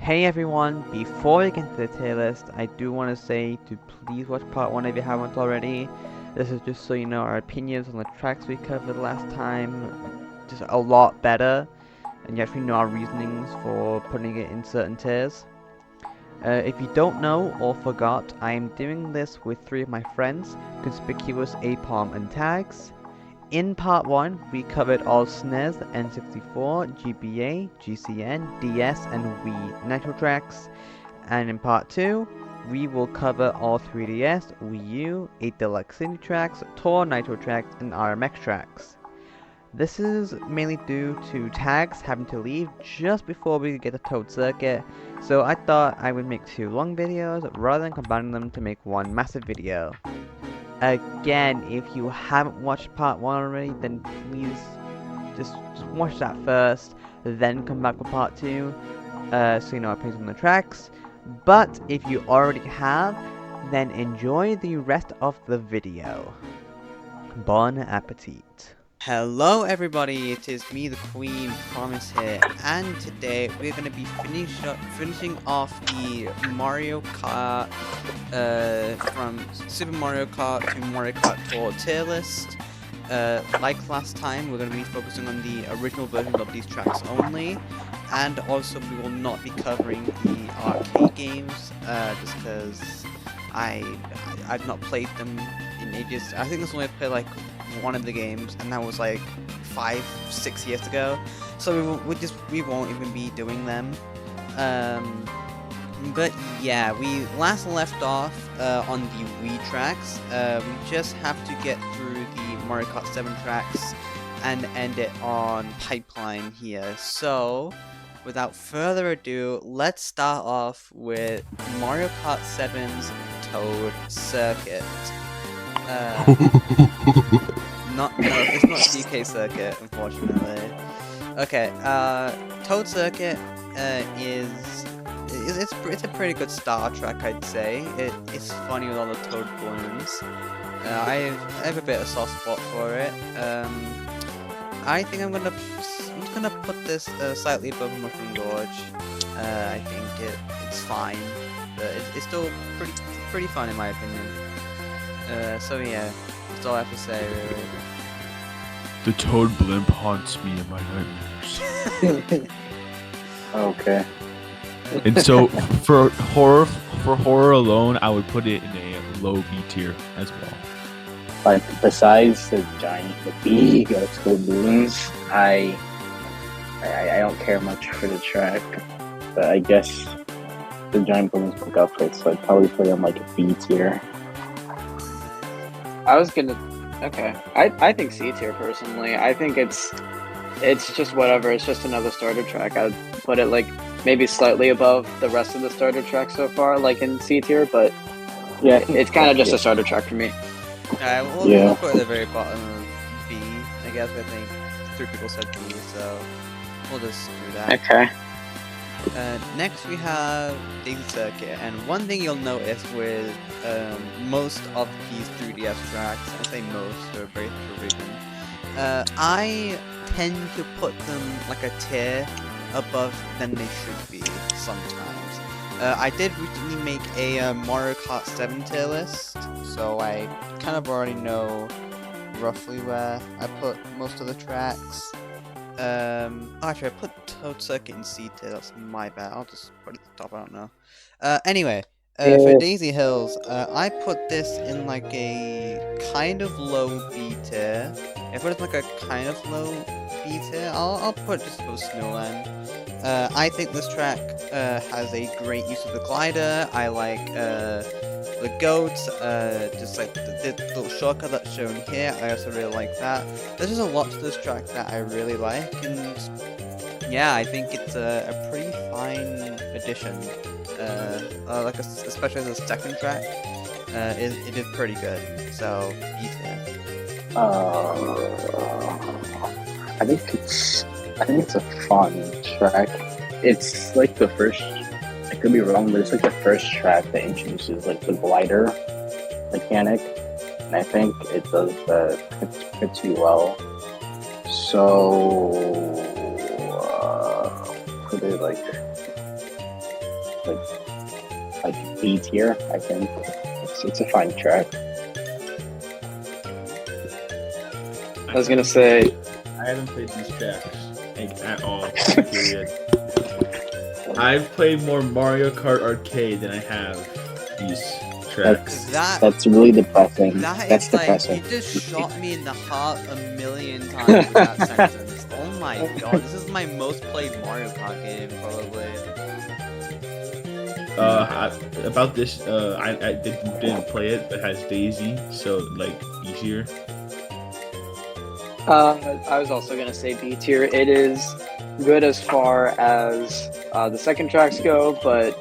Hey everyone, before we get into the tier list, I do want to say to please watch part 1 if you haven't already. This is just so you know our opinions on the tracks we covered last time, just a lot better, and you actually know our reasonings for putting it in certain tiers. If you don't know or forgot, I am doing this with 3 of my friends, Conspicuous, Aipom, and TAGS. In part 1, we covered all SNES, N64, GBA, GCN, DS, and Wii Nitro tracks, and in part 2, we will cover all 3DS, Wii U, 8 Deluxe City tracks, Tour Nitro tracks, and RMX tracks. This is mainly due to Tags having to leave just before we get the Toad Circuit, so I thought I would make 2 long videos rather than combining them to make one massive video. Again, if you haven't watched part 1 already, then please just watch that first, then come back for part 2, so you know our opinions on the tracks. But if you already have, then enjoy the rest of the video. Bon appetit. Hello everybody, it is me, the Queen Promise here, and today we're going to be finishing off the Mario Kart, from Super Mario Kart to Mario Kart 4 tier list. Like last time, we're going to be focusing on the original versions of these tracks only, and also we will not be covering the arcade games, just because I've not played them in ages. I think this only played like one of the games, and that was like 5-6 years ago, so we won't even be doing them. But yeah, we last left off on the Wii tracks. We just have to get through the Mario Kart 7 tracks and end it on Pipeline here. So without further ado, let's start off with Mario Kart 7's Toad Circuit. No, it's not DK Circuit, unfortunately. Okay, Toad Circuit it's a pretty good star track, I'd say. It's funny with all the Toad balloons. I have a bit of soft spot for it. I think I'm just gonna put this slightly above Mushroom Gorge. I think it's fine, but it's still pretty fun in my opinion. So yeah. That's all I have to say, really. The Toad blimp haunts me in my nightmares. Okay. And so for horror alone, I would put it in a low B tier as well. Like besides the big Toad balloons, I don't care much for the track, but I guess the giant balloons look up for it, so I'd probably put them like a B tier. I was gonna. Okay, I think C tier personally. I think it's just whatever. It's just another starter track. I'd put it like maybe slightly above the rest of the starter tracks so far, like in C tier. But yeah, it's kind of just a starter track for me. Alright, we'll put it at the very bottom of B. I guess I think 3 people said B, so we'll just do that. Okay. Next we have Daisy Circuit, and one thing you'll notice with most of these 3DS tracks, I say most for a very special reason, I tend to put them like a tier above than they should be sometimes. I did recently make a Mario Kart 7 tier list, so I kind of already know roughly where I put most of the tracks. Actually, I put Toad Circuit in C tier, that's my bad. I'll just put it at the top, I don't know. Anyway, for Daisy Hills, I put this in like a kind of low B tier. If it's like a kind of low B tier, I'll put it just above Snowland. I think this track has a great use of the glider. I like the goats, just like the little shortcut that's shown here. I also really like that. There's just a lot to this track that I really like, and yeah, I think it's a pretty fine addition. Like especially the second track, it is pretty good. So B tier. I think it's a fun track. It's like the first. I could be wrong, but it's like the first track that introduces like the glider mechanic, and I think it does that pretty well. So put it like like B tier. I think it's a fine track. I was gonna say, I haven't played these tracks like at all. Period. I've played more Mario Kart Arcade than I have these tracks. That's really depressing. That That's is like, depressing. you just shot me in the heart a million times with that sentence. Oh my god, this is my most played Mario Kart game, probably. About this, I didn't play it. It has Daisy, so like easier. I was also gonna say B tier. It is good as far as the second tracks go, but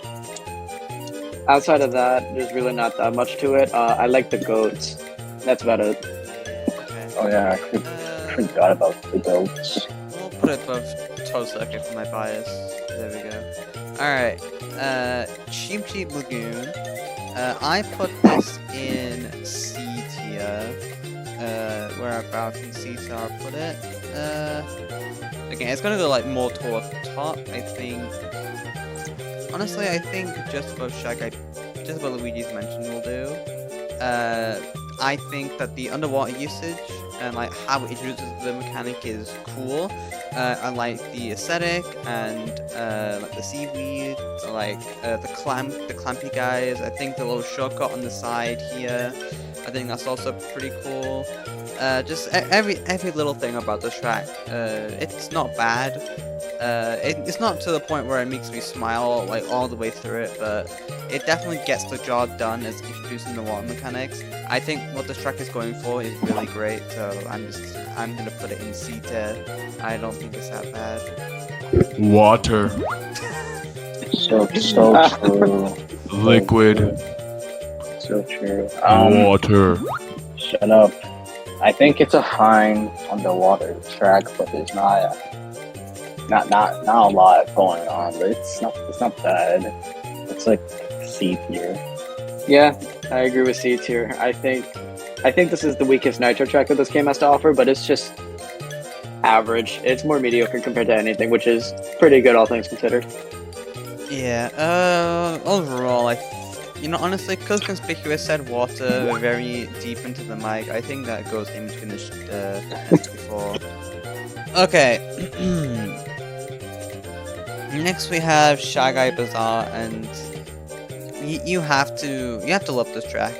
outside of that, there's really not that much to it. I like the goats. That's about it. Okay. Oh yeah, I forgot about the goats. We'll put it above Toe Circuit for my bias. There we go. Alright, Cheap Cheap Lagoon. I put this in C tier. Whereabouts in C tier I'll put it? Again, it's gonna go like more toward top, I think. Honestly, I think just above just above Luigi's Mansion will do. I think that the underwater usage and like how it introduces the mechanic is cool. I like the aesthetic and like the seaweed, like the clampy guys. I think the little shortcut on the side here, I think that's also pretty cool. Just every little thing about the track. It's not bad. It's not to the point where it makes me smile like all the way through it, but it definitely gets the job done as introducing the water mechanics. I think what this track is going for is really great, so I'm gonna put it in C tier. I don't think it's that bad. Water, So true. liquid, So true. water. Shut up. I think it's a fine underwater track, but there's not a lot going on. But it's not bad. It's like C tier. Yeah, I agree with C tier. I think this is the weakest Nitro track that this game has to offer, but it's just average. It's more mediocre compared to anything, which is pretty good, all things considered. Yeah. Overall, honestly, because Conspicuous said water very deep into the mic, I think that goes in between the ends before. Okay. Next we have Shy Guy Bazaar, and you have to love this track.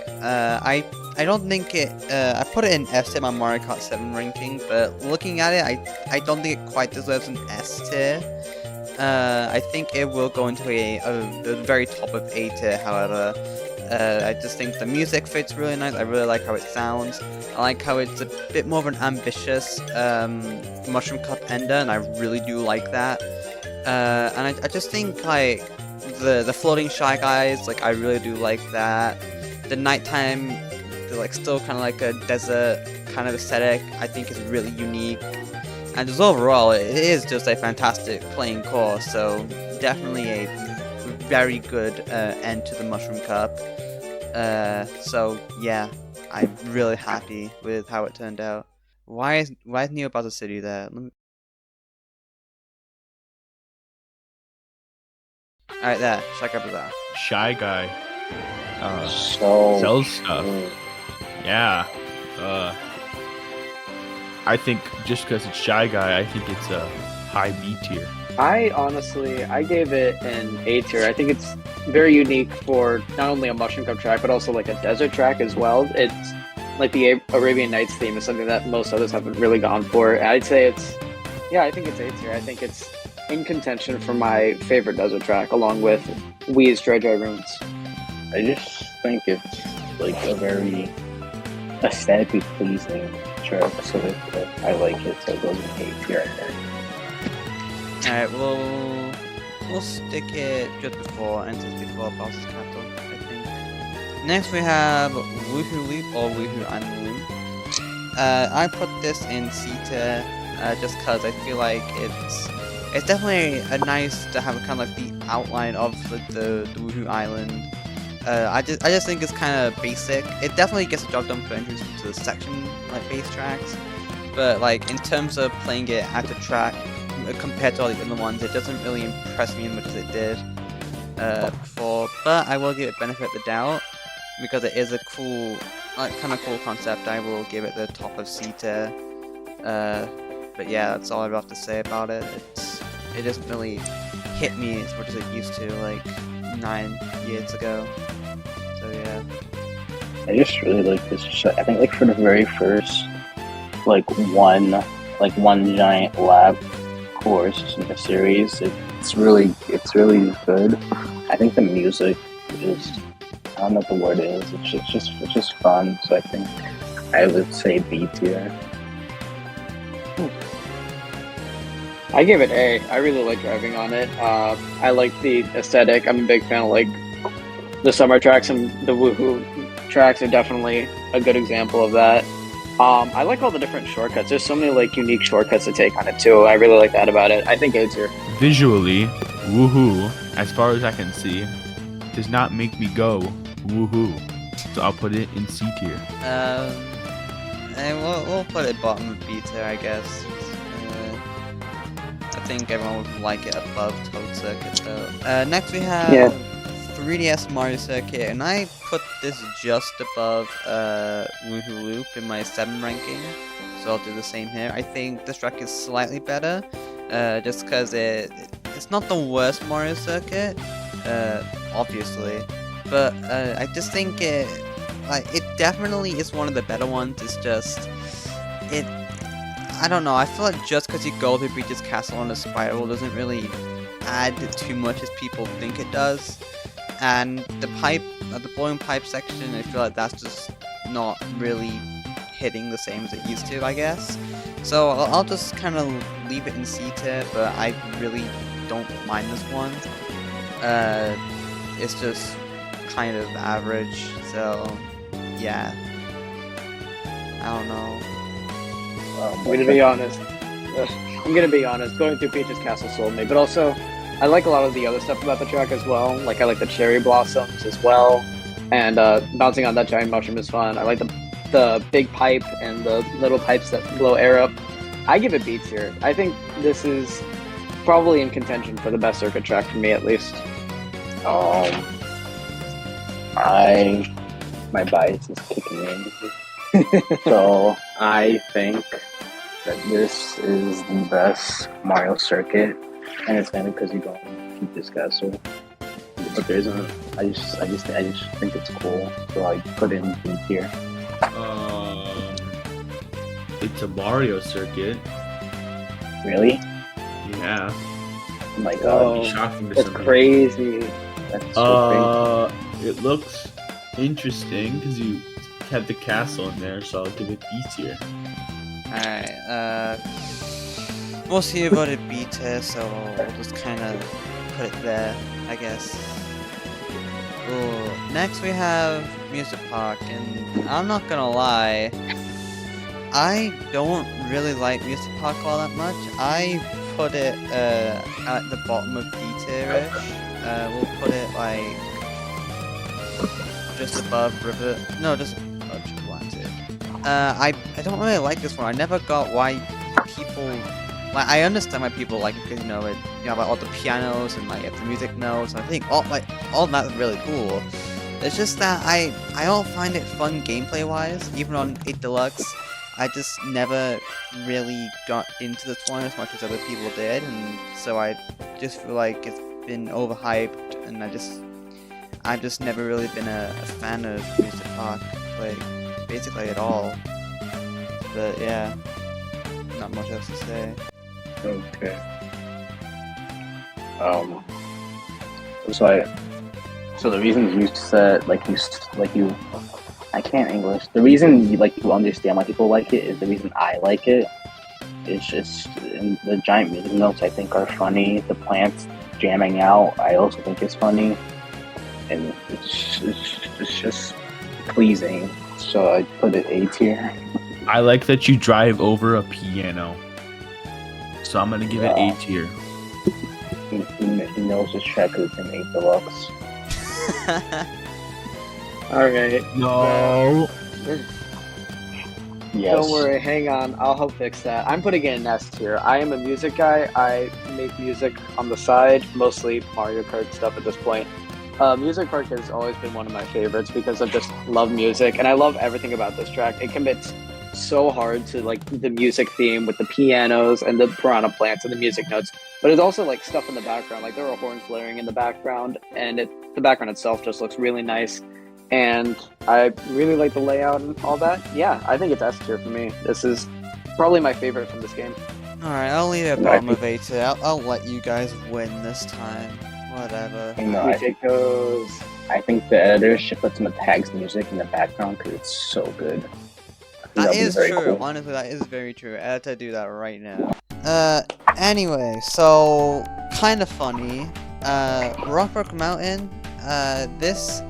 I don't think it. I put it in S tier my Mario Kart 7 ranking, but looking at it, I don't think it quite deserves an S tier. I think it will go into the very top of A tier, however. I just think the music fits really nice. I really like how it sounds. I like how it's a bit more of an ambitious Mushroom Cup ender, and I really do like that. And I just think like the floating Shy Guys, like I really do like that. The nighttime, like still kind of like a desert kind of aesthetic, I think is really unique. And just overall, it is just a fantastic playing course, so definitely a very good end to the Mushroom Cup. So yeah, I'm really happy with how it turned out. Why is Neo Bowser City there? Alright, there, check out that. Shy Guy. So Sells stuff. true. Yeah. I think just because it's Shy Guy, I think it's a high B tier. I gave it an A tier. I think it's very unique for not only a Mushroom Cup track, but also like a desert track as well. It's like the Arabian Nights theme is something that most others haven't really gone for. I'd say I think it's A tier. I think it's in contention for my favorite desert track, along with Wii's Dry Dry Runes. I just think it's like a very aesthetically pleasing track, so I like it. So it goes in A tier, I think. Alright, we'll stick it just before N64 Boss's Capital, I think. Next we have Woohoo Loop or Woohoo Island Loop. I put this in C tier just because I feel like it's definitely nice to have kind of like the outline of the Woohoo Island. I just think it's kind of basic. It definitely gets the job done for entries to the section like base tracks, but like in terms of playing it at the track compared to all the other ones, it doesn't really impress me as much as it did. before, but I will give it benefit of the doubt because it is a cool, kind of cool concept. I will give it the top of C tier. But yeah, that's all I have to say about it. It doesn't really hit me as much as it used to, like 9 years ago. So yeah. I just really like this set. I think like for the very first like one giant lap course in the series, it's really good. I think the music is, I don't know what the word is. It's just fun. So I think I would say B tier. I give it A. I really like driving on it. I like the aesthetic. I'm a big fan of like the summer tracks, and the woohoo tracks are definitely a good example of that. I like all the different shortcuts. There's so many like unique shortcuts to take on it too. I really like that about it. I think A tier. Visually, woohoo, as far as I can see, does not make me go woohoo. So I'll put it in C tier. And we'll put it bottom of B tier, I guess. I think everyone would like it above Toad Circuit though. Next we have 3DS Mario Circuit, and I put this just above Woohoo Loop in my 7 ranking, so I'll do the same here. I think this track is slightly better, just because it's not the worst Mario Circuit, obviously, but I just think it definitely is one of the better ones. It's just I don't know, I feel like just because you go through Peach's Castle on a spiral doesn't really add too much as people think it does. And the blowing pipe section, I feel like that's just not really hitting the same as it used to, I guess. So I'll just kind of leave it in C tier, but I really don't mind this one. It's just kind of average, so yeah. I don't know. I'm gonna be honest. Going through Peach's Castle sold me, but also I like a lot of the other stuff about the track as well. Like I like the cherry blossoms as well, and bouncing on that giant mushroom is fun. I like the big pipe and the little pipes that blow air up. I give it B tier. I think this is probably in contention for the best circuit track for me, at least. My bias is kicking in. So I think that this is the best Mario circuit, and it's mainly because you go keep this castle. But there's I just think it's cool, so I put it in B tier. It's a Mario circuit. Really? Yeah. Oh my god, Oh, Shocking to that's some crazy. that's so It looks interesting because you have the castle in there, so I'll give it B tier. Alright, we'll see about it B tier, so we'll just kind of put it there, I guess. Ooh, next we have Music Park, and I'm not gonna lie, I don't really like Music Park all that much. I put it at the bottom of D tier-ish. We'll put it like just above River. No, just above Atlantic. I don't really like this one. I never got why people like. I understand why people like it because like all the pianos and like the music notes. And I think all that's really cool. It's just that I don't find it fun gameplay wise, even on 8 Deluxe. I just never really got into this one as much as other people did, and so I just feel like it's been overhyped, and I've just never really been a fan of Music Park, like basically at all. But yeah, not much else to say. Okay. So the reason you said you I can't English. The reason you understand why people like it is the reason I like it. It's just the giant music notes I think are funny. The plants jamming out I also think is funny, and it's just pleasing. So I put it A tier. I like that you drive over a piano, so I'm gonna give it A tier. He knows his track is in 8 Deluxe. All right. No. Yes. Don't worry, hang on. I'll help fix that. I'm putting it in S tier. I am a music guy. I make music on the side, mostly Mario Kart stuff at this point. Music Park has always been one of my favorites because I just love music and I love everything about this track. It commits so hard to like the music theme with the pianos and the piranha plants and the music notes, but it's also like stuff in the background. Like there are horns blaring in the background, and the background itself just looks really nice. And I really like the layout and all that. Yeah, I think it's S tier for me. This is probably my favorite from this game. Alright, I'll leave it bottom of A tier. I'll let you guys win this time. Whatever. No, We take those. I think the editor should put some tags music in the background because it's so good. That That'd be is very true. cool. Honestly, that is very true. I had to do that right now. Anyway, so kind of funny. Rockbrook Mountain. This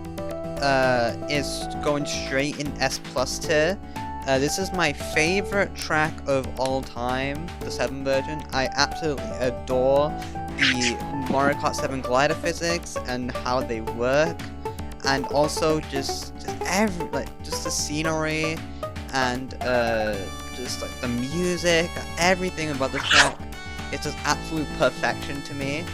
is going straight in S+ tier. This is my favorite track of all time, the 7 version. I absolutely adore the Mario Kart 7 glider physics and how they work, and also just the scenery and just like the music, everything about the track. It's just absolute perfection to me,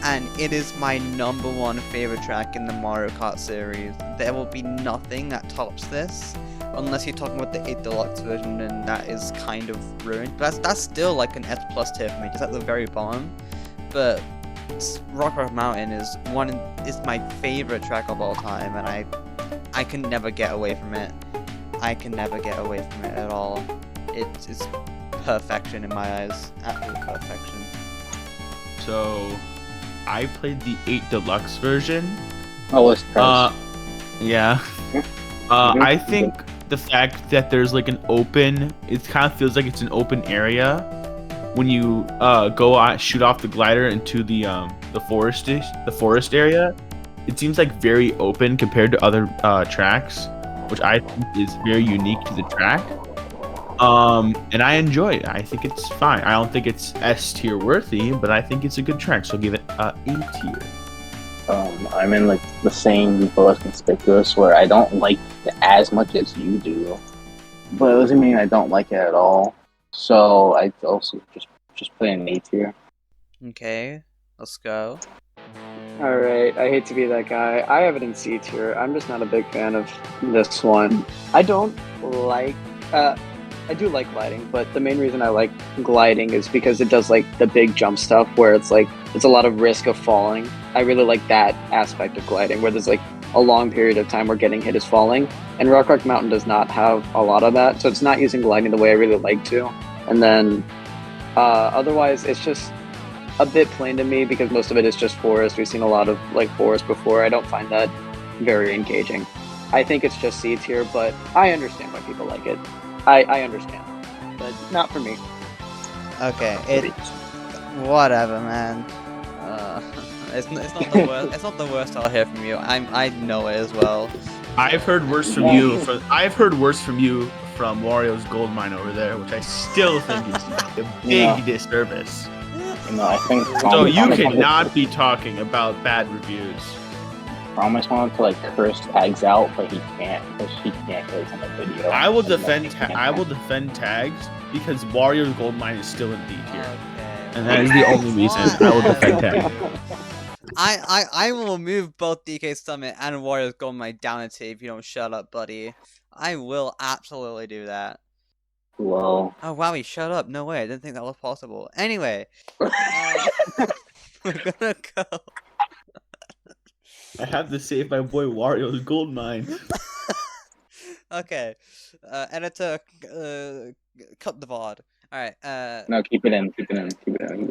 and it is my #1 favorite track in the Mario Kart series. There will be nothing that tops this, unless you're talking about the 8 Deluxe version, and that is kind of ruined. But that's still like an S+ tier for me, just at the very bottom. But Rock Mountain is my favorite track of all time, and I can never get away from it. I can never get away from it at all. It's perfection in my eyes, absolute perfection. So, I played the 8 Deluxe version. Oh, it's price. Yeah. I think the fact that there's like an open, it kind of feels like it's an open area when you go out, shoot off the glider into the forest area. It seems like very open compared to other tracks, which I think is very unique to the track. And I enjoy it. I think it's fine. I don't think it's S tier worthy, but I think it's a good track, so I'll give it A tier. I'm in like the same boat as Conspicuous, where I don't like it as much as you do, but it doesn't mean I don't like it at all. So I also just put in A tier. Okay, let's go. Alright, I hate to be that guy. I have it in C tier. I'm just not a big fan of this one. I don't like. I do like gliding, but the main reason I like gliding is because it does like the big jump stuff where it's like it's a lot of risk of falling. I really like that aspect of gliding where there's like a long period of time where getting hit is falling, and Rock Mountain does not have a lot of that, so it's not using gliding the way I really like to. And then otherwise it's just a bit plain to me because most of it is just forest. We've seen a lot of like forest before. I don't find that very engaging. I think it's just C tier, but I understand why people like it. I understand, but not for me. Okay, whatever, man. It's not the worst. It's not the worst I'll hear from you. I know it as well. I've heard worse from you. I've heard worse from you from Wario's Gold Mine over there, which I still think is a big disservice. I think So you cannot be talking about bad reviews. Promise wanted to like curse Tags out, but he can't because he can't because it's on the video. I will defend Tags because Wario's Gold Mine is still in D tier, Okay. and that is the only reason I will defend Tags. I will move both DK Summit and Warriors Gold Mine down a tier if you don't shut up, buddy. I will absolutely do that. Whoa. Oh wow, he shut up. No way, I didn't think that was possible. Anyway, we're gonna go. I have to save my boy Wario's Gold Mine. Okay, editor, cut the VOD. Alright, No, keep it in.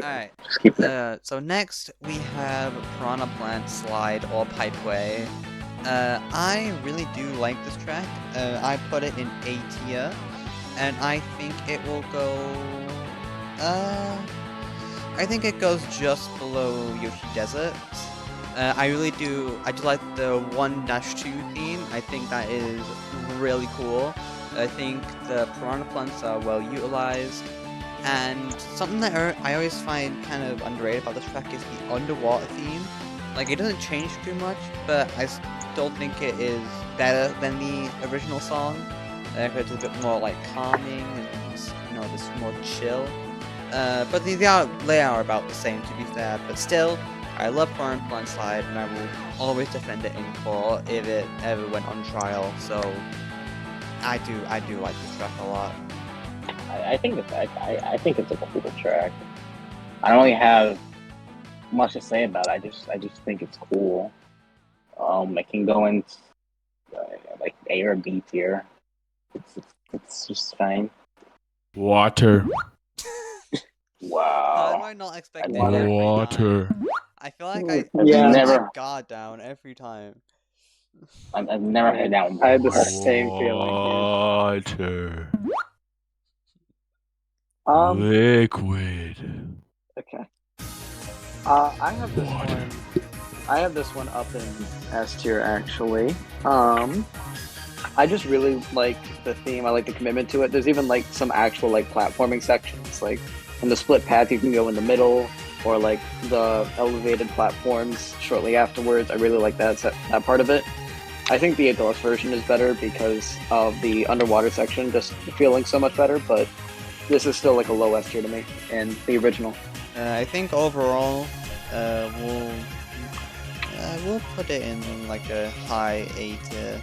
alright. Just keep it in. So next we have Piranha Plant Slide or Pipeway. I really do like this track. I put it in A tier, and I think it will go. I think it goes just below Yoshi Desert. I really do. I do like the 1-2 theme. I think that is really cool. I think the piranha plants are well utilized, and something that I always find kind of underrated about this track is the underwater theme. Like, it doesn't change too much, but I still think it is better than the original song. 'cause it's a bit more like calming and just more chill. But the layout are about the same, to be fair. But still, I love Foreign Slide, and I will always defend it in core if it ever went on trial. So I do like this track a lot. I think it's a cool track. I don't really have much to say about it. I just think it's cool. It can go in like A or B tier. It's just fine. Water. How do Wow. I not expect I it love it. every Water. time? I feel like I Yeah. let Never- my guard down every time. I've never had that one. I had the before. same feeling. Water. Liquid. Okay. I have this one. I have this one up in S tier actually. I just really like the theme. I like the commitment to it. There's even like some actual like platforming sections. Like in the split path, you can go in the middle, or like the elevated platforms shortly afterwards. I really like that part of it. I think the Deluxe version is better because of the underwater section just feeling so much better. But this is still like a low S tier to me, and the original. I think overall, we'll put it in like a high A tier.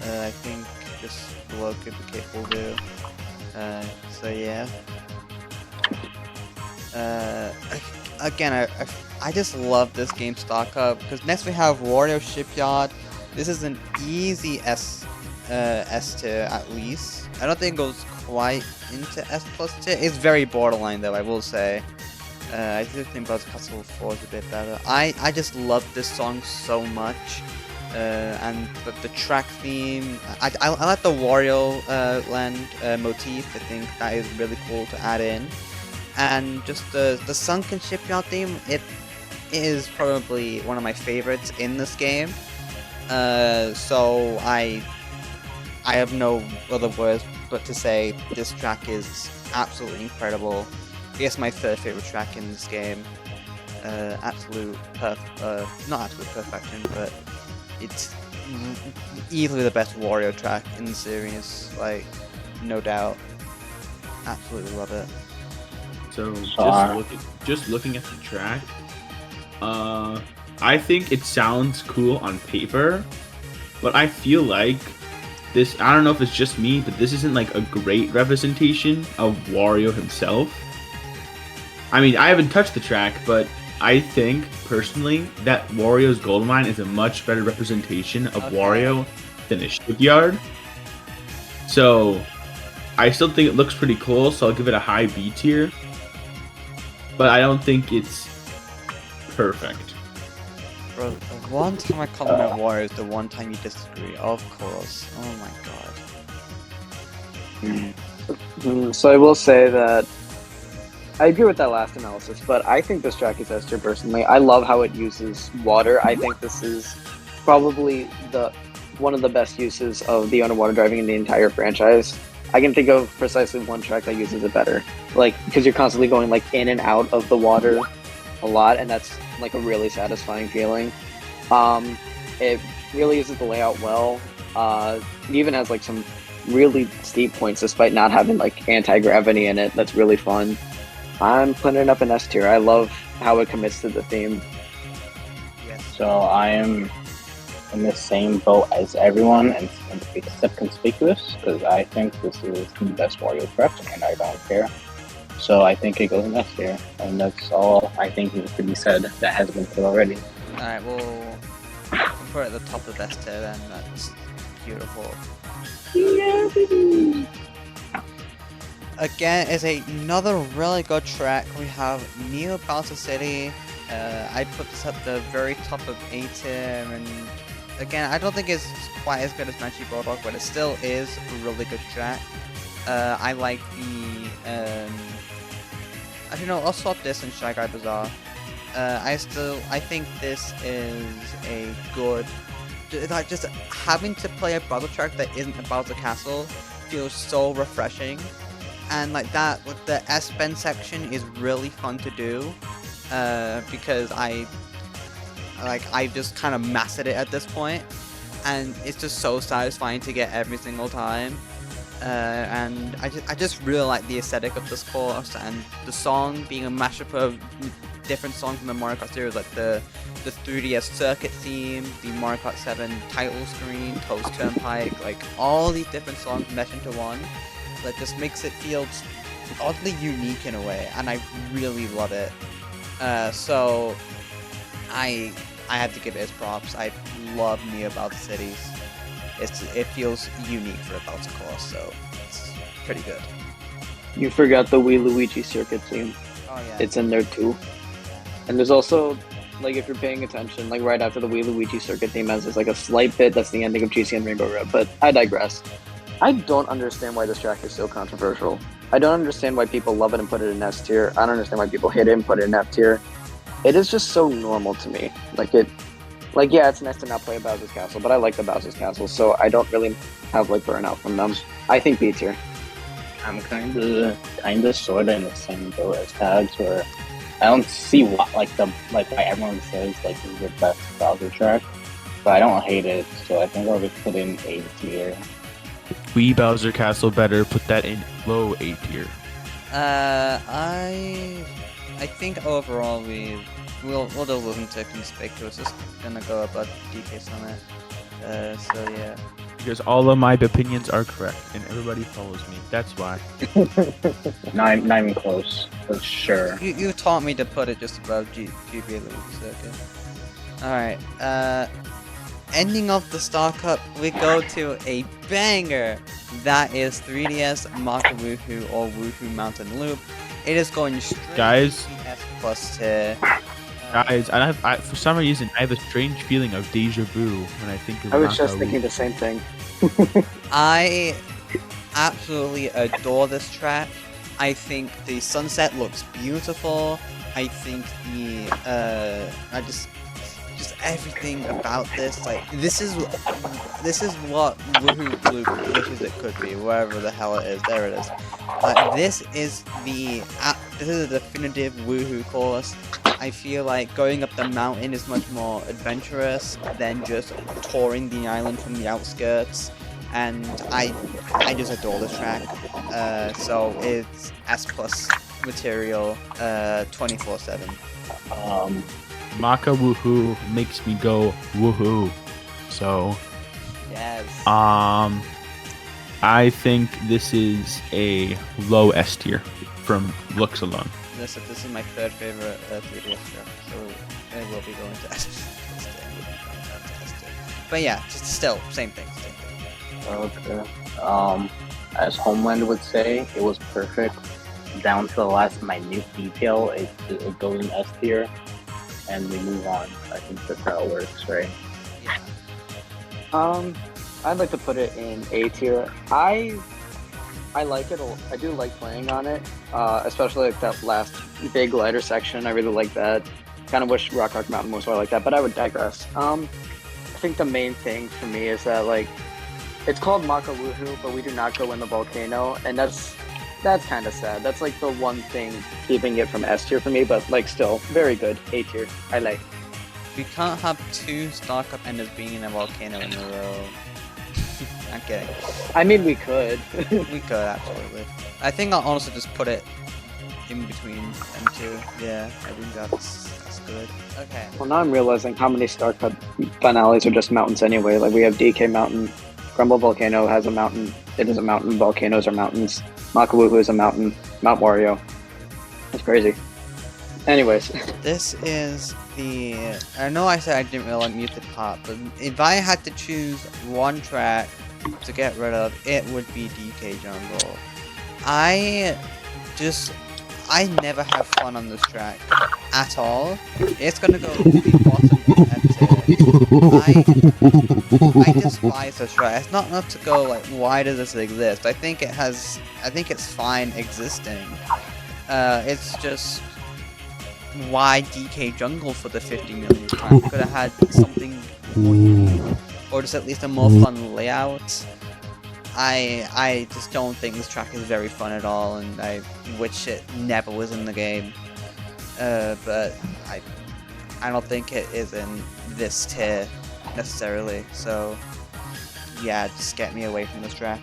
I think just below Cupcake will do. So yeah. Again, I just love this game stock up because next we have Wario Shipyard. This is an easy S tier at least. I don't think it goes quite into S plus tier. It's very borderline though, I will say. I do think Buzz Castle 4 is a bit better. I just love this song so much. And the track theme, I like the Wario land motif. I think that is really cool to add in, and just the sunken shipyard theme. It is probably one of my favorites in this game. So I have no other words but to say this track is absolutely incredible. I guess my third favorite track in this game. Not absolute perfection, but it's easily the best Wario track in the series, like, no doubt. Absolutely love it. So just looking at the track, I think it sounds cool on paper, but I feel like this. I don't know if it's just me, but this isn't like a great representation of Wario himself. I mean, I haven't touched the track, but I think personally that Wario's Gold Mine is a much better representation of Wario than a shipyard. So I still think it looks pretty cool, so I'll give it a high B tier. But I don't think it's perfect. Bro, the one time I compliment Wario is the one time you disagree. Of course. Oh my god. So I will say that I agree with that last analysis, but I think this track is S tier personally. I love how it uses water. I think this is probably one of the best uses of the underwater driving in the entire franchise. I can think of precisely one track that uses it better, like because you're constantly going like in and out of the water a lot, and that's like a really satisfying feeling. It really uses the layout well. It even has like some really steep points despite not having like anti-gravity in it. That's really fun. I'm putting it up in S tier. I love how it commits to the theme. Yes. So I am in the same boat as everyone, and except Conspicuous, because I think this is the best Wario track, and I don't care. So I think it goes in S tier, and that's all I think needs to be said that has been said already. Alright, we'll put it at the top of S tier then. That's beautiful. Again, is another really good track. We have Neo Bowser City. I put this at the very top of A tier, and again, I don't think it's quite as good as Magic Bulldog, but it still is a really good track. I like the actually no, I'll swap this and Shy Guy Bazaar. I think this is a good, like, just having to play a Bowser track that isn't a Bowser Castle feels so refreshing. And like that, with the S-Bend section is really fun to do, because I just kind of mastered it at this point. and it's just so satisfying to get every single time. And I just really like the aesthetic of this course, and the song being a mashup of different songs from the Mario Kart series, like the 3DS circuit theme, the Mario Kart 7 title screen, Toast Turnpike, like all these different songs mesh into one. That just makes it feel oddly unique in a way, and I really love it. So I had to give it its props. I love Neo Bowser Cities. It feels unique for a Bowser course, so it's pretty good. You forgot the Wii Luigi circuit theme. Oh yeah. It's in there too. And there's also, like, if you're paying attention, like right after the Wii Luigi circuit theme has this like a slight bit that's the ending of GC and Rainbow Road. But I digress. I don't understand why this track is so controversial. I don't understand why people love it and put it in S tier. I don't understand why people hate it and put it in F tier. It is just so normal to me. Yeah, it's nice to not play a Bowser's Castle, but I like the Bowser's Castle, so I don't really have like burnout from them. I think B tier. I'm kinda sorta in the same boat as Tags, where I don't see why why everyone says like this is the best Bowser track, but I don't hate it, so I think I'll just put in A tier. Wii Bowser Castle better put that in low A tier. I think overall we'll just listen to Conspicuous. It's gonna go above DK Summit. So yeah. Because all of my opinions are correct, and everybody follows me. That's why. Not even close, for sure. You taught me to put it just above GBA Luigi Circuit. Alright, ending off the Star Cup, we go to a banger. That is 3DS Maka Woohoo or Woohoo Mountain Loop. It is going straight Guys. to the S plus tier. Guys, I for some reason I have a strange feeling of deja vu when I think of I was Maka just thinking Woohoo. the same thing. I absolutely adore this track. I think the sunset looks beautiful. I think just everything about this, like this is what Woohoo Loop wishes it could be, wherever the hell it is. There it is. This is a definitive Woohoo course. I feel like going up the mountain is much more adventurous than just touring the island from the outskirts, and I just adore this track. So it's S plus material, 24/7. Maka Woohoo makes me go woohoo. So Yes. I think this is a low S tier from looks alone. This is my third favorite 3DS track, so it will be going to S tier. But yeah, just still same thing. Okay. As Homeland would say, it was perfect down to the last minute detail. It goes in S tier, and we move on. I think that's how it works, right? Yeah. I'd like to put it in A tier. I like it. I do like playing on it, especially like that last big glider section. I really like that. Kind of wish Rock Mountain was more like that, but I would digress. I think the main thing for me is that like it's called Maka Woohoo, but we do not go in the volcano, and that's kind of sad. That's like the one thing keeping it from S tier for me, but like still very good. A tier. I like. We can't have two Star Cup enders being in a volcano in a row. I'm kidding. I mean, we could. We could, absolutely. I think I'll honestly just put it in between them two. Yeah, I think that's good. Okay. Well, now I'm realizing how many Star Cup finales are just mountains anyway. Like we have DK Mountain, Grumble Volcano has a mountain. It is a mountain. Volcanoes are mountains. Maka Woohoo is a mountain. Mount Wario. That's crazy. Anyways. This is the... I know I said I didn't really like Muted Part, but if I had to choose one track to get rid of, it would be DK Jungle. I never have fun on this track at all. It's gonna go to the bottom of I despise this track. It's not to go like, why does this exist? I think it's fine existing. It's just, why DK Jungle for the 50 million time? Could have had something more unique, or just at least a more fun layout. I just don't think this track is very fun at all, and I wish it never was in the game. But I don't think it is in this tier. necessarily. So yeah, just get me away from this track.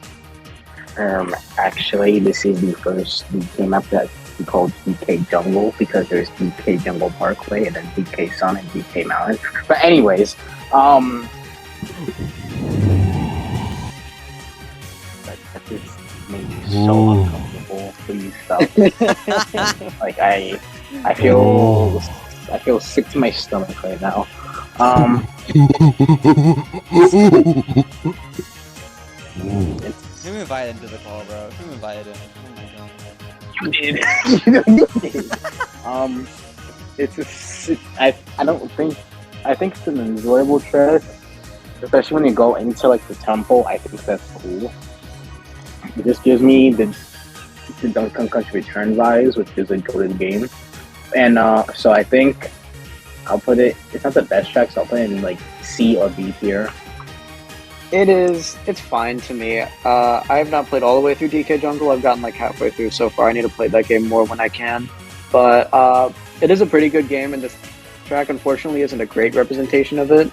Actually, this is the first DK map that we called DK Jungle because there's DK Jungle Parkway and then DK Sun and DK Mountain. But anyways, that just made me so uncomfortable. Please stop. Like I feel sick to my stomach right now. It's, Who invited into the call, bro? Who invited him? Oh my god. you did. You did. I think it's an enjoyable track, especially when you go into like the temple. I think that's cool. It just gives me the Donkey Country Return vibes, which is a good game. And so I think I'll put it. It's not the best track, so I'll put it in like C or B tier. It's fine to me. I have not played all the way through DK Jungle. I've gotten like halfway through so far. I need to play that game more when I can. But it is a pretty good game, and this track unfortunately isn't a great representation of it.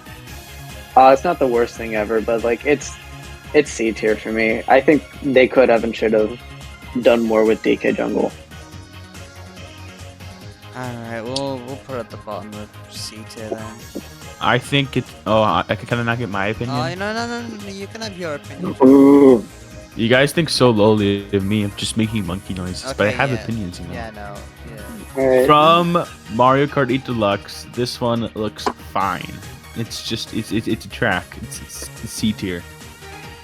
It's not the worst thing ever, but like it's C tier for me. I think they could have and should have done more with DK Jungle. Alright, we'll put it at the bottom of C tier then. I think it's. Oh, I can kind of not get my opinion. Oh, no, you can have your opinion. Ooh. You guys think so lowly of me. I'm just making monkey noises, but I Okay, have yeah. opinions, you know. Yeah, no. Yeah. Alright. From Mario Kart 8 Deluxe, this one looks fine. It's just it's a track. It's C tier.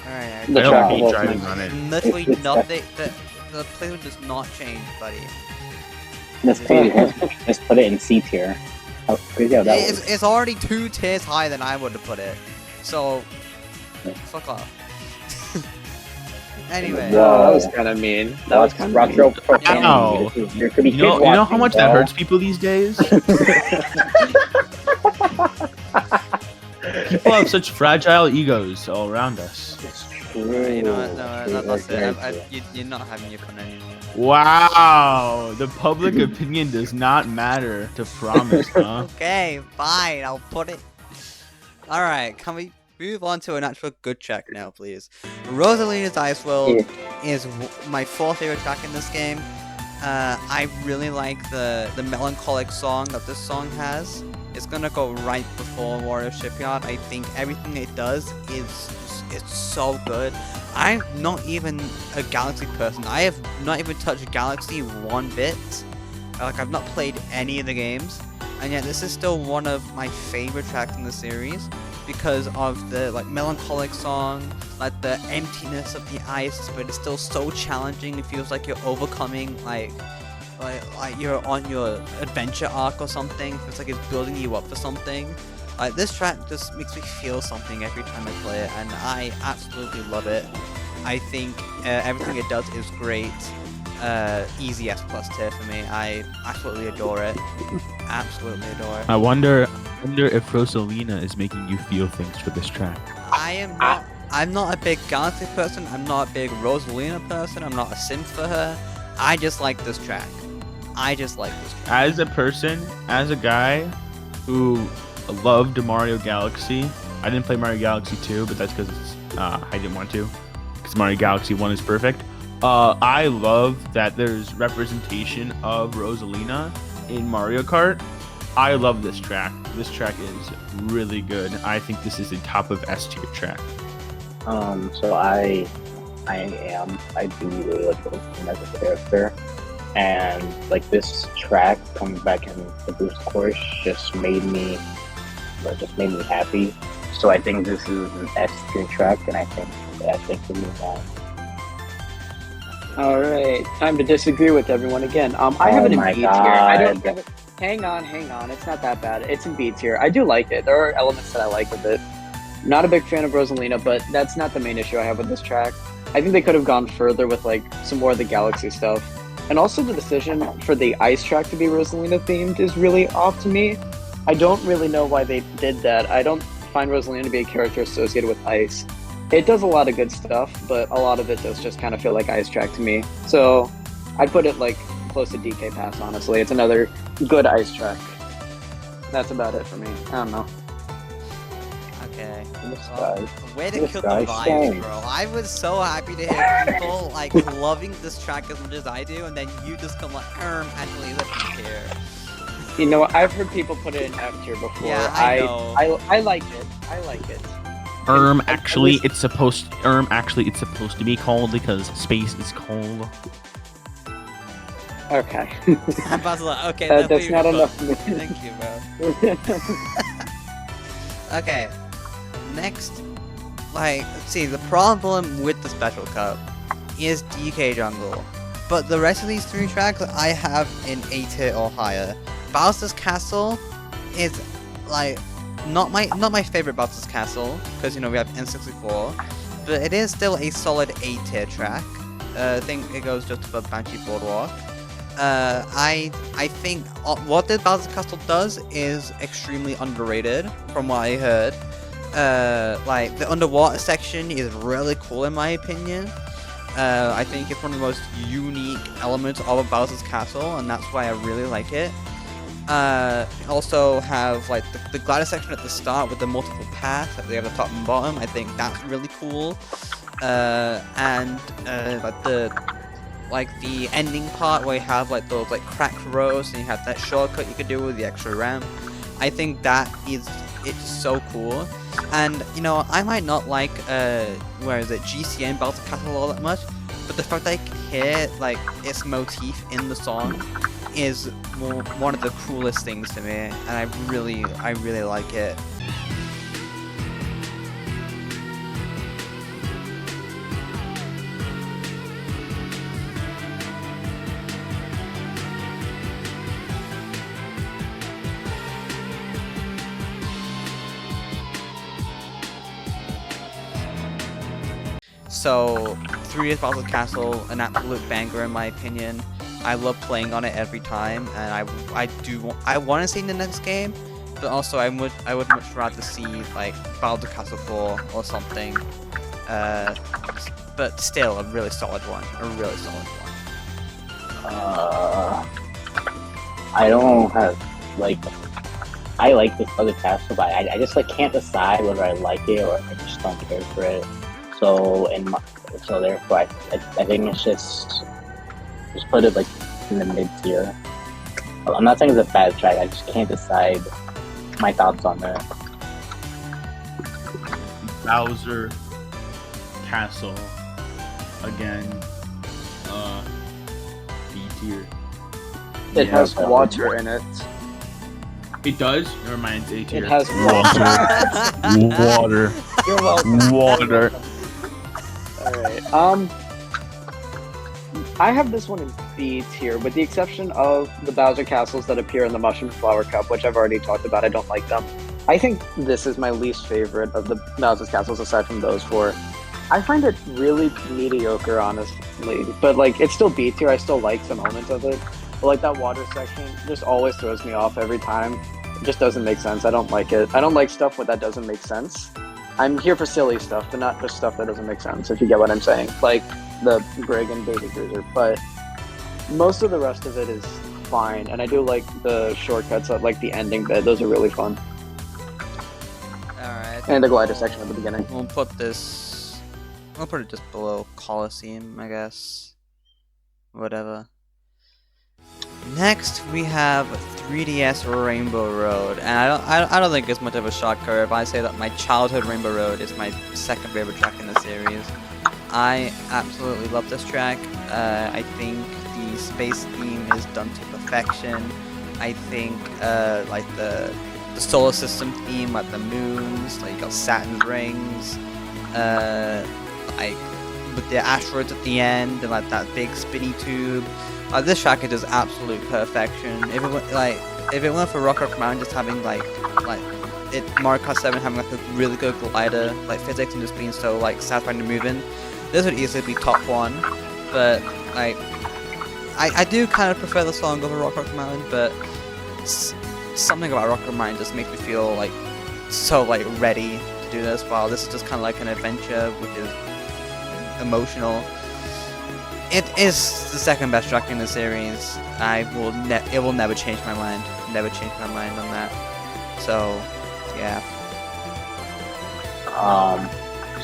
Alright, The I don't track hate was driving nice. on it. literally It's nothing. The playthrough does not change, buddy. Let's put it in C tier. How crazy how that was. It's already 2 tiers higher than I would have put it. So, fuck off. Anyway. Whoa. That was kind of mean. That was kind of Retro mean. profanity. Ow. There could be You know kids how watching, much that bro. hurts people these days? People have such fragile egos all around us. It's true. You know what? No, True, that's very it. true. You're not having your fun anymore. Wow, the public opinion does not matter to Promise, huh? Okay, fine. I'll put it. Alright, can we move on to an actual good track now, please? Rosalina's Ice World is my fourth favorite track in this game. I really like the melancholic song that this song has. It's gonna go right before Wario Shipyard. I think everything it does is it's so good. I'm not even a Galaxy person. I have not even touched Galaxy one bit. Like, I've not played any of the games, and yet this is still one of my favorite tracks in the series because of the like melancholic song, like the emptiness of the ice, but it's still so challenging. It feels like you're overcoming like you're on your adventure arc or something. It feels like it's building you up for something. Like, this track just makes me feel something every time I play it, and I absolutely love it. I think everything it does is great. Easy S plus tier for me. I absolutely adore it. Absolutely adore it. I wonder if Rosalina is making you feel things for this track. I'm not a big Galaxy person. I'm not a big Rosalina person. I'm not a simp for her. I just like this track. As a person, as a guy who loved Mario Galaxy, I didn't play Mario Galaxy 2, but that's because I didn't want to, because Mario Galaxy 1 is perfect. I love that there's representation of Rosalina in Mario Kart. I love this track. This track is really good. I think this is the top of S tier track. So I do really like Rosalina as a character, and like this track coming back in the boost course just made me happy. So I think this is an S tier track, and I think we move on. All right, time to disagree with everyone again. I have it in my B tier. I don't. God. Hang on. It's not that bad. It's in B tier. I do like it. There are elements that I like with it. Not a big fan of Rosalina, but that's not the main issue I have with this track. I think they could have gone further with like some more of the Galaxy stuff. And also the decision for the ice track to be Rosalina themed is really off to me. I don't really know why they did that. I don't find Rosalina to be a character associated with ice. It does a lot of good stuff, but a lot of it does just kind of feel like ice track to me. So I'd put it like close to DK Pass, honestly. It's another good ice track. That's about it for me. I don't know. Okay. This Well, guy. way to this kill the guy vibes, stinks. bro. I was so happy to hear people like loving this track as much as I do, and then you just come like, actually it's a B tier. You know, I've heard people put it in F tier before. Yeah, I know. I like it. I like it. Actually, it's supposed to be cold because space is cold. Okay. I'm about to like, okay, That's not enough. Thank you, bro. Okay, next, like, let's see, the problem with the Special Cup is DK Jungle, but the rest of these three tracks I have in A tier or higher. Bowser's Castle is, like, not my favorite Bowser's Castle, because, you know, we have N64, but it is still a solid A tier track. I think it goes just above Banshee Boardwalk. I think what the Bowser's Castle does is extremely underrated, from what I heard. Like, the underwater section is really cool in my opinion. I think it's one of the most unique elements of a Bowser's Castle, and that's why I really like it. Also have like the glider section at the start with the multiple paths that they have the top and bottom. I think that's really cool. And like the ending part where you have like those like cracked roads and you have that shortcut you could do with the extra ramp. I think it's so cool. And you know, I might not like GCN Bowser Castle all that much, but the fact that I can hear like its motif in the song is one of the coolest things to me, and I really like it. So, 3 Years Bowser's Castle, an absolute banger in my opinion. I love playing on it every time, and I want to see in the next game, but also I would much rather see like Bowser Castle 4 or something. But still, a really solid one. I don't have like. I like this other castle, but I just like can't decide whether I like it or I just don't care for it. So therefore, I think it's just put it like in the mid tier. I'm not saying it's a bad track. I just can't decide my thoughts on that. Bowser Castle again. B tier. It has water in it. It does. Never mind. It's A tier. It has water. You're welcome. Water. Alright. I have this one in B tier, with the exception of the Bowser castles that appear in the Mushroom Flower Cup, which I've already talked about. I don't like them. I think this is my least favorite of the Bowser's castles aside from those 4. I find it really mediocre, honestly, but like it's still B tier. I still like some elements of it, but like that water section just always throws me off every time. It just doesn't make sense. I don't like it. I don't like stuff that doesn't make sense. I'm here for silly stuff, but not just stuff that doesn't make sense, if you get what I'm saying. Like the Brig and Baby Cruiser, but most of the rest of it is fine, and I do like the shortcuts at like the ending bit. Those are really fun. Alright. And the glider section at the beginning. We'll put it just below Coliseum, I guess. Whatever. Next, we have 3DS Rainbow Road, and I don't think it's much of a shock curve. I say that my childhood Rainbow Road is my second favorite track in the series. I absolutely love this track. I think the space theme is done to perfection. I think like the solar system theme, like the moons, like you got Saturn's rings, like with the asteroids at the end, and like that big spinny tube. This track is just absolute perfection. If it went for Rock Mountain just having like Mario Kart 7 having like a really good glider, like physics and just being so like satisfying to move in, this would easily be top 1. But like I do kind of prefer the song over Rock Mountain, but something about Rock Mountain just makes me feel like so like ready to do this. While this is just kind of like an adventure, which is emotional. It is the second best track in the series. It will never change my mind. Never change my mind on that. So, yeah.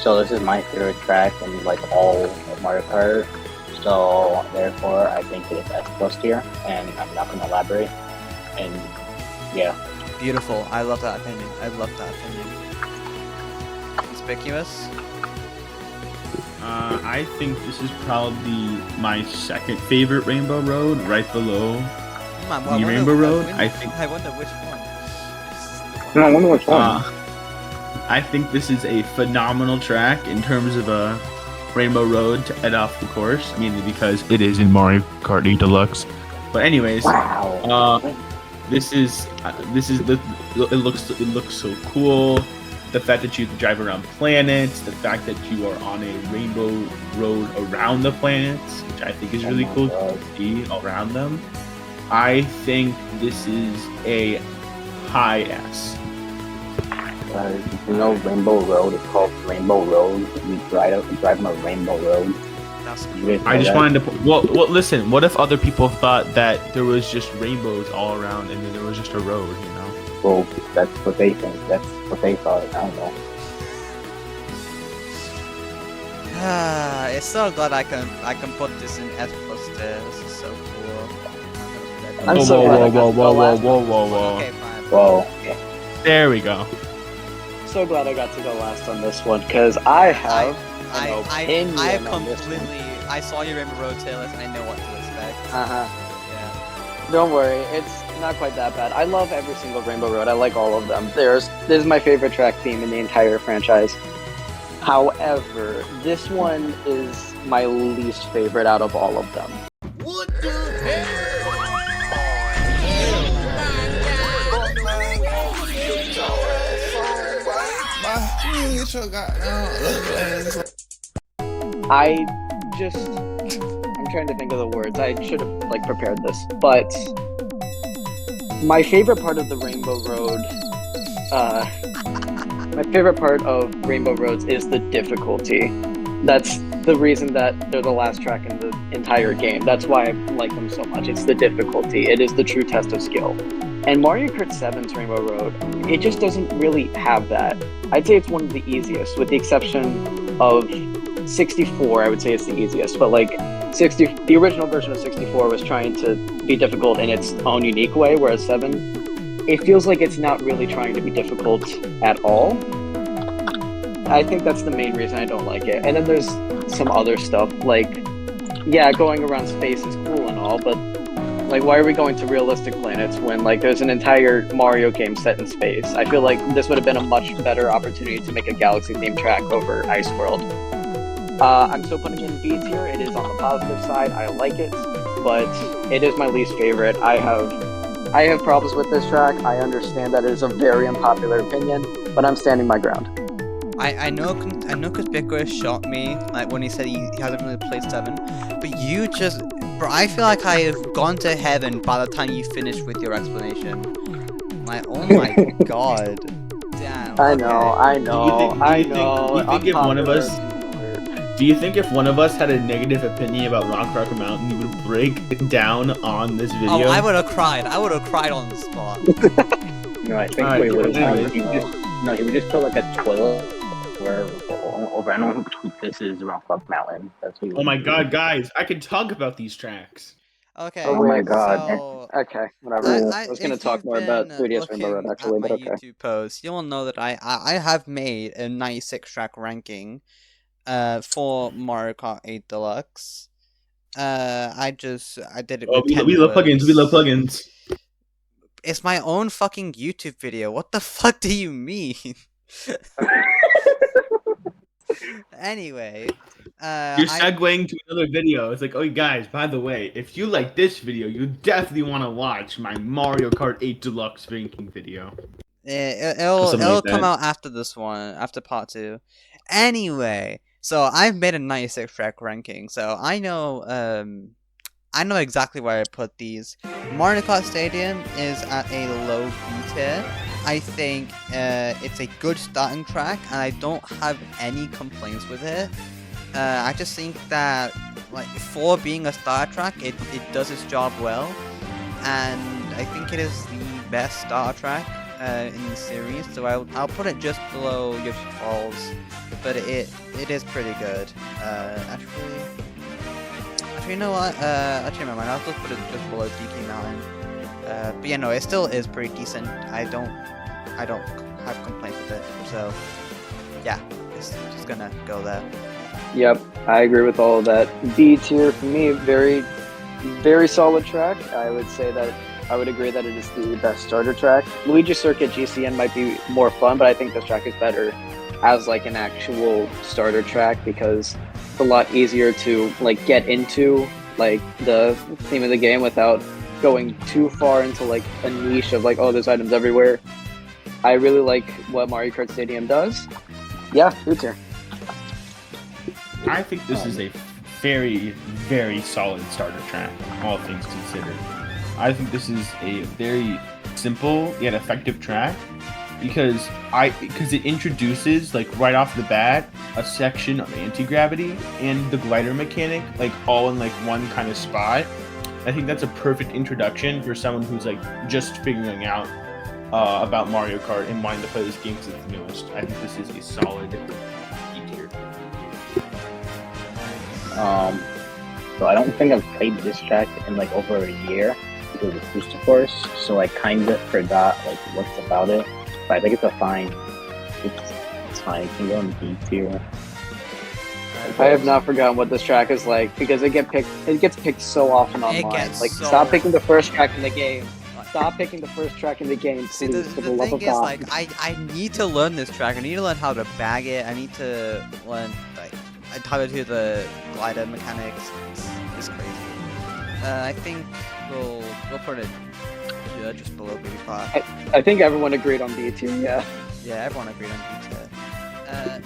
So this is my favorite track in like all of Mario Kart. So therefore, I think it is S plus tier, and I'm not gonna elaborate. And yeah, Beautiful. I love that opinion. I love that opinion. Conspicuous. I think this is probably my second favorite Rainbow Road, right below the Rainbow Road. I think. I wonder which one. no, I wonder which one. I think this is a phenomenal track in terms of a Rainbow Road to head off the course, mainly because it is in Mario Kart 8 Deluxe. But anyways, Wow. this is the it looks so cool. The fact that you can drive around planets, the fact that you are on a rainbow road around the planets, which I think is really cool to see around them. I think this is a high S. You know, Rainbow Road is called Rainbow Road. You drive on a Rainbow Road. That's I just wanted to. Well, listen. What if other people thought that there was just rainbows all around and then there was just a road? You know. Well, that's what they think. That's what they thought. I don't know. It's so glad I can put this in S plus tier. This is so cool. I'm so glad I got to go last. whoa. Okay, fine. Well, There we go. So glad I got to go last on this one because I have I opinion on this one. completely. I saw your Rainbow Road tier list. I know what to expect. Yeah. Don't worry, it's not quite that bad. I love every single Rainbow Road. I like all of them. This is my favorite track theme in the entire franchise. However, this one is my least favorite out of all of them. What the hell? I'm trying to think of the words. I should have prepared this, but my favorite part of the Rainbow Road, my favorite part of Rainbow Roads is the difficulty. That's the reason that they're the last track in the entire game. That's why I like them so much. It's the difficulty. It is the true test of skill. And Mario Kart 7's Rainbow Road, it just doesn't really have that. I'd say it's one of the easiest, with the exception of 64. I would say it's the easiest, but the original version of 64 was trying to be difficult in its own unique way, whereas 7, it feels like it's not really trying to be difficult at all. I think that's the main reason I don't like it. And then there's some other stuff, going around space is cool and all, but why are we going to realistic planets when there's an entire Mario game set in space? I feel like this would have been a much better opportunity to make a galaxy-themed track over Ice World. I'm still putting it in B tier. It is on the positive side. I like it, but it is my least favorite. I have problems with this track. I understand that it is a very unpopular opinion, but I'm standing my ground. I know Conspicuous shot me when he said he hasn't really played 7, but you just, bro, I feel like I have gone to heaven by the time you finished with your explanation. Oh my god. Damn. I know. Do you think if one of us had a negative opinion about Rock Rocker Mountain, you would break down on this video? Oh, I would have cried. I would have cried on the spot. no, I think we would have. He would just put a toilet where over. I don't know who this is Rock Rock Mountain. That's what. Oh my god, guys! I could talk about these tracks. Okay. Oh my god. So, Okay, whatever. I was going to talk more about 3DS Rainbow Road, actually, but okay. YouTube post, you'll know that I have made a 96 track ranking for Mario Kart 8 Deluxe. I did it with 10 we love words. plugins. We love plugins. It's my own fucking YouTube video. What the fuck do you mean? Anyway, you're segueing to another video. It's oh, guys, by the way, if you like this video, you definitely want to watch my Mario Kart 8 Deluxe ranking video. It'll come out after this one, after part 2. Anyway, so I've made a 96 track ranking, so I know exactly where I put these. Mario Kart Stadium is at a low B tier. I think it's a good starting track, and I don't have any complaints with it. I just think that, for being a starter track, it does its job well, and I think it is the best starter track in the series, so I'll put it just below Yoshi Falls, but it is pretty good. Actually, you know what? I changed my mind. I'll just put it just below DK Mountain. But yeah, no, it still is pretty decent. I don't have complaints with it. So yeah, it's just gonna go there. Yep, I agree with all of that. B tier for me, very, very solid track. I would say that I would agree that it is the best starter track. Luigi Circuit GCN might be more fun, but I think this track is better as like an actual starter track because it's a lot easier to like get into like the theme of the game without going too far into like a niche of like, oh, there's items everywhere. I really like what Mario Kart Stadium does. Yeah, B tier. I think this is a very, very solid starter track, all things considered. I think this is a very simple yet effective track because it introduces like right off the bat a section of anti-gravity and the glider mechanic like all in like one kind of spot. I think that's a perfect introduction for someone who's like just figuring out about Mario Kart and wanting to play this game because it's the newest. I think this is a solid E tier. So I don't think I've played this track in like over a year because of Booster Force, so I kind of forgot like what's about it. But I think it's a fine. It's fine. It can go in B tier. I have not forgotten what this track is like because it gets picked so often online. gets Like so- stop picking the first track in the game. Stop picking the first track in the game, See, please, the for the love thing of is, God. like, I need to learn this track. I need to learn how to bag it. I need to learn, like, how to do the glider mechanics. It's crazy. I think we'll put it just below B tier. I think everyone agreed on B tier. Yeah. Yeah, everyone agreed on B tier.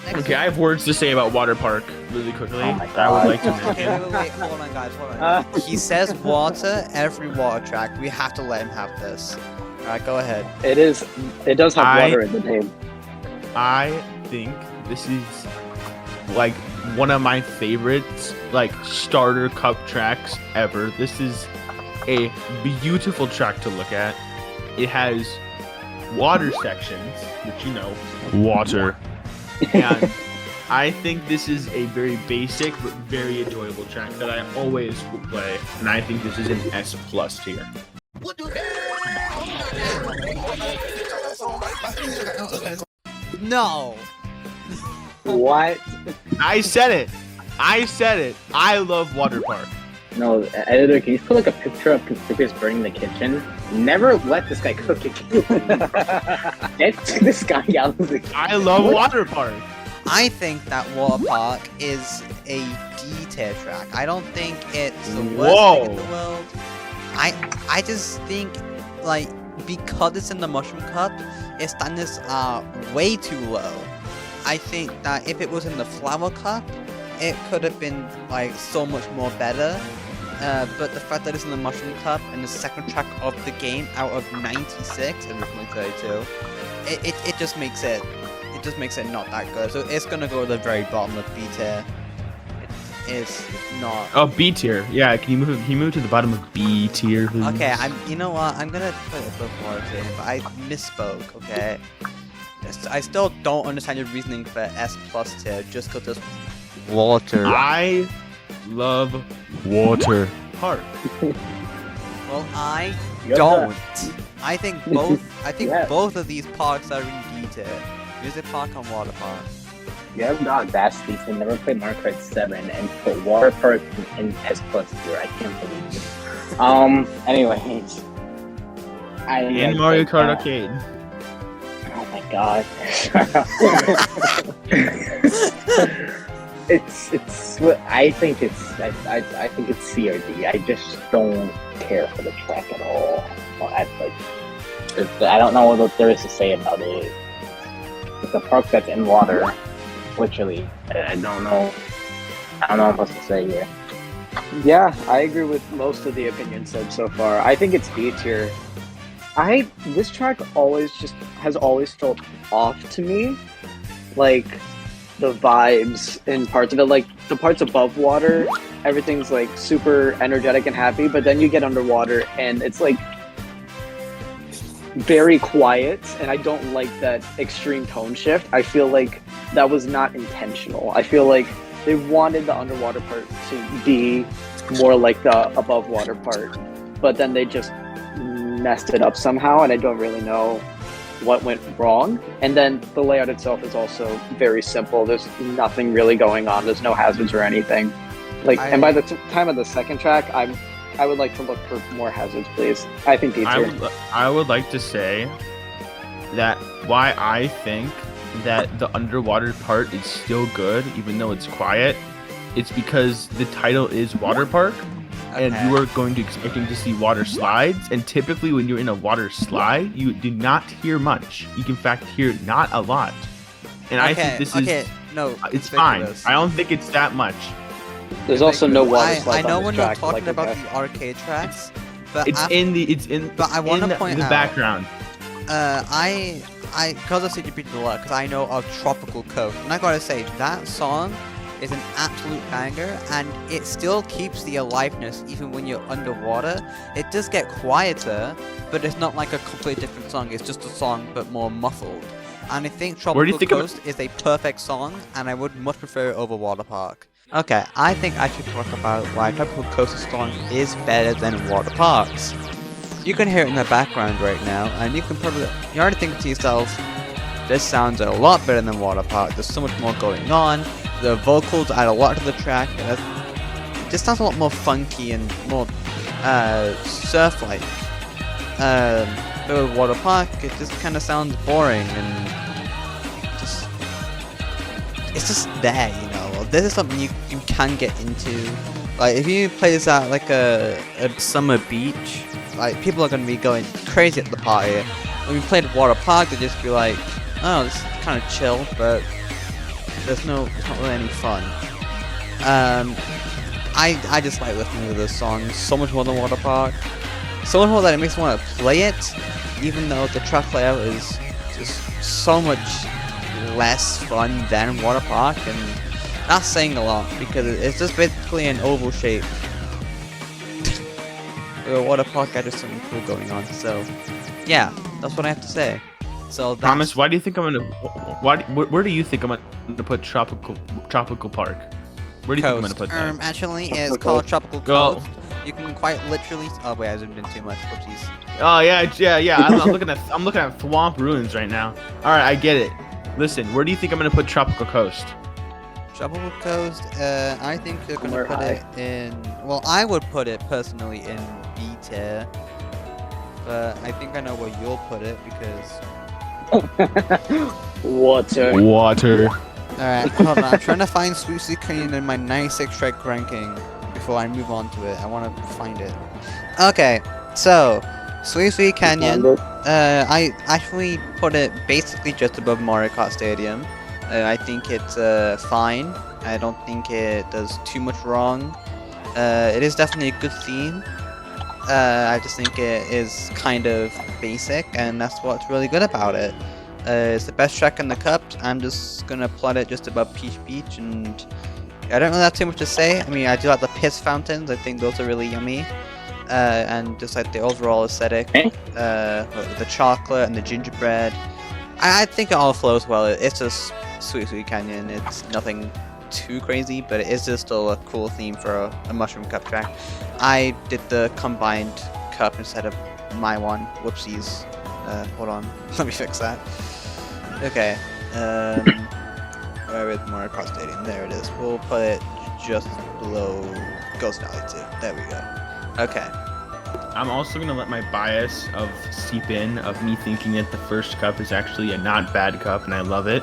Next Okay, I have words to say about Water Park really quickly. Oh my I would God. like to Okay, mention. wait, hold on, guys, hold on. He says water every water track. We have to let him have this. Alright, go ahead. It does have I- water in the name. I think this is like one of my favorites like starter cup tracks ever. This is a beautiful track to look at. It has water sections, which you know, water. And I think this is a very basic but very enjoyable track that I always will play, and I think this is an S+ tier. No! What? I said it. I love Water Park. No, editor, can you put like a picture of Conspicuous burning the kitchen? Never let this guy cook it. Get this guy out of the kitchen. I love Water Park. I think that Water Park is a D tier track. I don't think it's the worst thing in the Whoa. world. I just think, like, because it's in the Mushroom Cup, its standards are way too low. I think that if it was in the Flower Cup, it could have been, like, so much more better. But the fact that it's in the Mushroom Cup and the second track of the game out of 96, originally 32, it just makes it not that good. So it's gonna go to the very bottom of B tier. It is not. Oh, B tier. Yeah, can you move to the bottom of B tier, please? Okay, you know what? I'm gonna put it above water tier, but I misspoke. Okay. I still don't understand your reasoning for S+ tier just because there's water. I love Water Park. Well, I You have don't. I think both. I think Yeah. both of these parks are in D tier. Music Park and Water Park. You have the audacity to never play Mario Kart 7 and put Water Park in S+ tier. I can't believe it. Anyways. In Mario Kart Arcade. Oh my god. it's what I think I think it's C or D. I just don't care for the track at all. I don't know what there is to say about it. It's a park that's in water, literally. I don't know what I'm supposed to say here. Yeah, I agree with most of the opinions said so far. I think it's B tier. This track has always felt off to me. Like the vibes in parts of it, like the parts above water, everything's like super energetic and happy, but then you get underwater and it's like very quiet, and I don't like that extreme tone shift. I feel like that was not intentional. I feel like they wanted the underwater part to be more like the above water part, but then they just messed it up somehow, and I don't really know what went wrong. And then the layout itself is also very simple. There's nothing really going on. There's no hazards or anything. And by the time of the second track, I would like to look for more hazards, please. I think these I would like to say that why I think that the underwater part is still good, even though it's quiet, it's because the title is Water Park, and you are going to expecting to see water slides, and typically when you're in a water slide, you do not hear much. You can in fact hear not a lot. And I think this is it's fine. I don't think it's that much. There's also no water slides I know on when this you're track, talking about the arcade tracks, but But I want to point out the background. Because of CGP Deluxe, because I know of Tropical Coast, and I gotta say, that song is an absolute banger, and it still keeps the aliveness even when you're underwater. It does get quieter, but it's not like a completely different song, it's just a song but more muffled. And I think Tropical Coast is a perfect song, and I would much prefer it over Water Park. Okay, I think I should talk about why Tropical Coast's song is better than Water Park's. You can hear it in the background right now, and you're already thinking to yourself, this sounds a lot better than Water Park. There's so much more going on. The vocals add a lot to the track. And it just sounds a lot more funky and more surf-like. But with Water Park, it just kind of sounds boring and it's just there, you know. This is something you can get into. Like if you play this at like a summer beach, like people are gonna be going crazy at the party. When you played Water Park, they just be like, oh, this is kind of chill, but it's not really any fun. I just like listening to this song so much more than Water Park. So much more that it makes me want to play it, even though the track layout is just so much less fun than Water Park, and that's saying a lot because it's just basically an oval shape. Water Park had just something cool going on, so yeah, that's what I have to say. So Thomas, why do you think I'm gonna? Where do you think I'm gonna put Tropical Park? Where do you think I'm gonna put that? Actually, it's called Tropical Coast. You can quite literally. Oh wait, I zoomed in too much. Whoopsies. Oh yeah. I'm looking at Swamp Ruins right now. All right, I get it. Listen, where do you think I'm gonna put Tropical Coast? Tropical Coast. I think you're gonna put it in. Well, I would put it personally in B tier, but I think I know where you'll put it because. Water. Alright, hold on. I'm trying to find Sweet Sweet Canyon in my 96 track ranking before I move on to it. I want to find it. Okay, so Sweet Sweet Canyon. I actually put it basically just above Mario Kart Stadium. I think it's fine. I don't think it does too much wrong. It is definitely a good theme. I just think it is kind of basic, and that's what's really good about it. It's the best track in the cup. I'm just gonna plot it just above Peach Beach, and I don't really have too much to say. I mean, I do like the piss fountains. I think those are really yummy, and just like the overall aesthetic, the chocolate and the gingerbread. I think it all flows well. It's just Sweet Sweet Canyon. It's nothing too crazy, but it is just still a cool theme for a Mushroom Cup track. I did the combined cup instead of my one. Whoopsies. Hold on. Let me fix that. Okay, where is Mario Kart Stadium? There it is. We'll put it just below Ghost Valley 2. There we go. Okay. I'm also gonna let my bias of seep in of me thinking that the first cup is actually a not bad cup, and I love it.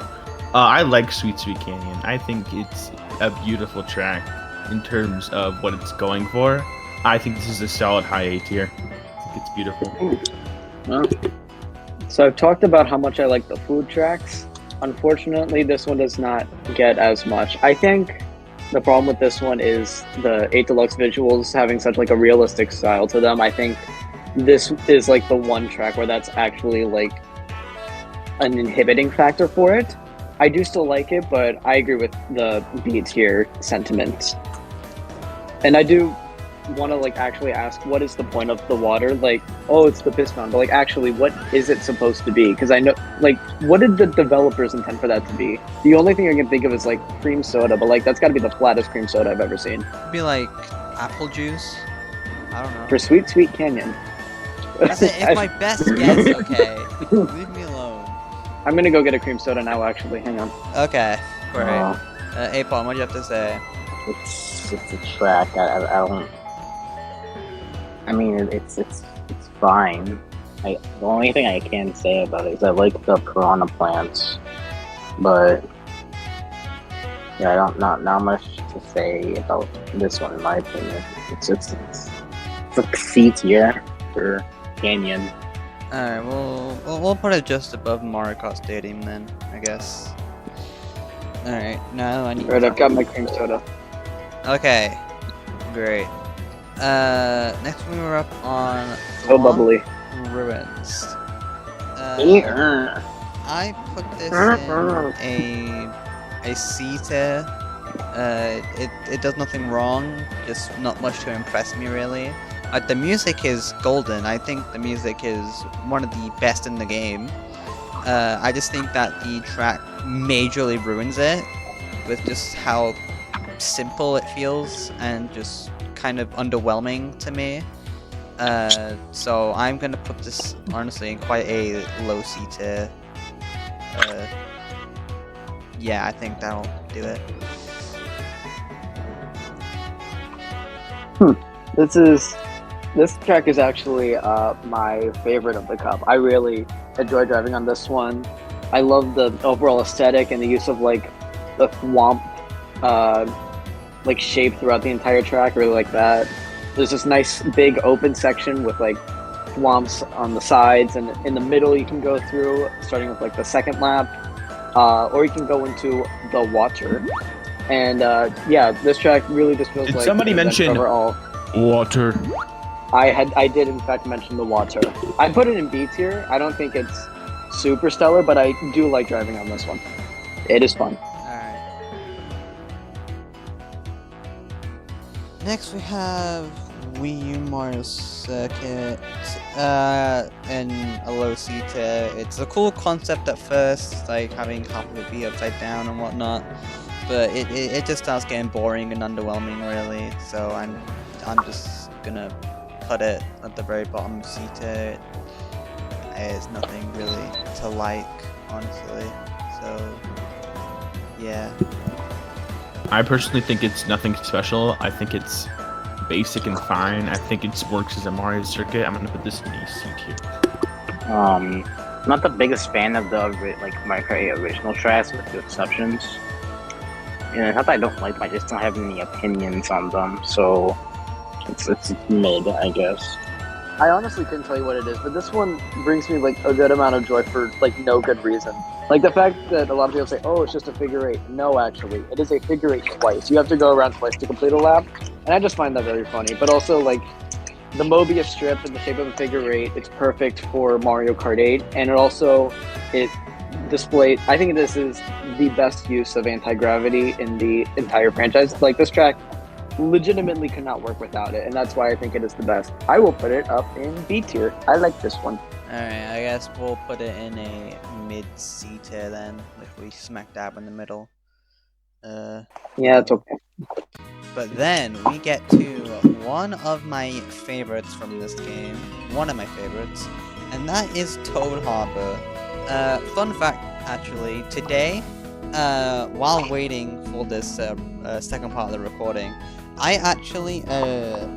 I like Sweet Sweet Canyon. I think it's a beautiful track in terms of what it's going for. I think this is a solid high A tier. I think it's beautiful. Well, so I've talked about how much I like the food tracks. Unfortunately, this one does not get as much. I think the problem with this one is the 8 Deluxe visuals having such like a realistic style to them. I think this is like the one track where that's actually like an inhibiting factor for it. I do still like it, but I agree with the B tier sentiment. And I do want to like actually ask what is the point of the water? Like, oh, it's the piston, but like actually, what is it supposed to be? Because I know, like, what did the developers intend for that to be? The only thing I can think of is like cream soda, but like that's got to be the flattest cream soda I've ever seen. It'd be like apple juice. I don't know. For Sweet Sweet Canyon. It's my best guess. Okay, leave me alone. I'm gonna go get a cream soda now. Actually, hang on. Okay, great. Uh, Aipom, what do you have to say? it's a track. I don't. I mean, it's fine. The only thing I can say about it is I like the piranha plants, but yeah, I don't not much to say about this one in my opinion. It's a C tier for Canyon. Alright, we'll put it just above Mario Kart Stadium then, I guess. Alright, now I need. Alright, I've got my cream soda. Okay, great. Next we were up on So bubbly. Ruins. Yeah. I put this in a C tier. It does nothing wrong, just not much to impress me really. The music is golden. I think the music is one of the best in the game. I just think that the track majorly ruins it with just how simple it feels and just kind of underwhelming to me. So I'm gonna put this honestly in quite a low C tier. Yeah, I think that'll do it. This track is actually my favorite of the cup. I really enjoy driving on this one. I love the overall aesthetic and the use of like the thwomp like shape throughout the entire track. I really like that. There's this nice big open section with like thwomps on the sides, and in the middle you can go through, starting with like the second lap, or you can go into the water. And yeah, this track really just feels Did like somebody an adventure mention overall. water? I did in fact mention the water. I put it in B tier. I don't think it's super stellar, but I do like driving on this one. It is fun. Alright. Next we have Wii U Mario Circuit in a low C tier. It's a cool concept at first, like having half of it be upside down and whatnot, but it just starts getting boring and underwhelming really. So I'm just gonna put it at the very bottom C tier. There's nothing really to like, honestly. So yeah. I personally think it's nothing special. I think it's basic and fine. I think it works as a Mario circuit. I'm gonna put this in a C tier. Not the biggest fan of the Mario Kart original tracks, with the exceptions. And not that I don't like them, I just don't have any opinions on them. So it's mid, I guess. I honestly couldn't tell you what it is, but this one brings me like a good amount of joy for like no good reason. Like the fact that a lot of people say, "Oh, it's just a figure eight." No, actually, it is a figure eight twice. You have to go around twice to complete a lap, and I just find that very funny. But also, like the Mobius strip in the shape of a figure eight, it's perfect for Mario Kart 8, and it displays. I think this is the best use of anti-gravity in the entire franchise. Like this track legitimately could not work without it, and that's why I think it is the best. I will put it up in B tier. I like this one. Alright, I guess we'll put it in a mid C tier then, if we smack dab in the middle. Yeah, it's okay. But then we get to one of my favorites from this game, one of my favorites, and that is Toad Harbor. Fun fact, actually, today, while waiting for this second part of the recording, I actually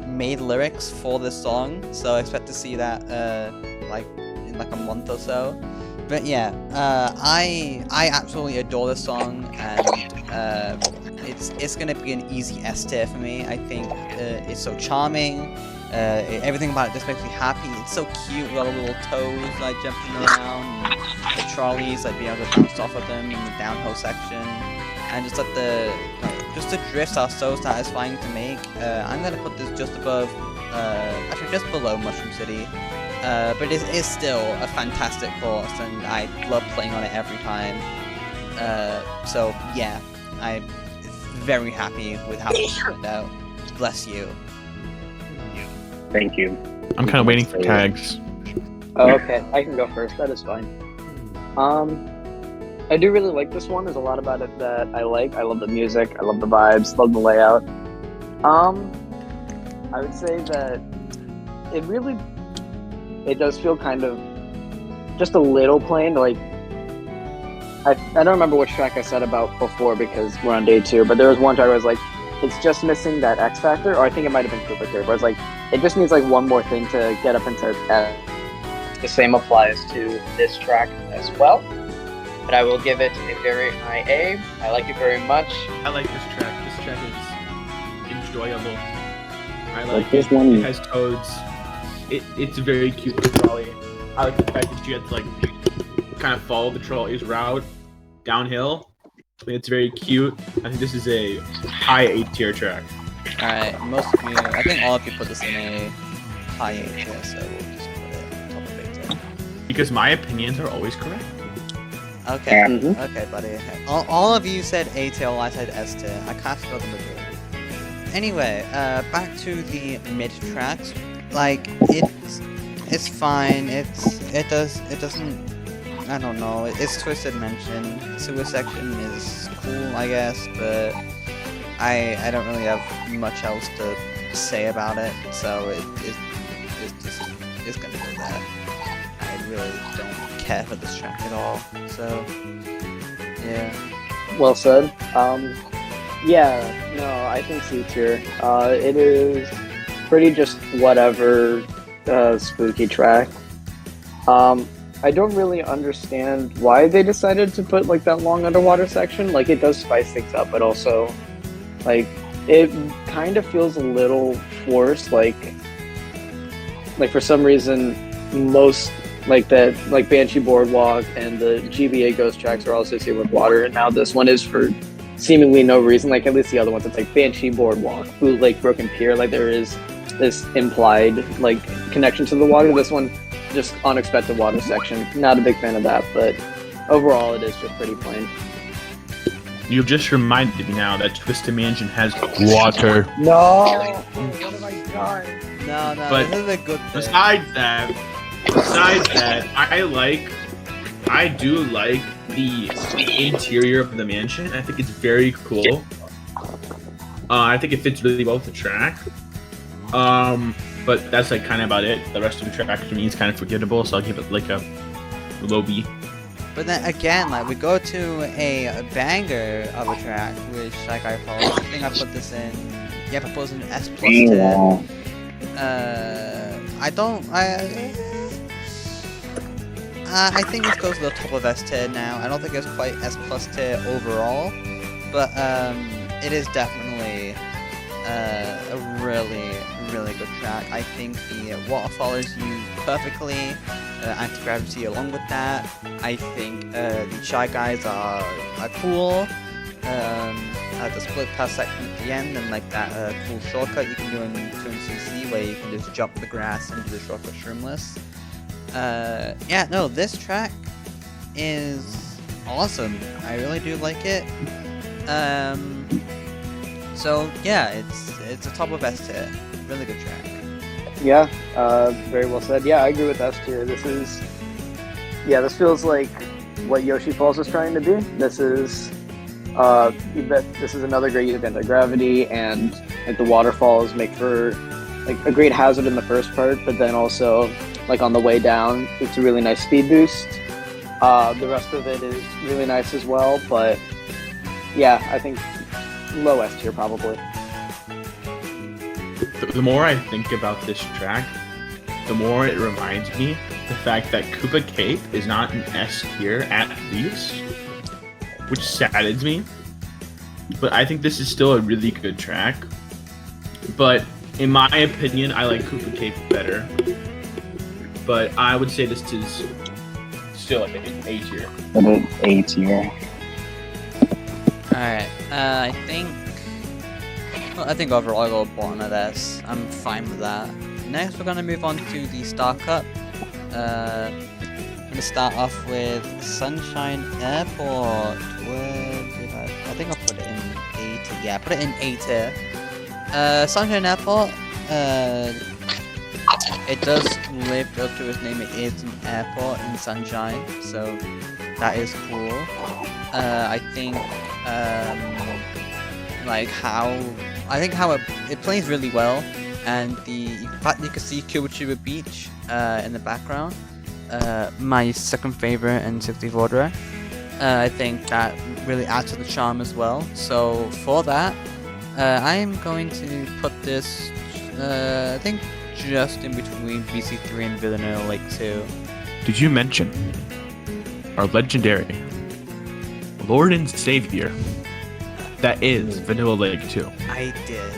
made lyrics for this song, so I expect to see that in like a month or so. But yeah, I absolutely adore this song, and it's gonna be an easy S tier for me. I think it's so charming. Everything about it just makes me happy. It's so cute with all the little toes like jumping around, and the trolleys like being able to bounce off of them in the downhill section, and just like just the drifts are so satisfying to make. I'm gonna put this just above, actually just below Mushroom City. But it is still a fantastic course, and I love playing on it every time. So yeah, I'm very happy with how it turned out. Bless you. Thank you. I'm kind of waiting for tags. Oh, okay, I can go first. That is fine. I do really like this one. There's a lot about it that I like. I love the music. I love the vibes. Love the layout. I would say that it does feel kind of just a little plain. Like I don't remember which track I said about before because we're on day 2, but there was one track where I was like, it's just missing that X factor, or I think it might have been Cooper Cave, where it's like, it just needs like one more thing to get up into F. The same applies to this track as well, but I will give it a very high A. I like it very much. I like this track. This track is enjoyable. I like this it. one. It has toads. It's very cute trolley. I like the fact that you have to like kind of follow the trolley's route downhill. It's very cute. I think this is a high A tier track. Alright, most of you, I think all of you put this in a high A tier, so we'll just put it on top of A tier. Because my opinions are always correct. Okay, Mhm. okay, buddy. All of you said A tier, while I said S tier. I can't feel the majority. Anyway, back to the mid tracks. Like, it's fine. It doesn't. I don't know. It's Twisted Mention. Sewer section is cool, I guess, but I don't really have much else to say about it. So it's gonna go there. I really don't care for this track at all. So yeah. Well said. Yeah, no, I think C tier. It is pretty just whatever spooky track. I don't really understand why they decided to put like that long underwater section. Like it does spice things up, but also like it kind of feels a little forced. Like for some reason, most like that like Banshee Boardwalk and the GBA Ghost tracks are all associated with water, and now this one is for seemingly no reason. Like at least the other ones, it's like Banshee Boardwalk, Bootleg Broken Pier. Like there is this implied like connection to the water. This one, just unexpected water section. Not a big fan of that, but overall it is just pretty plain. You've just reminded me now that Twisted Mansion has water. No, what have I done? No, But this is a good thing. Besides that, I do like the interior of the mansion. I think it's very cool. I think it fits really well with the track. But that's like kind of about it. The rest of the track to me is kind of forgettable, so I'll give it like a low B. But then again, like we go to a banger of a track, which like I think I put this in. Yeah, I put this in S plus 10. I think this goes to the top of S tier now. I don't think it's quite S plus tier overall, but it is definitely a really good track. I think the waterfall is used perfectly, anti-gravity along with that. I think the Shy Guys are cool. The split pass section at the end, and like that cool shortcut you can do in 2cc where you can just jump the grass and do the shortcut shroomless. Yeah, no, this track is awesome. I really do like it. So yeah, it's a top of S tier. Really good track. Yeah, very well said. Yeah, I agree with S tier. This feels like what Yoshi Falls was trying to be. This is another great use of anti-gravity, and like the waterfalls make for like a great hazard in the first part, but then also like on the way down, it's a really nice speed boost. The rest of it is really nice as well, but yeah, I think low S tier probably. The more I think about this track, the more it reminds me the fact that Koopa Cape is not an S tier at least, which saddens me. But I think this is still a really good track. But in my opinion, I like Koopa Cape better. But I would say this is still an A tier. A tier. Alright, I think overall I go bottom of this. I'm fine with that. Next we're gonna move on to the Star Cup. I'm gonna start off with Sunshine Airport. Where did I think I put it in A tier. Yeah, I put it in A tier. Sunshine Airport, it does live up to its name. It is an airport in sunshine, so that is cool. I think like how it plays really well, and the fact you can see Kubachuba Beach in the background. My second favorite in 64 track. I think that really adds to the charm as well. So for that, I am going to put this, I think, just in between BC3 and Villanelle Lake 2. Did you mention our legendary Lord and Savior that is Vanilla Lake 2? I did.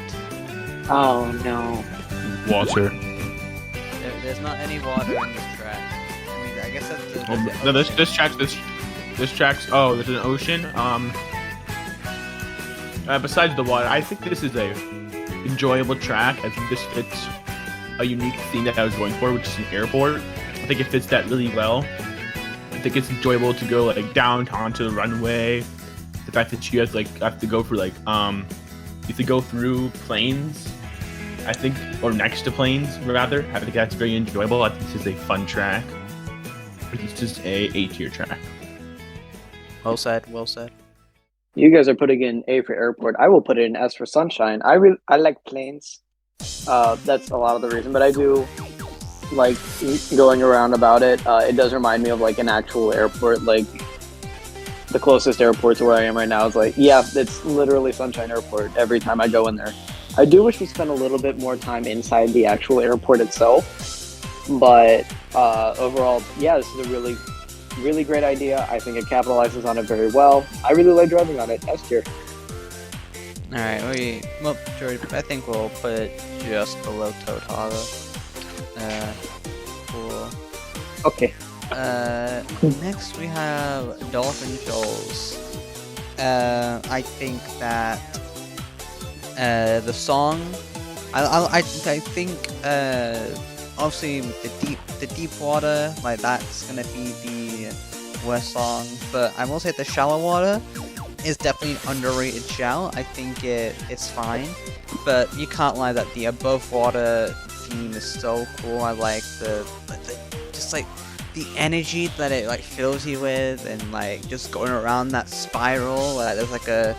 Oh no. Water. There's not any water in this track. I mean, I guess that's the. Oh, no, this track's. Oh, there's an ocean. Besides the water, I think this is a enjoyable track. I think this fits a unique theme that I was going for, which is an airport. I think it fits that really well. I think it's enjoyable to go like down onto the runway. The fact that you guys like have to go for like you have to go through planes, I think, or next to planes rather. I think that's very enjoyable. I think this is a fun track. It's just a A-tier track. Well said. Well said. You guys are putting in A for airport. I will put it in S for sunshine. I like planes. That's a lot of the reason, but I do like going around about it. It does remind me of like an actual airport. Like the closest airport to where I am right now is like, yeah, it's literally Sunshine Airport every time I go in there. I do wish we spent a little bit more time inside the actual airport itself, but overall, yeah, this is a really great idea. I think it capitalizes on it very well. I really like driving on it. S tier. Alright, George, I think we'll put it just below Totara. Cool. Okay. Next we have Dolphin Shoals. I think that the song, I think obviously with the deep water, like that's gonna be the worst song, but I will say the shallow water is definitely an underrated shout. I think it's fine, but you can't lie that the above water theme is so cool. I like the just like the energy that it like fills you with, and like just going around that spiral, like there's like a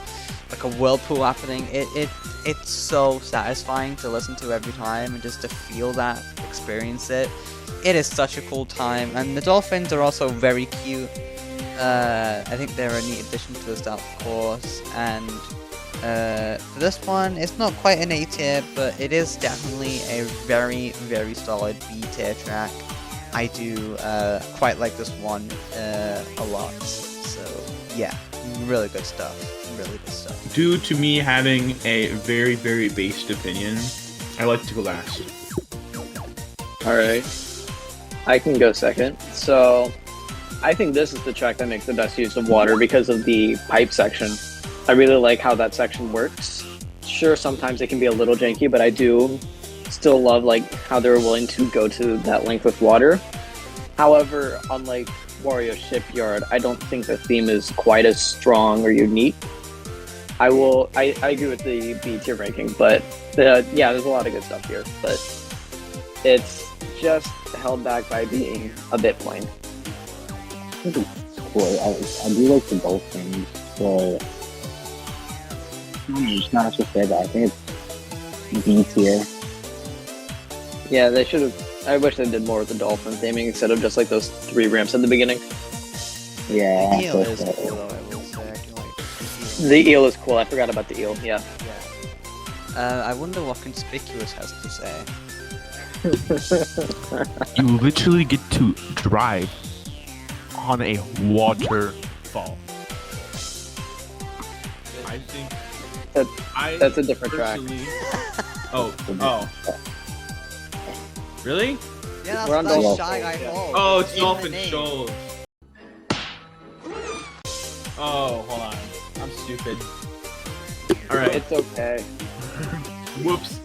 whirlpool happening. It's so satisfying to listen to every time, and just to feel that, experience it. It is such a cool time, and the dolphins are also very cute. I think they're a neat addition to the start course, and for this one, it's not quite an A tier, but it is definitely a very, very solid B tier track. I do quite like this one a lot, so yeah, really good stuff. Really good stuff. Due to me having a very, very based opinion, I like to go last. Alright. I can go second. So, I think this is the track that makes the best use of water because of the pipe section. I really like how that section works. Sure, sometimes it can be a little janky, but I do still love like how they're willing to go to that length with water. However, unlike Wario Shipyard, I don't think the theme is quite as strong or unique. I agree with the B tier ranking, but yeah, there's a lot of good stuff here, but it's just held back by being a bit plain. I think it's cool. I do like the dolphins, but it's not so fair, but I think it's B tier. Yeah, they should have. I wish they did more with the dolphin theming instead of just like those 3 ramps at the beginning. Yeah. The eel is cool though, I will say. I do like the eel. The eel is cool. I forgot about the eel. Yeah. Yeah. I wonder what Conspicuous has to say. You literally get to drive on a waterfall. I think That's a different track. Oh. Really? Yeah, We're on that's Dolphin. Shy Guy Falls. Oh, it's In my Dolphin name. Shoals. Oh, hold on. I'm stupid. Alright. It's okay. Whoops.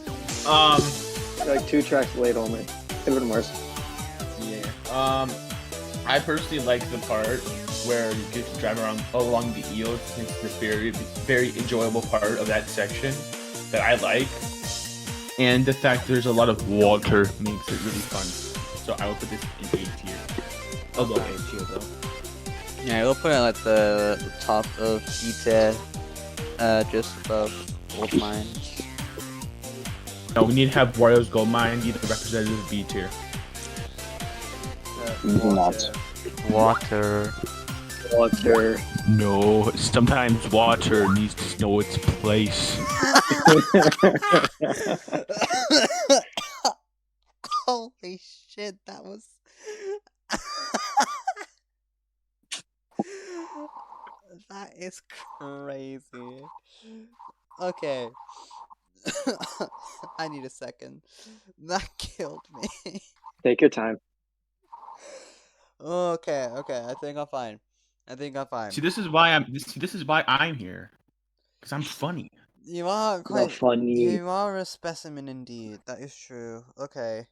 Like 2 tracks late only. Could have been worse. Yeah. I personally like the part where you get to drive around along the eel. It's the very, very enjoyable part of that section that I like. and the fact there's a lot of water makes it really fun. So I will put this in A tier. Although A tier though. Yeah, we'll put it at the top of B tier, just above gold mines. No, we need to have Wario's gold mine be the representative of B tier. Not. Water. Water. No, sometimes water needs to know its place. Holy shit, that was. That is crazy. Okay. I need a second. That killed me. Take your time. Okay, I think I'm fine. See, this is why I'm here, because I'm funny. You are The quite. funny. You are a specimen indeed. That is true. Okay.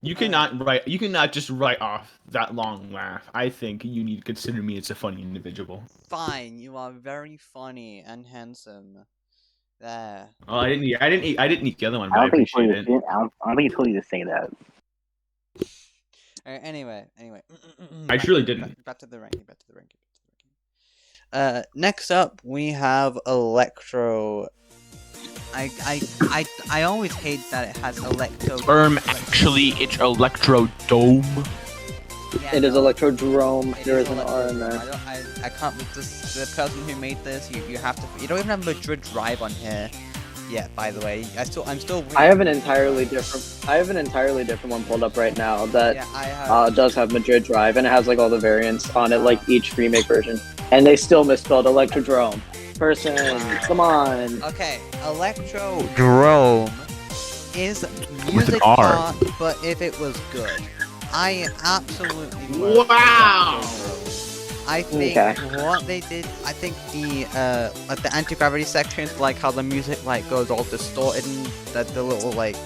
You cannot just write off that long laugh. I think you need to consider me as a funny individual. Fine. You are very funny and handsome. There. Oh, I didn't eat the other one, I but I don't think appreciate it. I don't think he told you to say that. Anyway. I truly didn't. Back to the ranking. Next up we have Electro. I always hate that it has Electro. Actually, it's Electro Dome. Yeah, It is no, Electrodrome. it There is is an R in Electrodrome. there. I can't. The person who made this, you have to. You don't even have Madrid Drive on here. Yeah. By the way, I'm still. I have an entirely different one pulled up right now that Yeah, I have. does have Madrid Drive, and it has like all the variants on it, like each remake version. And they still misspelled Electrodrome. Person, come on. Okay, Electrodrome is music R. part, but if it was good, I absolutely love Wow. Electrodrome. I think Okay. what they did, I think the like the anti-gravity sections, like how the music like goes all distorted and the little like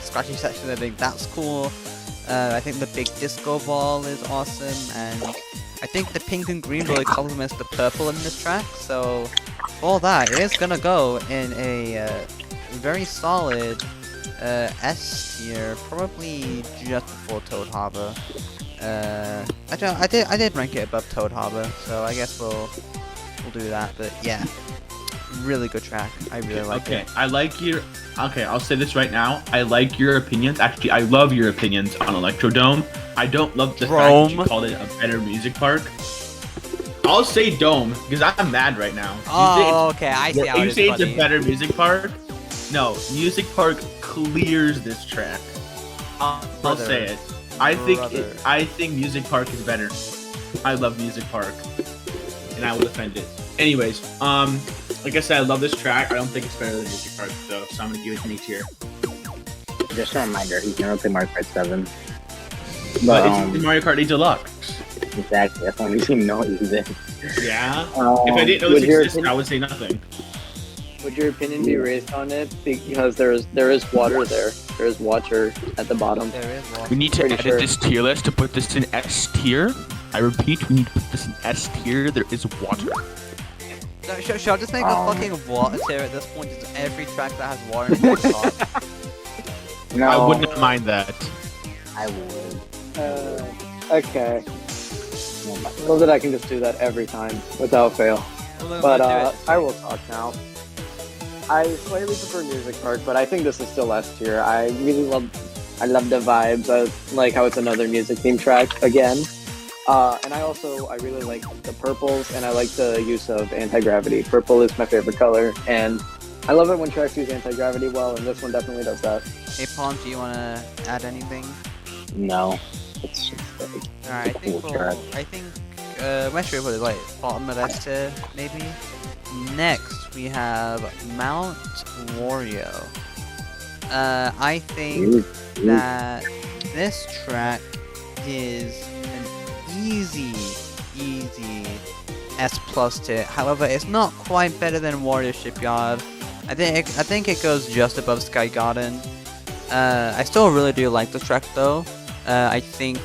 scratchy section, I think that's cool. I think the big disco ball is awesome, and I think the pink and green really complements the purple in this track, so for that, it is gonna go in a very solid S tier, probably just before Toad Harbor. I did rank it above Toad Harbor, so I guess we'll do that. But yeah, really good track. I really like it. Okay, I'll say this right now. I like your opinions. Actually, I love your opinions on Electrodome. I don't love the fact that you called it a better music park. I'll say Dome because I'm mad right now. Okay, I see how You it is say it's a funny. better music park. No, music park clears this track. I'll Brother. say it. I Brother. think music park is better. I love music park, and I will defend it. Anyways, like I said, I love this track. I don't think it's better than music park though, so I'm gonna give it an A tier. Just a reminder, he's gonna play Mario Kart 7. But But it's Mario Kart 8 Deluxe. exactly, that's the only reason you know he's in. Yeah. If I didn't know would this your existed, I would say nothing. Would your opinion be raised on it because there is water there? There is water at the bottom. There is one. We need to Pretty edit sure. this tier list to put this in S tier. I repeat, we need to put this in S tier. There is water. No, should I just make a fucking water tier at this point? Just every track that has water in the top. No, I would not mind that. I would. Okay. Well, that I can just do that every time without fail. But I will talk now. I slightly prefer Music Park, but I think this is still S tier. I love the vibes. I like how it's another music theme track again. And I really like the purples, and I like the use of anti-gravity. Purple is my favorite color, and I love it when tracks use anti-gravity well, and this one definitely does that. Hey, Palm, do you want to add anything? No. It's just Alright, I think where should we put it? Like, bottom of S tier, maybe? Next, we have Mount Wario. I think that this track is an easy S plus tier. However, it's not quite better than Wario Shipyard. I think it goes just above Sky Garden. I still really do like this track though. I think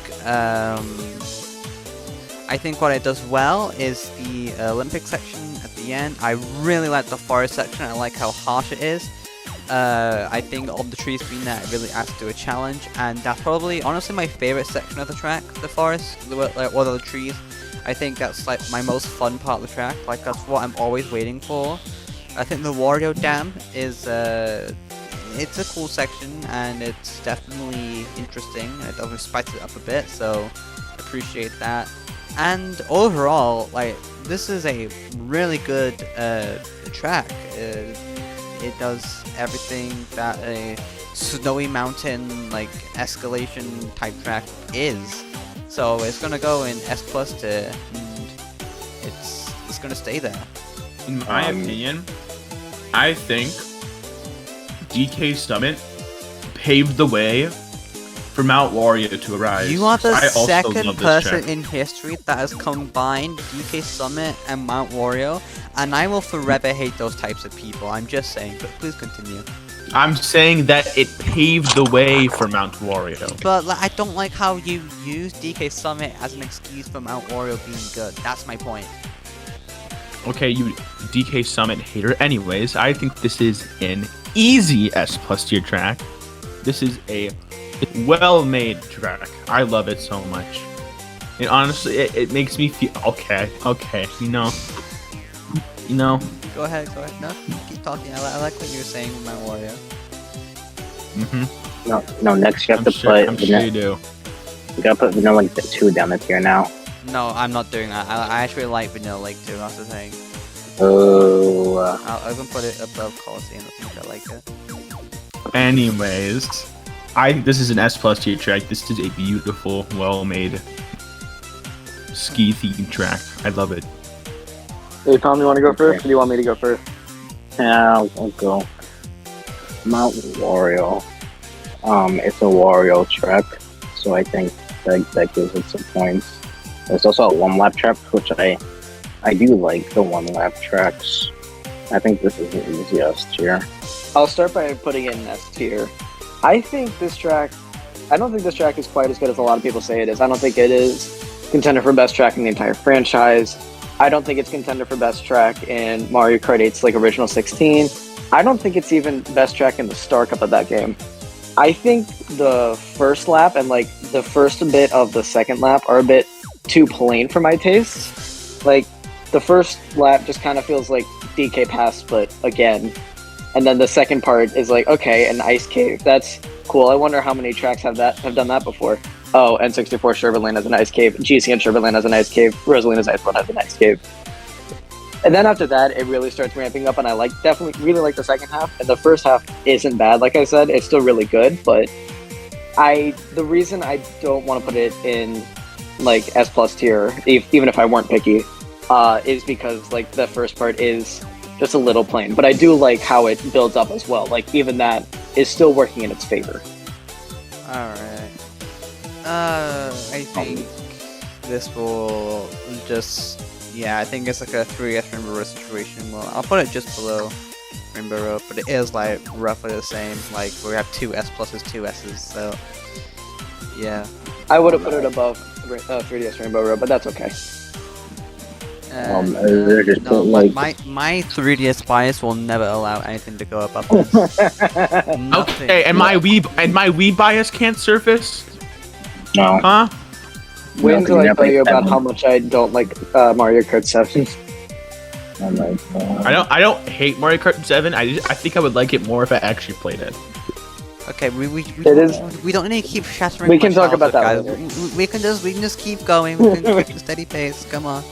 what it does well is the Olympic section at the end. I really like the forest section. I like how harsh it is. I think of the trees being there, it really adds to a challenge, and that's probably honestly my favorite section of the track, the forest, like all the trees. I think that's like my most fun part of the track. Like that's what I'm always waiting for. I think the Wario Dam is it's a cool section and it's definitely interesting. It does spice it up a bit, so appreciate that. And overall, like this is a really good track. It does everything that a snowy mountain like escalation type track is. So it's gonna go in S+ tier, and it's gonna stay there. In my opinion, I think DK Summit paved the way for Mount Wario to arise. You are the I also second love this person track. in history that has combined DK Summit and Mount Wario, and I will forever hate those types of people. I'm just saying, but please continue. I'm saying that it paved the way for Mount Wario. But like, I don't like how you use DK Summit as an excuse for Mount Wario being good. That's my point. Okay, you DK Summit hater. Anyways, I think this is an easy S+ tier track. This is a well-made track. I love it so much. And honestly, it makes me feel okay. You know. Go ahead. No, keep talking. I like what you were saying with Mount Wario. No. Next you have I'm to sure put. you do. You gotta put Vanilla Lake 2 down the tier now. No, I'm not doing that. I actually like Vanilla Lake too. That's the thing. Oh. I'll even put it above Coliseum. I think I like it. Anyways, I think this is an S+ tier track. This is a beautiful, well-made ski themed track. I love it. Hey, Tom, you want to go first, or do you want me to go first? Yeah, I'll go. Mount Wario. It's a Wario track, so I think that gives it some points. There's also a one-lap track, which I do like the one-lap tracks. I think this is the easiest tier. I'll start by putting it in S tier. I don't think this track is quite as good as a lot of people say it is. I don't think it is contender for best track in the entire franchise. I don't think it's contender for best track in Mario Kart 8's like original 16. I don't think it's even best track in the Star Cup of that game. I think the first lap and like the first bit of the second lap are a bit too plain for my taste. Like the first lap just kind of feels like DK Pass, but again. And then the second part is like, okay, an ice cave. That's cool. I wonder how many tracks have done that before. Oh, N64 Sherbert has an ice cave. GCN Sherbert has an ice cave. Rosalina's Ice World has an ice cave. And then after that, it really starts ramping up, and I definitely really like the second half. And the first half isn't bad, like I said. It's still really good, but the reason I don't want to put it in like S+ tier, even if I weren't picky, is because like the first part is just a little plain. But I do like how it builds up as well. Like even that is still working in its favor. Alright. I think this will just... Yeah, I think it's like a 3S Rainbow Road situation. Well, I'll put it just below Rainbow Road, but it is like roughly the same. Like we have 2 S+, 2 S's, so... Yeah. I would have put it above 3DS Rainbow Road, but that's okay. They're just No, like... my 3DS bias will never allow anything to go above this. Nothing. Okay, and my Wii bias can't surface? No. Huh? Wait No, until you I never tell you played about that how one. much I don't like Mario Kart 7. Oh my god. I don't hate Mario Kart 7. I think I would like it more if I actually played it. Okay, we It don't need to keep shattering. We can my talk about childhood, that guys. later. We can just keep going. We can keep a steady pace. Come on.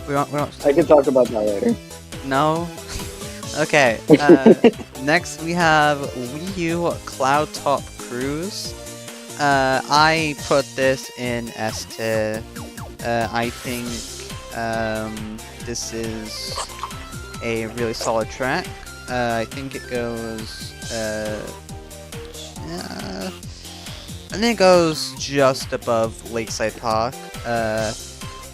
We're not. I can talk about that later. No. Okay. Next we have Wii U Cloud Top Cruise. I put this in S tier. I think this is a really solid track. I think it goes. I think it goes just above Lakeside Park.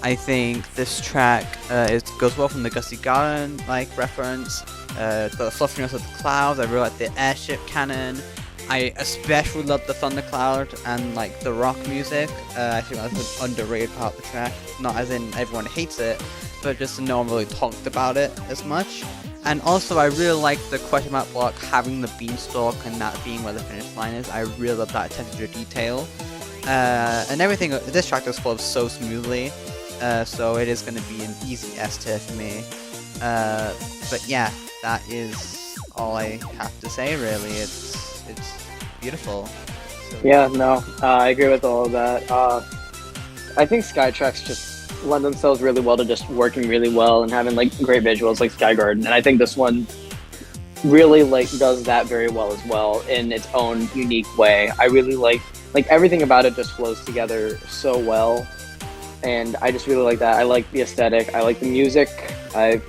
I think this track goes well from the Gusty Garden reference. The fluffiness of the clouds. I really like the airship cannon. I especially love the thundercloud and the rock music. I think that's an underrated part of the track. Not as in everyone hates it, but just no one really talked about it as much. And also, I really like the question mark block having the beanstalk and that being where the finish line is. I really love that attention to detail. And everything, this track just flows so smoothly. So it is going to be an easy S tier for me. But yeah, that is all I have to say. Really, it's beautiful. So, Yeah, no, I agree with all of that. I think Skytracks just lend themselves really well to just working really well and having like great visuals like Sky Garden, and I think this one really like does that very well as well in its own unique way. I really like everything about it just flows together so well, and I just really like that. I like the aesthetic. I like the music. I've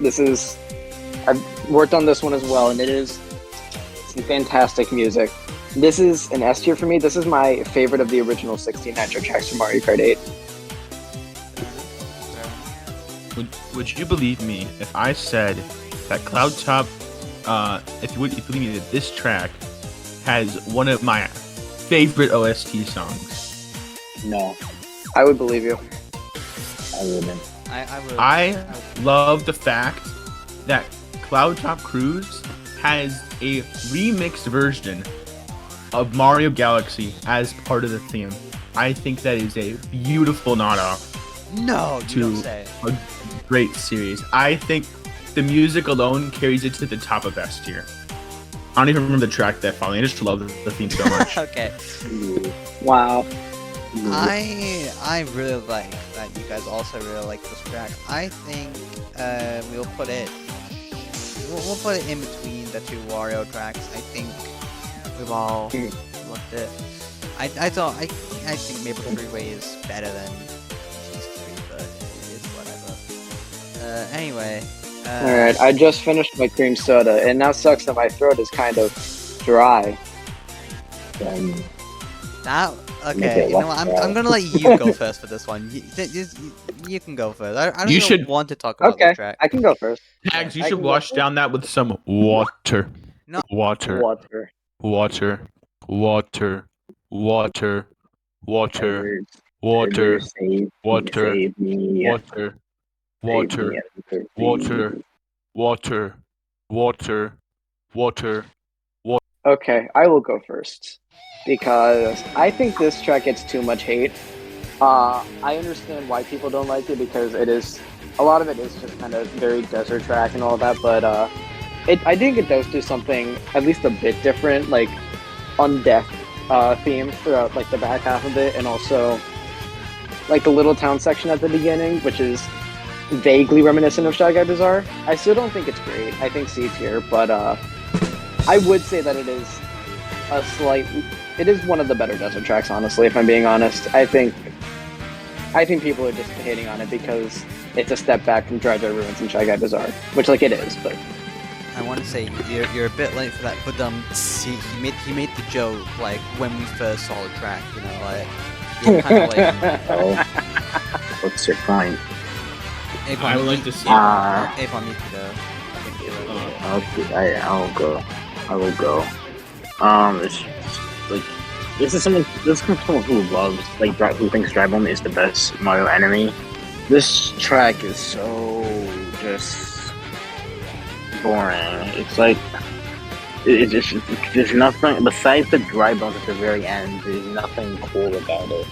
worked on this one as well, and it's some fantastic music. This is an S tier for me. This is my favorite of the original 16 Nitro tracks from Mario Kart 8. Would you believe me if I said that Cloud Top, if you believe me, that this track has one of my favorite OST songs? No, I would believe you. I wouldn't. I love the fact that Cloud Top Cruise has a remixed version of Mario Galaxy as part of the theme. I think that is a beautiful nod off no, you don't say. a great series. I think the music alone carries it to the top of S tier. I don't even remember the track that followed. I just love the theme so much. Okay. Wow. I really like that you guys also really like this track. I think we'll put it in between the two Wario tracks. I think we've all looked at. I think Maple Freeway is better than these three, but it's whatever. Anyway. Alright, I just finished my cream soda, and now sucks that my throat is kind of dry. That Make okay. it You know what? I'm gonna let you go first for this one. You can go first. I don't You even should- want to talk about Okay, this track. I can go first. Tags, you I should can go wash first. down that with some water. No. Water. Water. Water. Water. Water. Water. Edward, Water. Edward, save Water. me. Water. Water. Water. Water. Water. Water. Okay, I will go first because I think this track gets too much hate. I understand why people don't like it because a lot of it is just kind of very desert track and all that, but I think it does do something at least a bit different, like on deck theme throughout like the back half of it, and also like the little town section at the beginning, which is vaguely reminiscent of Shy Guy Bazaar. I still don't think it's great. I think C tier, but I would say that it is one of the better desert tracks, honestly, if I'm being honest. I think people are just hating on it because it's a step back from Dry Dry Ruins and Shy Guy Bazaar, which like it is, but I want to say you're a bit late for that, but see, he made the joke like when we first saw the track, you know, like you're kind of like Oh, what's your point? Aipom, I would like to see. Aipom, you can go. I think you're Okay, I'll go. I will go. It's like this is someone from someone who loves who thinks Drybone is the best Mario enemy. This track is so just boring. It's like it's just there's nothing besides the dry bones at the very end. There's nothing cool about it,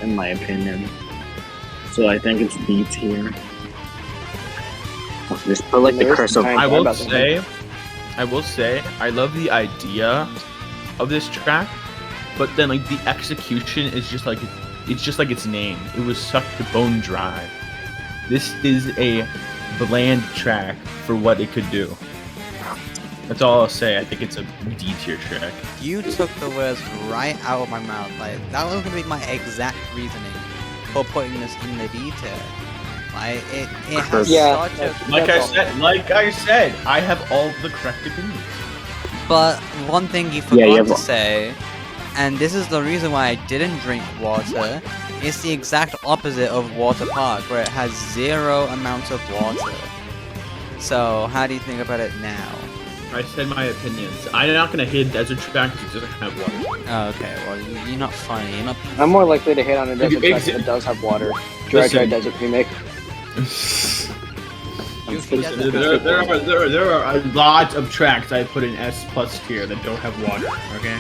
in my opinion. So I think it's B tier. Just put like the There's curse of. some I will about the say, I love the idea of this track, but then like the execution is just like its name. It was sucked to bone dry. This is a bland track for what it could do. That's all I'll say. I think it's a D tier track. You took the words right out of my mouth. Like that was gonna be my exact reasoning for putting this in the D tier. Like it has Yeah. such a. Like I said, I have all the correct opinions. But one thing you Yeah, forgot you to have- say, and this is the reason why I didn't drink water, is the exact opposite of Water Park, where it has zero amounts of water. So how do you think about it now? I said my opinions. I'm not gonna hate Desert Track because it doesn't have water. Oh, okay, well you're not funny. You're not. I'm more likely to hate on a desert track Exa- that does have water. Dry Dry Listen. Desert Remake. I'm Yoshi Listen, Desert. there are a lot of tracks I put in S plus tier that don't have water. Okay.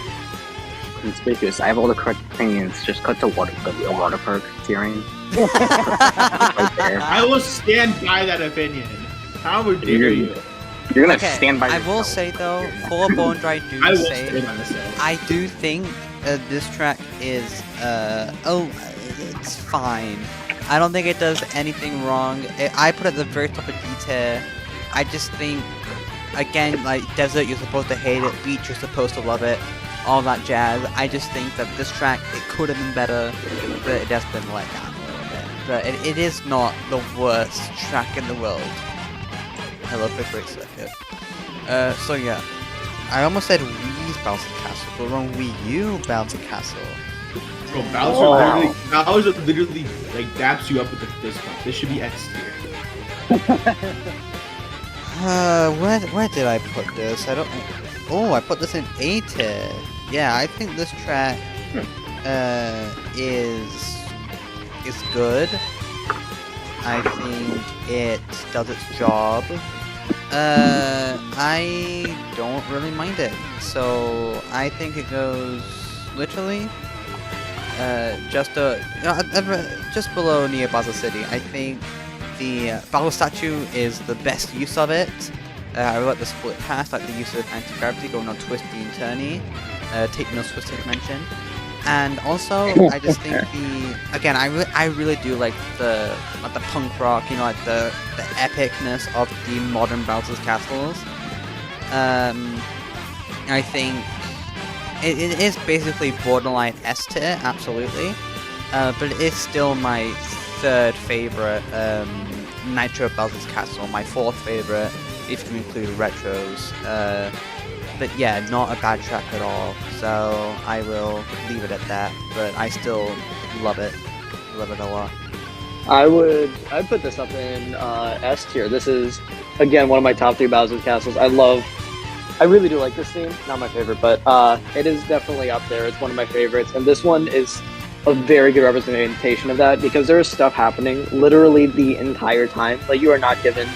Conspicuous. I have all the correct opinions. Just cut the water park tiering. Right there. I will stand by that opinion. How dare you? You're gonna Okay, stand by I yourself. will say though, for Bone Dry I do will say, stand by myself. I do think this track is, it's fine. I don't think it does anything wrong. I put it at the very top of D tier. I just think, again, like Desert, you're supposed to hate it. Beach, you're supposed to love it. All that jazz. I just think that this track, it could have been better, but it has been let down a little bit. But it is not the worst track in the world. Hello, Great Circuit. So yeah. I almost said Wii's Bouncy Castle, but wrong Wii U Bouncy Castle. Bro, Bowser literally like daps you up with the fist bump. This should be S tier. Where did I put this? I don't. Oh, I put this in A tier. Yeah, I think this track is good. I think it does its job. I don't really mind it. So I think it goes literally just below near Basel City. I think the battle statue is the best use of it. I really like the split pass, like the use of anti-gravity going on twisty and turny, taking those twisted dimension. And also, I just think I really do like the punk rock, you know, like the epicness of the modern Bowser's castles. I think it is basically borderline S tier, absolutely, but it is still my third favorite Nitro Bowser's Castle, my fourth favorite if you include retros. But yeah, not a bad track at all, so I will leave it at that, but I still love it a lot. I'd put this up in S tier. This is, again, one of my top 3 Bowser's Castles. I really do like this theme. Not my favorite, but it is definitely up there. It's one of my favorites, and this one is a very good representation of that, because there is stuff happening literally the entire time. Like, you are not given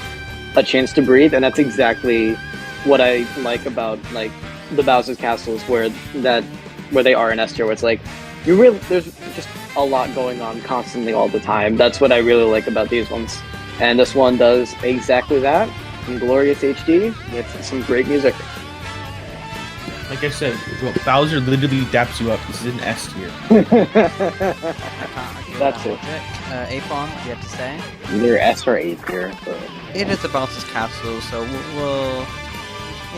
a chance to breathe, and that's exactly what I like about like the Bowser's Castles, where they are in S tier, where it's like there's just a lot going on constantly all the time. That's what I really like about these ones, and this one does exactly that in glorious HD with some great music. Like I said, bro, Bowser literally daps you up. This is an S tier. I can't argue That's with it. that logic. Aipom, what do you have to say? Either S or A tier. But It is a Bowser's Castle, so we'll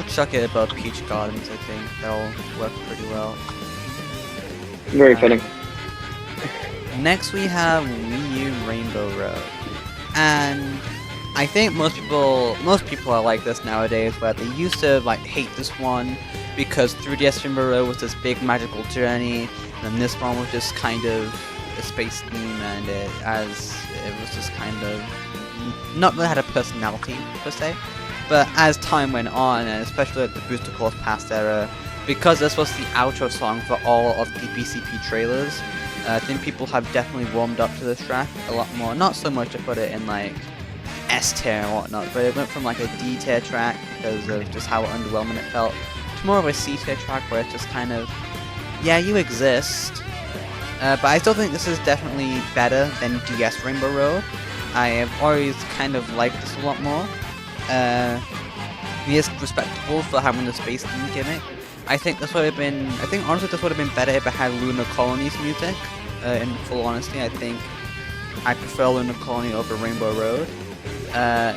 chuck it above Peach Gardens. I think that'll work pretty well. Very fitting. Next we have Wii U Rainbow Road, and I think most people are like this nowadays, where they used to like hate this one because 3DS Rainbow Road was this big magical journey, and then this one was just kind of a space theme, and it was just kind of not really had a personality per se. But as time went on, and especially at the Booster Course Pass era, because this was the outro song for all of the BCP trailers, I think people have definitely warmed up to this track a lot more. Not so much to put it in like S tier and whatnot, but it went from like a D tier track because of just how underwhelming it felt to more of a C tier track where it's just kind of, yeah, you exist. But I still think this is definitely better than DS Rainbow Road. I have always kind of liked this a lot more. It is respectable for having the space theme gimmick. I think this would have been. I think honestly this would have been better if it had Lunar Colony's music. In full honesty, I think I prefer Lunar Colony over Rainbow Road.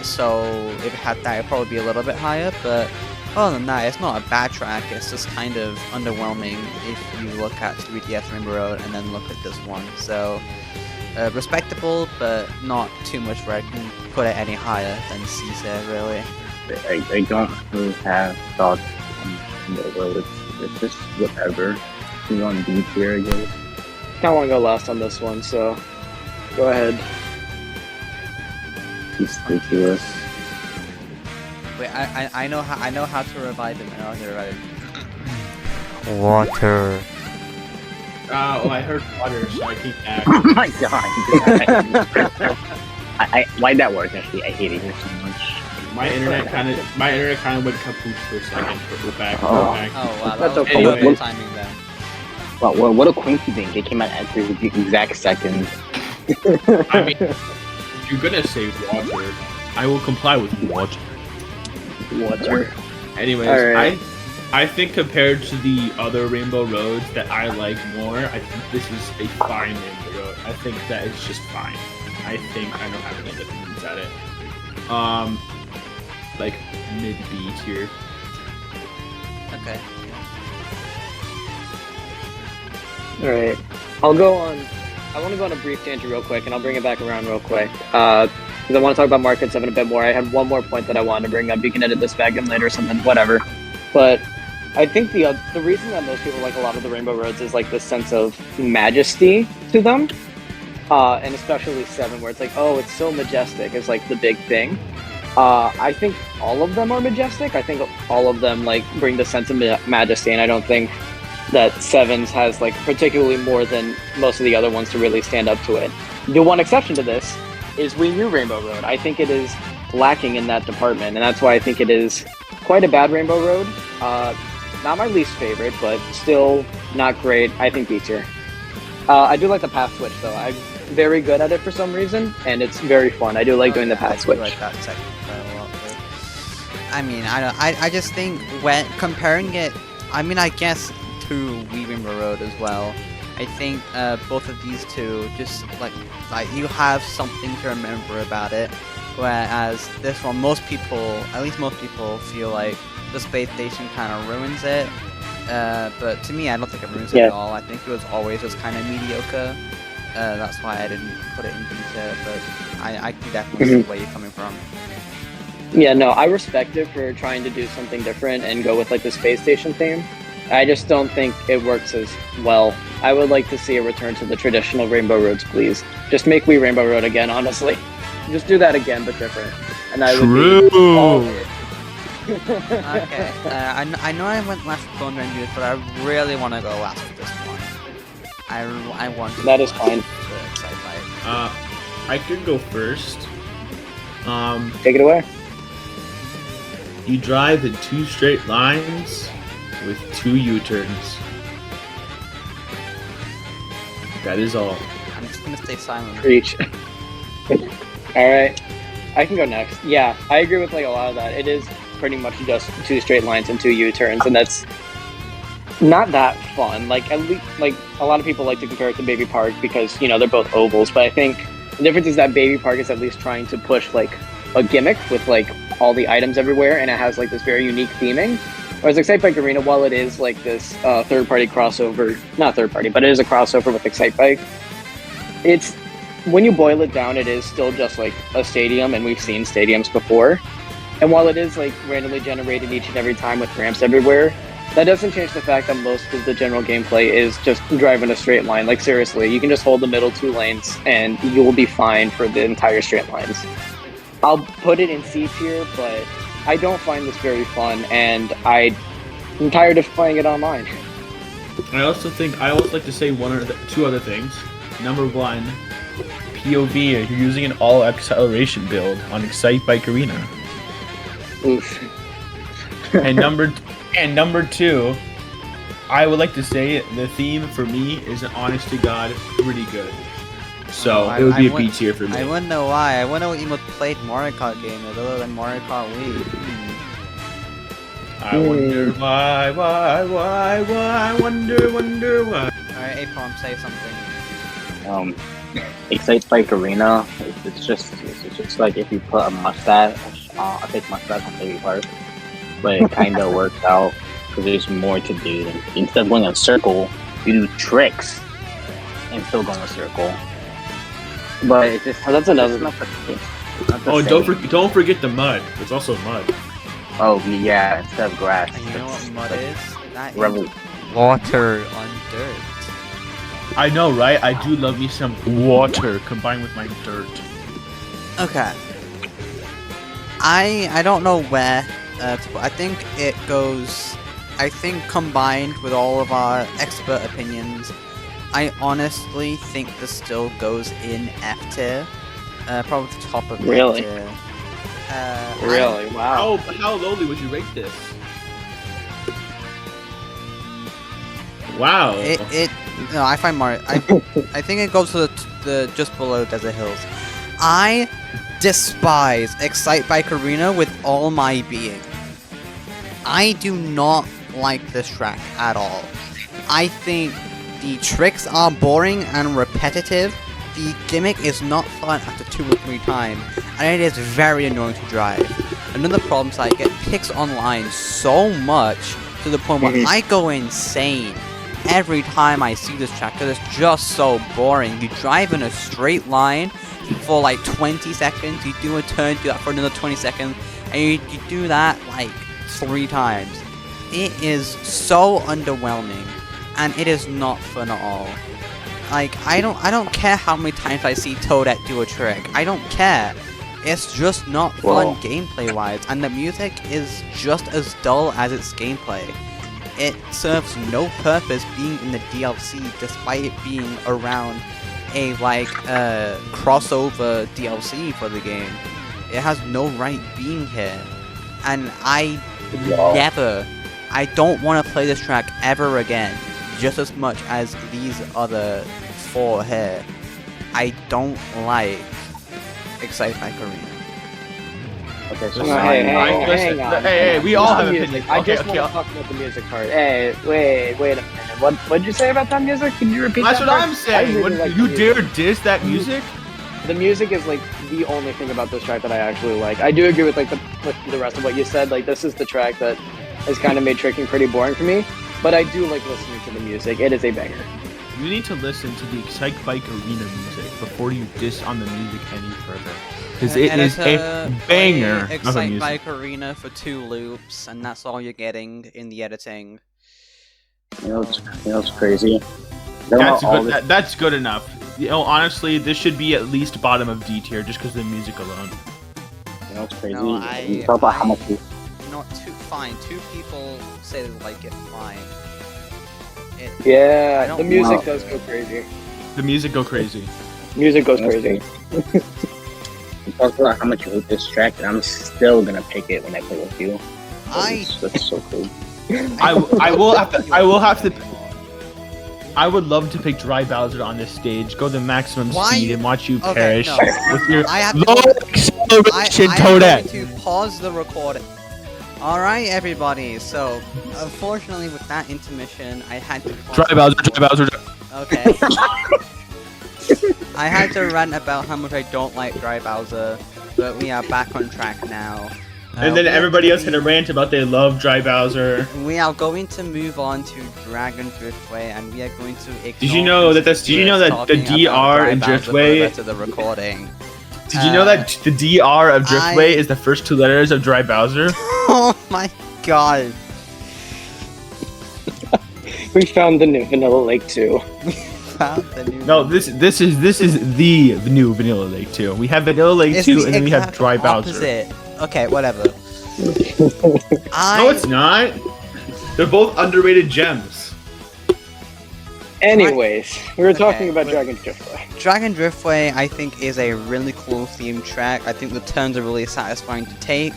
So if it had that, it'd probably be a little bit higher. But other than that, it's not a bad track. It's just kind of underwhelming if you look at 3DS Rainbow Road and then look at this one. So respectable, but not too much where I can put it any higher than C tier, really. I don't really have thoughts on the road. It's just whatever. You on B tier, I guess. I want to go last on this one, so go ahead. Conspicuous. Wait, I know how to revive him. I know how to revive him. Water. Well, I heard water, so I think that. Oh my god! Why'd that work? Actually, I hate it here so much. My internet kind of went kaput for a second, but we're back. Oh. We're back. Oh wow, that That's was okay. perfect What- timing then. Well, what a coincidence! It came out at the exact second. I mean, if you're gonna say water, I will comply with water. Water. Anyways, Alright. I think compared to the other Rainbow Roads that I like more, I think this is a fine Rainbow Road. I think that it's just fine. I think I don't have any opinions at it. Like mid B tier. Okay. All right, I'll go on. I want to go on a brief tangent real quick, and I'll bring it back around real quick. Because I want to talk about Market 7 a bit more. I had one more point that I wanted to bring up. You can edit this back in later or something, whatever. But I think the reason that most people like a lot of the Rainbow Roads is like this sense of majesty to them, and especially 7, where it's like, oh, it's so majestic is like the big thing. I think all of them are majestic. I think all of them like bring the sense of majesty, and I don't think that 7's has like particularly more than most of the other ones to really stand up to it. The one exception to this is Wii U Rainbow Road. I think it is lacking in that department, and that's why I think it is quite a bad Rainbow Road. Not my least favorite, but still not great. I think B tier. I do like the path switch though. I'm very good at it for some reason, and it's very fun. I do like doing the path I switch. like that second a lot. But I mean, I just think when comparing it, I mean, I guess to Wii Rainbow Road as well. I think both of these two just like you have something to remember about it, whereas this one, at least most people feel like the space station kind of ruins it. But to me, I don't think it ruins it at all. I think it was always just kind of mediocre. That's why I didn't put it in detail, but I can definitely see where you're coming from. Yeah, no, I respect it for trying to do something different and go with like the space station theme. I just don't think it works as well. I would like to see a return to the traditional Rainbow Roads, please. Just make Wii Rainbow Road again, honestly. Just do that again, but different. And I would be all in. Okay, I know I went last with Bone Rangers, but I really want to go last with this one. I want to That go is last fine. with the Excite I could go first. Take it away. You drive in 2 straight lines with 2 U-turns. That is all. I'm just gonna stay silent. Preach. Alright. I can go next. Yeah, I agree with like a lot of that. It is pretty much just 2 straight lines and 2 U-turns, and that's not that fun. Like at least like a lot of people like to compare it to Baby Park because, you know, they're both ovals, but I think the difference is that Baby Park is at least trying to push like a gimmick with like all the items everywhere, and it has like this very unique theming. Whereas Excite Bike Arena, while it is like this third-party crossover, not third-party, but it is a crossover with Excite Bike, it's, when you boil it down, it is still just like a stadium, and we've seen stadiums before. And while it is like randomly generated each and every time with ramps everywhere, that doesn't change the fact that most of the general gameplay is just driving a straight line. Like seriously, you can just hold the middle 2 lanes and you will be fine for the entire straight lines. I'll put it in C tier, but I don't find this very fun, and I'm tired of playing it online. I also like to say 2 other things. Number 1, POV. You're using an all acceleration build on Excite Bike Arena. Oof. And number 2, I would like to say the theme for me is honest to God pretty good. So it would be a B tier for me. I wouldn't know why. I wonder what you most played Mario Kart game is other than Mario Kart Wii. I wonder why, wonder why. Alright, Aipom, say something. Excite Bike Arena. It's just like if you put a mustache, a fake mustache on Baby Park, but it kind of works out because there's more to do. Instead of going in a circle, you do tricks and still go in a circle. But it's just that's another. It's not the Oh, same. don't forget the mud. It's also mud. Oh yeah, instead of grass. And you know what mud is? That Rebel. is water on dirt. I know, right? I do love me some water combined with my dirt. Okay. I don't know where to put. I think it goes. I think combined with all of our expert opinions, I honestly think this still goes in F tier. Probably the top of Really? F tier. Really? Wow. How lowly would you rate this? Wow. No, I find Mario. I think it goes to the just below Desert Hills. I despise Excite Bike Arena with all my being. I do not like this track at all. I think the tricks are boring and repetitive. The gimmick is not fun after 2 or 3 times, and it is very annoying to drive. Another problem is I get picks online so much to the point where I go insane every time I see this track because it's just so boring. You drive in a straight line for like 20 seconds, you do a turn, do that for another 20 seconds, and you do that like 3 times. It is so underwhelming, and it is not fun at all. Like, I don't care how many times I see Toadette do a trick. I don't care. It's just not fun gameplay-wise, and the music is just as dull as its gameplay. It serves no purpose being in the DLC, despite it being around a crossover DLC for the game. It has no right being here, and I don't want to play this track ever again, just as much as these other 4 here. I don't like Excite Bike Arena. Okay, so Hey, we all have opinions. I just want to talk about the music part. Hey, wait a minute. What did you say about that music? Can you repeat That's that? what I'm saying. Really like You the dare diss that music? The music is like the only thing about this track that I actually like. I do agree with like the rest of what you said. Like, this is the track that has kind of made tricking pretty boring for me. But I do like listening to the music. It is a banger. You need to listen to the Excite Bike Arena music before you diss on the music any further. Because it is a banger of a Excite music. Bike Arena for 2 loops, and that's all you're getting in the editing. You know what's crazy? That's good enough. You know, honestly, this should be at least bottom of D tier just because of the music alone. You know what's crazy? No, You talk about how much not too fine. 2 people say they like it fine. Yeah, the music does go crazy. The music go crazy. Music goes crazy. You talk about how much you hate this track, and I'm still gonna pick it when I play with you. That's so cool. I would love to pick Dry Bowser on this stage, go the maximum speed, and watch you perish with your low acceleration Toadette. To pause the recording. Alright, everybody, so unfortunately with that intermission, I had to Dry Bowser. Okay. I had to rant about how much I don't like Dry Bowser, but we are back on track now. And then everybody else had a rant about they love Dry Bowser. We are going to move on to Dragon Driftway, and we are going to ignore. Did you know that the DR in Driftway? To the recording. Did you know that the DR of Driftway is the first 2 letters of Dry Bowser? Oh my god. We found the new Vanilla Lake 2. No, this is the new Vanilla Lake 2. We have Vanilla Lake 2 and then we have Dry Bowser. Okay, whatever. No, it's not. They're both underrated gems. Anyways, we were talking about Dragon Driftway. Dragon Driftway, I think, is a really cool theme track. I think the turns are really satisfying to take.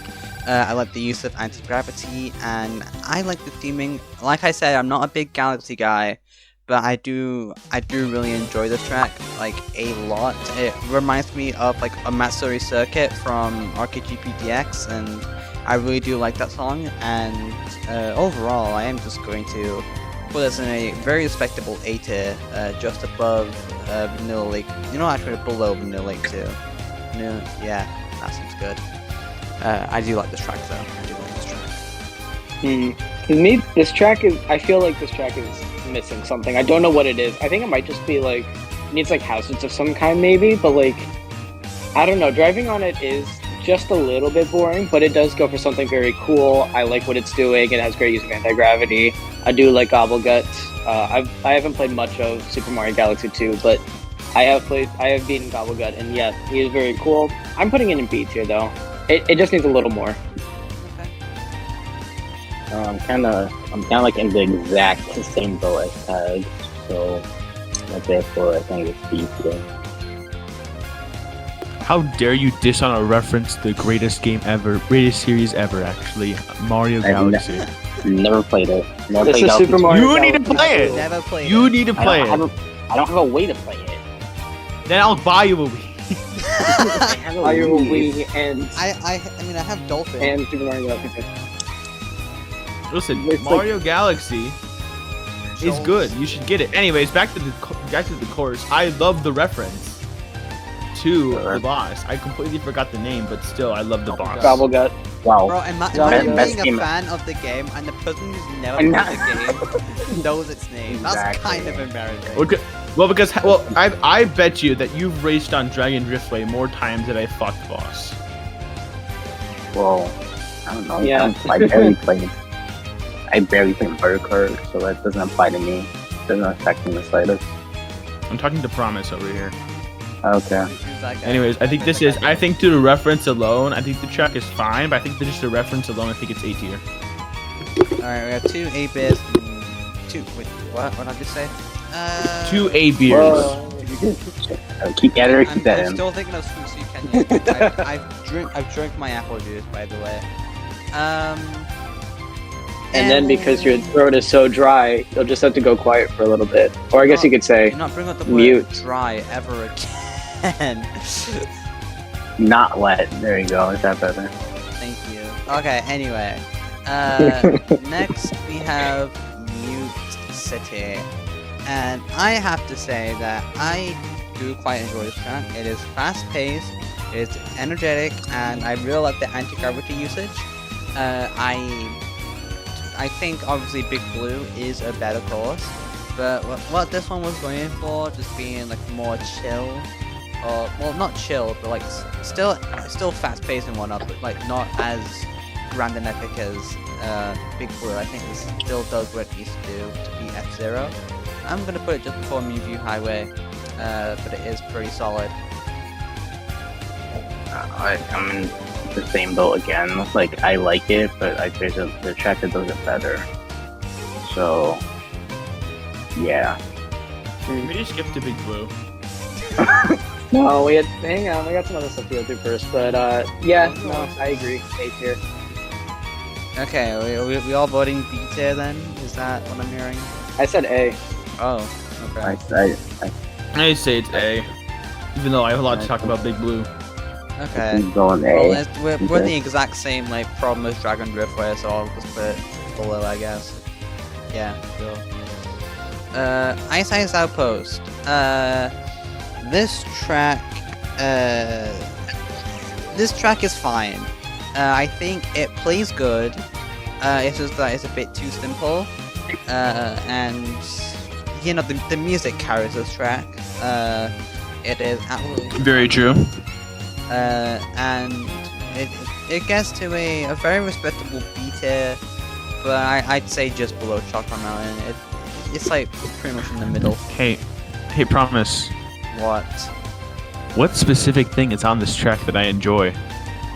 I like the use of anti-gravity, and I like the theming. Like I said, I'm not a big Galaxy guy, but I do really enjoy this track, like, a lot. It reminds me of, like, a Matsuri circuit from RKGP DX, and I really do like that song, and overall, I am just going to put this in a very respectable A tier, just above Vanilla Lake. You know, actually below Vanilla Lake 2. No, yeah, that seems good. I do like this track, though. I do like this track. To me, this track is... I feel like this track is missing something. I don't know what it is. I think it might just be, like... It needs, like, hazards of some kind, maybe, but, like... I don't know. Driving on it is just a little bit boring, but it does go for something very cool. I like what it's doing. It has great use of anti-gravity. I do like Gobblegut. I haven't played much of Super Mario Galaxy 2, but I have beaten Gobblegut, and yes, he is very cool. I'm putting it in B tier, though. It just needs a little more. I'm kind of like in the exact same boat as TAGS, so therefore I think it's B tier. How dare you diss on a reference to the greatest game ever, greatest series ever, actually, Mario Galaxy. Never played it. Never This played is Galaxy Super 2. Mario You need to Galaxy. play it. Never played You it. need to I play don't, it. I don't have a way to play it. Then I'll buy you a Wii. I have a Are you a Wii. Wii and I mean, I have Dolphin. and Super Mario Galaxy 2? Listen, It's Mario Galaxy is good. You should get it. Anyways, back to the course. I love the reference to the boss. I completely forgot the name, but still, I love the boss. Gobblegut. Wow. Bro, Yeah, imagine best being a game. fan of the game and the person who's never I'm played not- the game knows its name. That's Exactly. kind of embarrassing. Okay. Well, I bet you that you've raced on Dragon Driftway more times than I fought the boss. Well, I don't know. Yeah. I barely play Mario Kart, so that doesn't apply to me. It doesn't affect me the slightest. I'm talking to Promise over here. Okay. Who's that guy? Anyways, I think this is. I think to the reference alone, I think the track is fine, but I think just the reference alone, I think it's A tier. Alright, we have 2 8-bits. Wait, what? What did I just say? 2 A beers. Whoa. Keep at it, I'm, keep that I'm in. still thinking of Sweet Kenya. I've drank my apple juice, by the way. And then because your throat is so dry, you'll just have to go quiet for a little bit. Or I guess you could say, do not bring up the word mute. dry ever again. Not wet. There you go. Is that better? Thank you. Okay, anyway. Next we have Mute City. And I have to say that I do quite enjoy this track. It is fast paced, it's energetic, and I really like the anti-gravity usage. I think obviously Big Blue is a better course, but what this one was going for, just being like more chill, or well, not chill, but like still fast paced and whatnot, but like not as grand and epic as Big Blue. I think this still does what it needs to do to beat F-Zero. I'm gonna put it just before Mewview Highway, but it is pretty solid. I'm in the same boat again. Like, I like it, but there's the track that does it better. So, yeah. We just skip to Big Blue. no, hang on, we got some other stuff to go through first. But yeah, no, I agree. A tier. Okay, we all voting B tier then? Is that what I'm hearing? I said A. Oh, okay. I say it's A, even though I have a lot to talk about Big Blue. Okay. Keep going Well, A. we're the exact same like problem as Dragon Driftway, so I'll just put it below, I guess. Yeah, sure. Ice Ice Outpost. This track is fine. I think it plays good. It's just that it's a bit too simple. And you know the music carries this track. It is absolutely Very true. and it gets to a very respectable B tier, but I'd say just below Chocolate Mountain. It's like pretty much in the middle. Hey, Promise. What? Specific thing is on this track that I enjoy?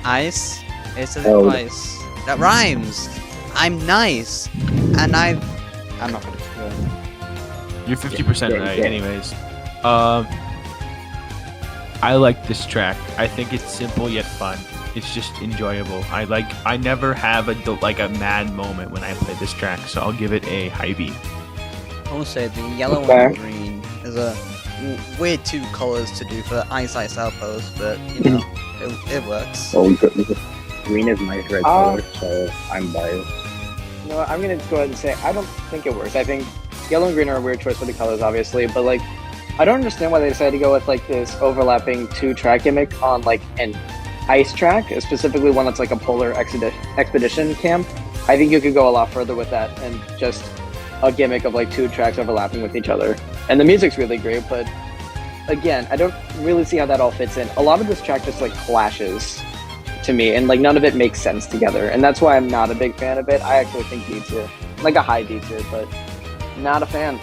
Ice? It's a Oh. ice. That rhymes. I'm nice, and I'm not gonna keep going. You're 50% Yeah, right. yeah. Anyways, I like this track. I think it's simple yet fun. It's just enjoyable. I never have a mad moment when I play this track, so I'll give it a high B. I will say the yellow Okay. and green is a weird 2 colors to do for Ice Ice Outpost, but you know it works. Well, green is my red color, so I'm biased. You know what, I'm gonna go ahead and say I don't think it works. I think yellow and green are a weird choice for the colors, obviously, but like I don't understand why they decided to go with like this overlapping 2-track gimmick on like an ice track, specifically one that's like a polar expedition camp. I think you could go a lot further with that and just a gimmick of like 2 tracks overlapping with each other. And the music's really great, but again, I don't really see how that all fits in. A lot of this track just like clashes to me, and like none of it makes sense together, and that's why I'm not a big fan of it. I actually think D tier, like a high D tier, but not a fan.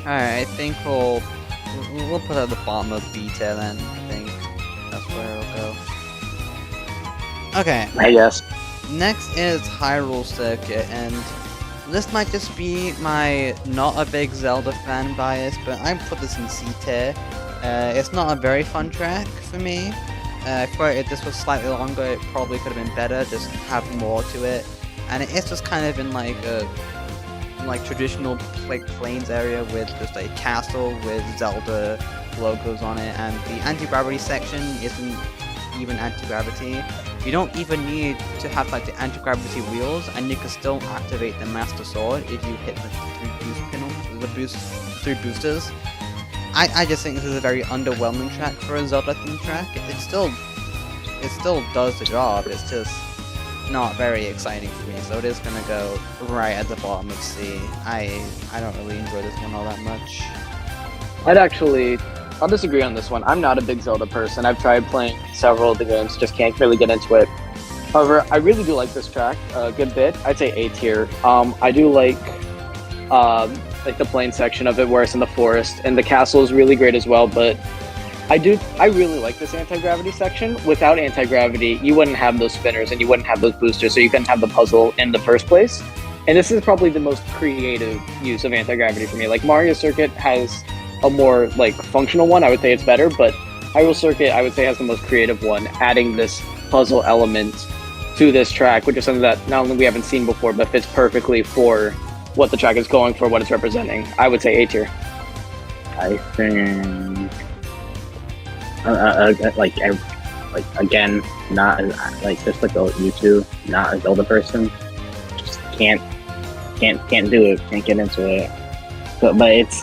Alright, I think we'll put it at the bottom of B tier then. I think that's where it'll go. Okay, I guess. next is Hyrule Circuit, and this might just be my not a big Zelda fan bias, but I put this in C tier. It's not a very fun track for me. I thought if this was slightly longer, it probably could have been better, just have more to it. And it is just kind of in like a traditional plains area with just a castle with Zelda logos on it, and the anti-gravity section isn't even anti-gravity. You don't even need to have like the anti-gravity wheels, and you can still activate the Master Sword if you hit the three boosters. I just think this is a very underwhelming track for a Zelda themed track. It still does the job. It's just not very exciting for me, so it is gonna go right at the bottom of C. I don't really enjoy this one all that much. I'll disagree on this one. I'm not a big Zelda person. I've tried playing several of the games, just can't really get into it. However, I really do like this track a good bit. I'd say A tier. I do like the plain section of it where it's in the forest, and the castle is really great as well, but I really like this anti-gravity section. Without anti-gravity, you wouldn't have those spinners and you wouldn't have those boosters, so you couldn't have the puzzle in the first place. And this is probably the most creative use of anti-gravity for me. Like Mario Circuit has a more like functional one, I would say it's better, but Hyrule Circuit I would say has the most creative one, adding this puzzle element to this track, which is something that not only we haven't seen before, but fits perfectly for what the track is going for, what it's representing. I would say A tier. I think again, not like just like you two, not a Zelda person, just can't do it, can't get into it. But it's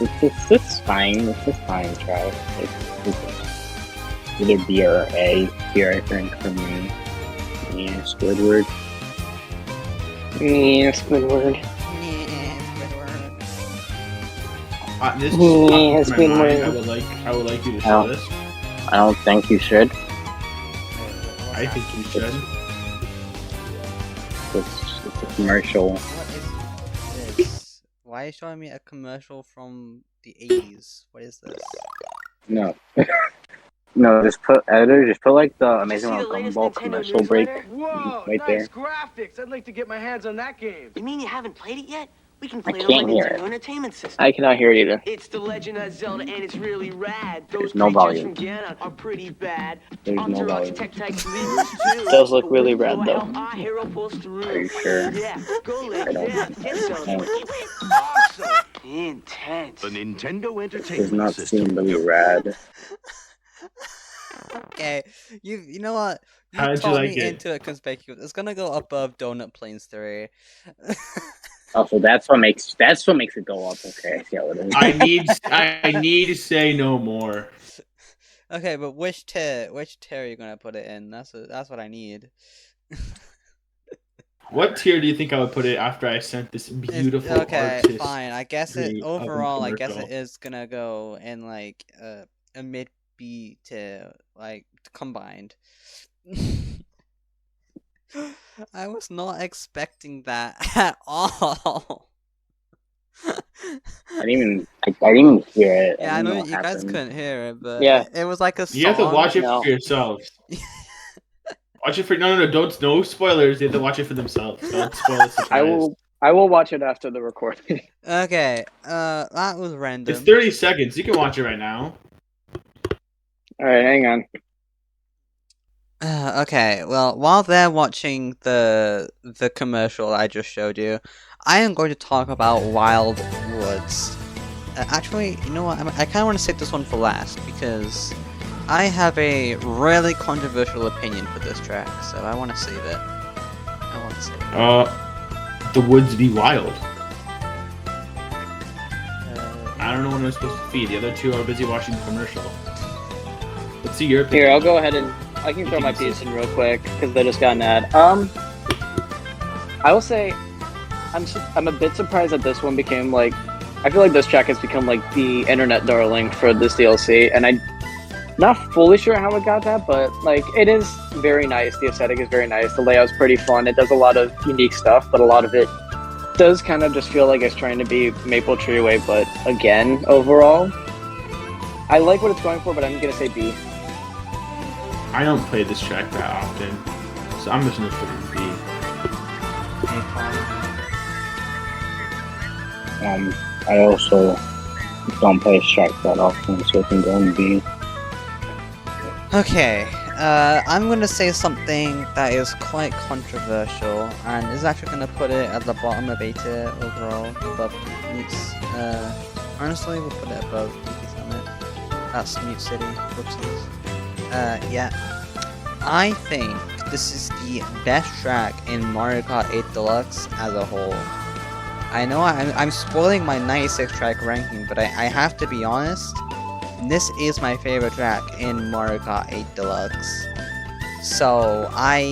fine. It's just fine. Try it's either B or A tier, I think, for me. Yeah, Squidward. Yeah, Squidward. This Yeah, is my mind. I would like you to show this. I don't think you should. I think you should. It's a commercial. What is this? Why are you showing me a commercial from the 80s? What is this? No. No, just put like the Amazing World of Gumball commercial break right there. Graphics! I'd like to get my hands on that game. You mean you haven't played it yet? We can I play it on my can't hear Nintendo it. Entertainment System. I cannot hear it either. It's the Legend of Zelda, and it's really rad. Those There's no creatures volume. from Ganon are pretty bad. There's no Octoroks, volume. Tech-Types, Leavers, too. Does look really rad, Will though. help our hero pulls through. Are you sure? Yeah, go I Link. don't- Yeah, get some. No, Awesome. Intense. The Nintendo it does Entertainment not System. seem really rad. Okay, you know what? You How did you taught like me it? into a Conspicuous. It's gonna go above Donut Plains 3. Oh, so that's what makes it go up. Okay, I see how it is. I need to say no more. Okay, but which tier are you gonna put it in? That's what I need. What tier do you think I would put it after I sent this beautiful Okay, artist? fine. I guess it tree of a overall. I guess it commercial? is gonna go in like a mid B tier, like combined. I was not expecting that at all. I didn't even hear it. Yeah, I know what you guys happened. couldn't hear it, but Yeah. it was like a song. You have to watch it No. for yourselves. Watch it for don't no spoilers. You have to watch it for themselves. Don't spoil the surprise. I will watch it after the recording. Okay, that was random. It's 30 seconds. You can watch it right now. All right, hang on. Okay, well, while they're watching the commercial I just showed you, I am going to talk about Wild Woods. Actually, you know what? I kind of want to save this one for last because I have a really controversial opinion for this track, so I want to save it. The woods be wild. Uh, I don't know when I'm supposed to feed. The other two are busy watching the commercial. Let's see your opinion. Here, I'll go ahead and I can throw my piece in real quick because they just got an ad. I will say I'm a bit surprised that this one became like I feel like this track has become like the internet darling for this DLC, and I'm not fully sure how it got that, but like it is very nice. The aesthetic is very nice. The layout's pretty fun. It does a lot of unique stuff, but a lot of it does kind of just feel like it's trying to be Maple Tree Way, but again, overall, I like what it's going for, but I'm gonna say B. I don't play this track that often, so I'm just gonna put it in B. I also don't play strike that often, so it can go and be. Okay, I'm gonna say something that is quite controversial, and is actually gonna put it at the bottom of A tier overall, above Mutes. Honestly, we'll put it above DP Summit. That's Mute City. Whoopsies. Yeah. I think this is the best track in Mario Kart 8 Deluxe as a whole. I know I'm spoiling my 96 track ranking, but I have to be honest. This is my favorite track in Mario Kart 8 Deluxe. So I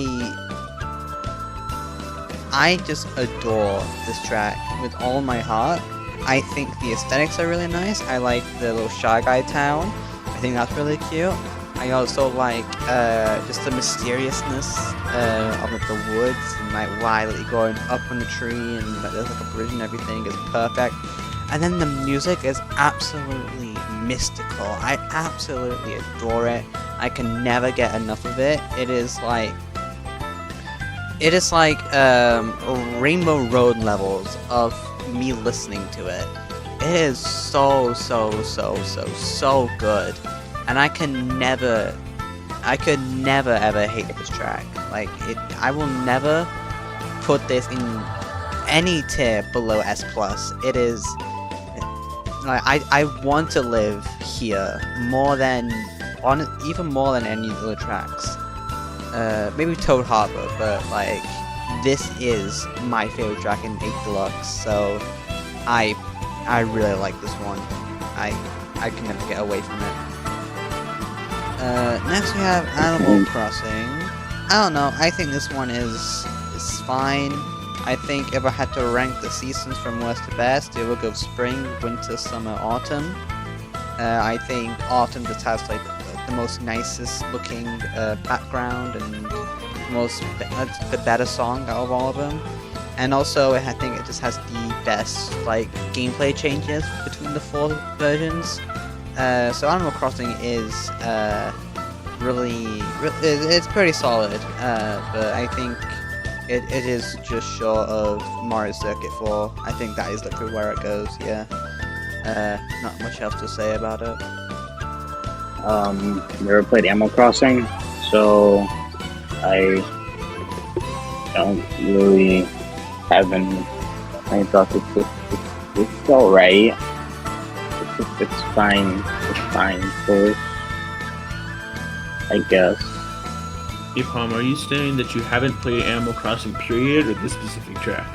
just adore this track with all my heart. I think the aesthetics are really nice. I like the little Shy Guy town. I think that's really cute. I also like just the mysteriousness of like, the woods and like why like, going up on the tree and like, there's like a bridge and everything is perfect. And then the music is absolutely mystical. I absolutely adore it. I can never get enough of it. It is like Rainbow Road levels of me listening to it. It is so good. And I could never ever hate this track. Like I will never put this in any tier below S+. It is like I want to live here even more than any other tracks. Maybe Toad Harbor, but like this is my favorite track in 8 Deluxe. So I really like this one. I can never get away from it. Next we have Animal Crossing. I don't know, I think this one is fine. I think if I had to rank the seasons from worst to best, it would go spring, winter, summer, autumn. I think autumn just has like the most nicest looking background and the better song out of all of them. And also I think it just has the best like gameplay changes between the 4 versions. So Animal Crossing is it's pretty solid, but I think it is just short of Mario Circuit 4. I think that is literally where it goes, yeah. Not much else to say about it. Never played Animal Crossing, so I don't really have any thoughts. It's alright. It's fine. It's fine for it, I guess. Aipom, are you saying that you haven't played Animal Crossing period or this specific track?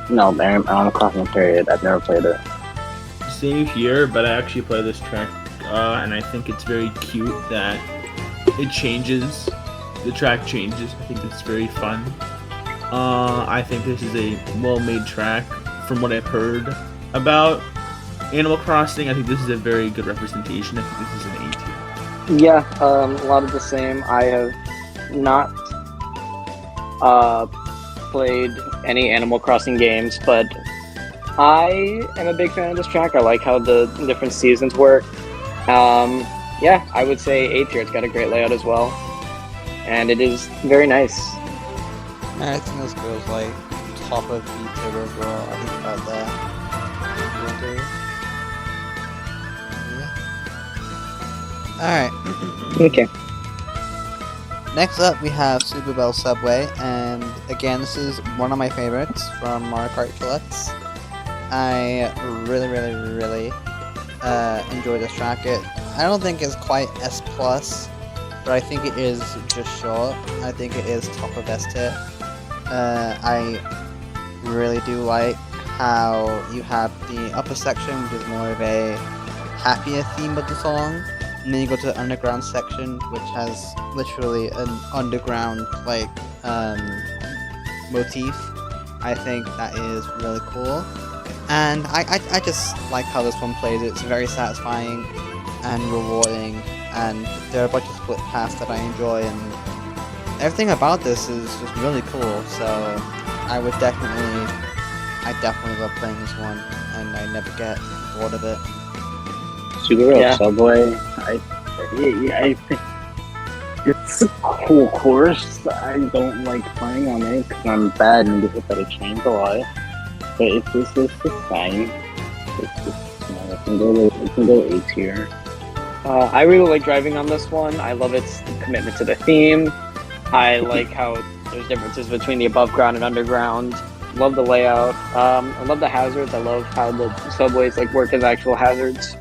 No, Animal Crossing period. I've never played it. Same here, but I actually play this track, and I think it's very cute that it changes. The track changes. I think it's very fun. I think this is a well-made track from what I've heard about Animal Crossing. I think this is a very good representation. I think this is an A tier. Yeah, a lot of the same. I have not played any Animal Crossing games, but I am a big fan of this track. I like how the different seasons work. Yeah, I would say A tier. It's got a great layout as well, and it is very nice. I think this goes like top of B tier overall. I think about that. Alright. Okay. Next up, we have Super Bell Subway, and again, this is one of my favorites from Mario Kart Deluxe. I really enjoy this track. I don't think it's quite S+, but I think it is just short. I think it is top of S tier. I really do like how you have the upper section, which is more of a happier theme of the song. And then you go to the underground section, which has literally an underground like motif. I think that is really cool, and I just like how this one plays. It's very satisfying and rewarding, and there are a bunch of split paths that I enjoy, and everything about this is just really cool. So I definitely love playing this one, and I never get bored of it. Super Road Subway, I think it's a cool course. I don't like playing on it because I'm bad and get hit by the chains a lot. But it's just fine. It's just It can go A tier. I really like driving on this one. I love its commitment to the theme. I like how there's differences between the above ground and underground. Love the layout. I love the hazards. I love how the subways like work as actual hazards.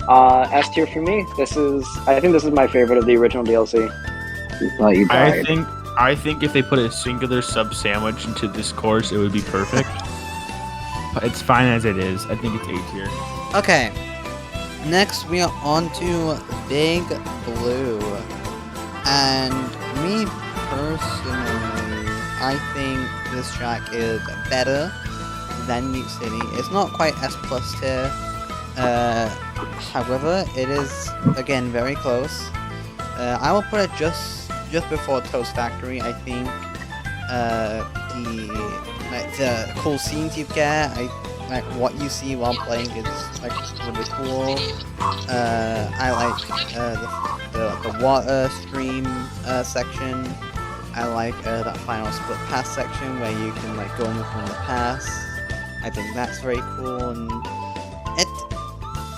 S tier for me. I think this is my favorite of the original DLC. You thought you died. I think if they put a singular sub sandwich into this course, it would be perfect. But it's fine as it is. I think it's A tier. Okay. Next, we are on to Big Blue. And me personally, I think this track is better than Mute City. It's not quite S plus tier. However, it is, again, very close. I will put it just before Toast Factory. I think the cool scenes you get, like what you see while playing is like really cool. I like the water stream section. I like that final split pass section where you can like go in from the pass. I think that's very cool, and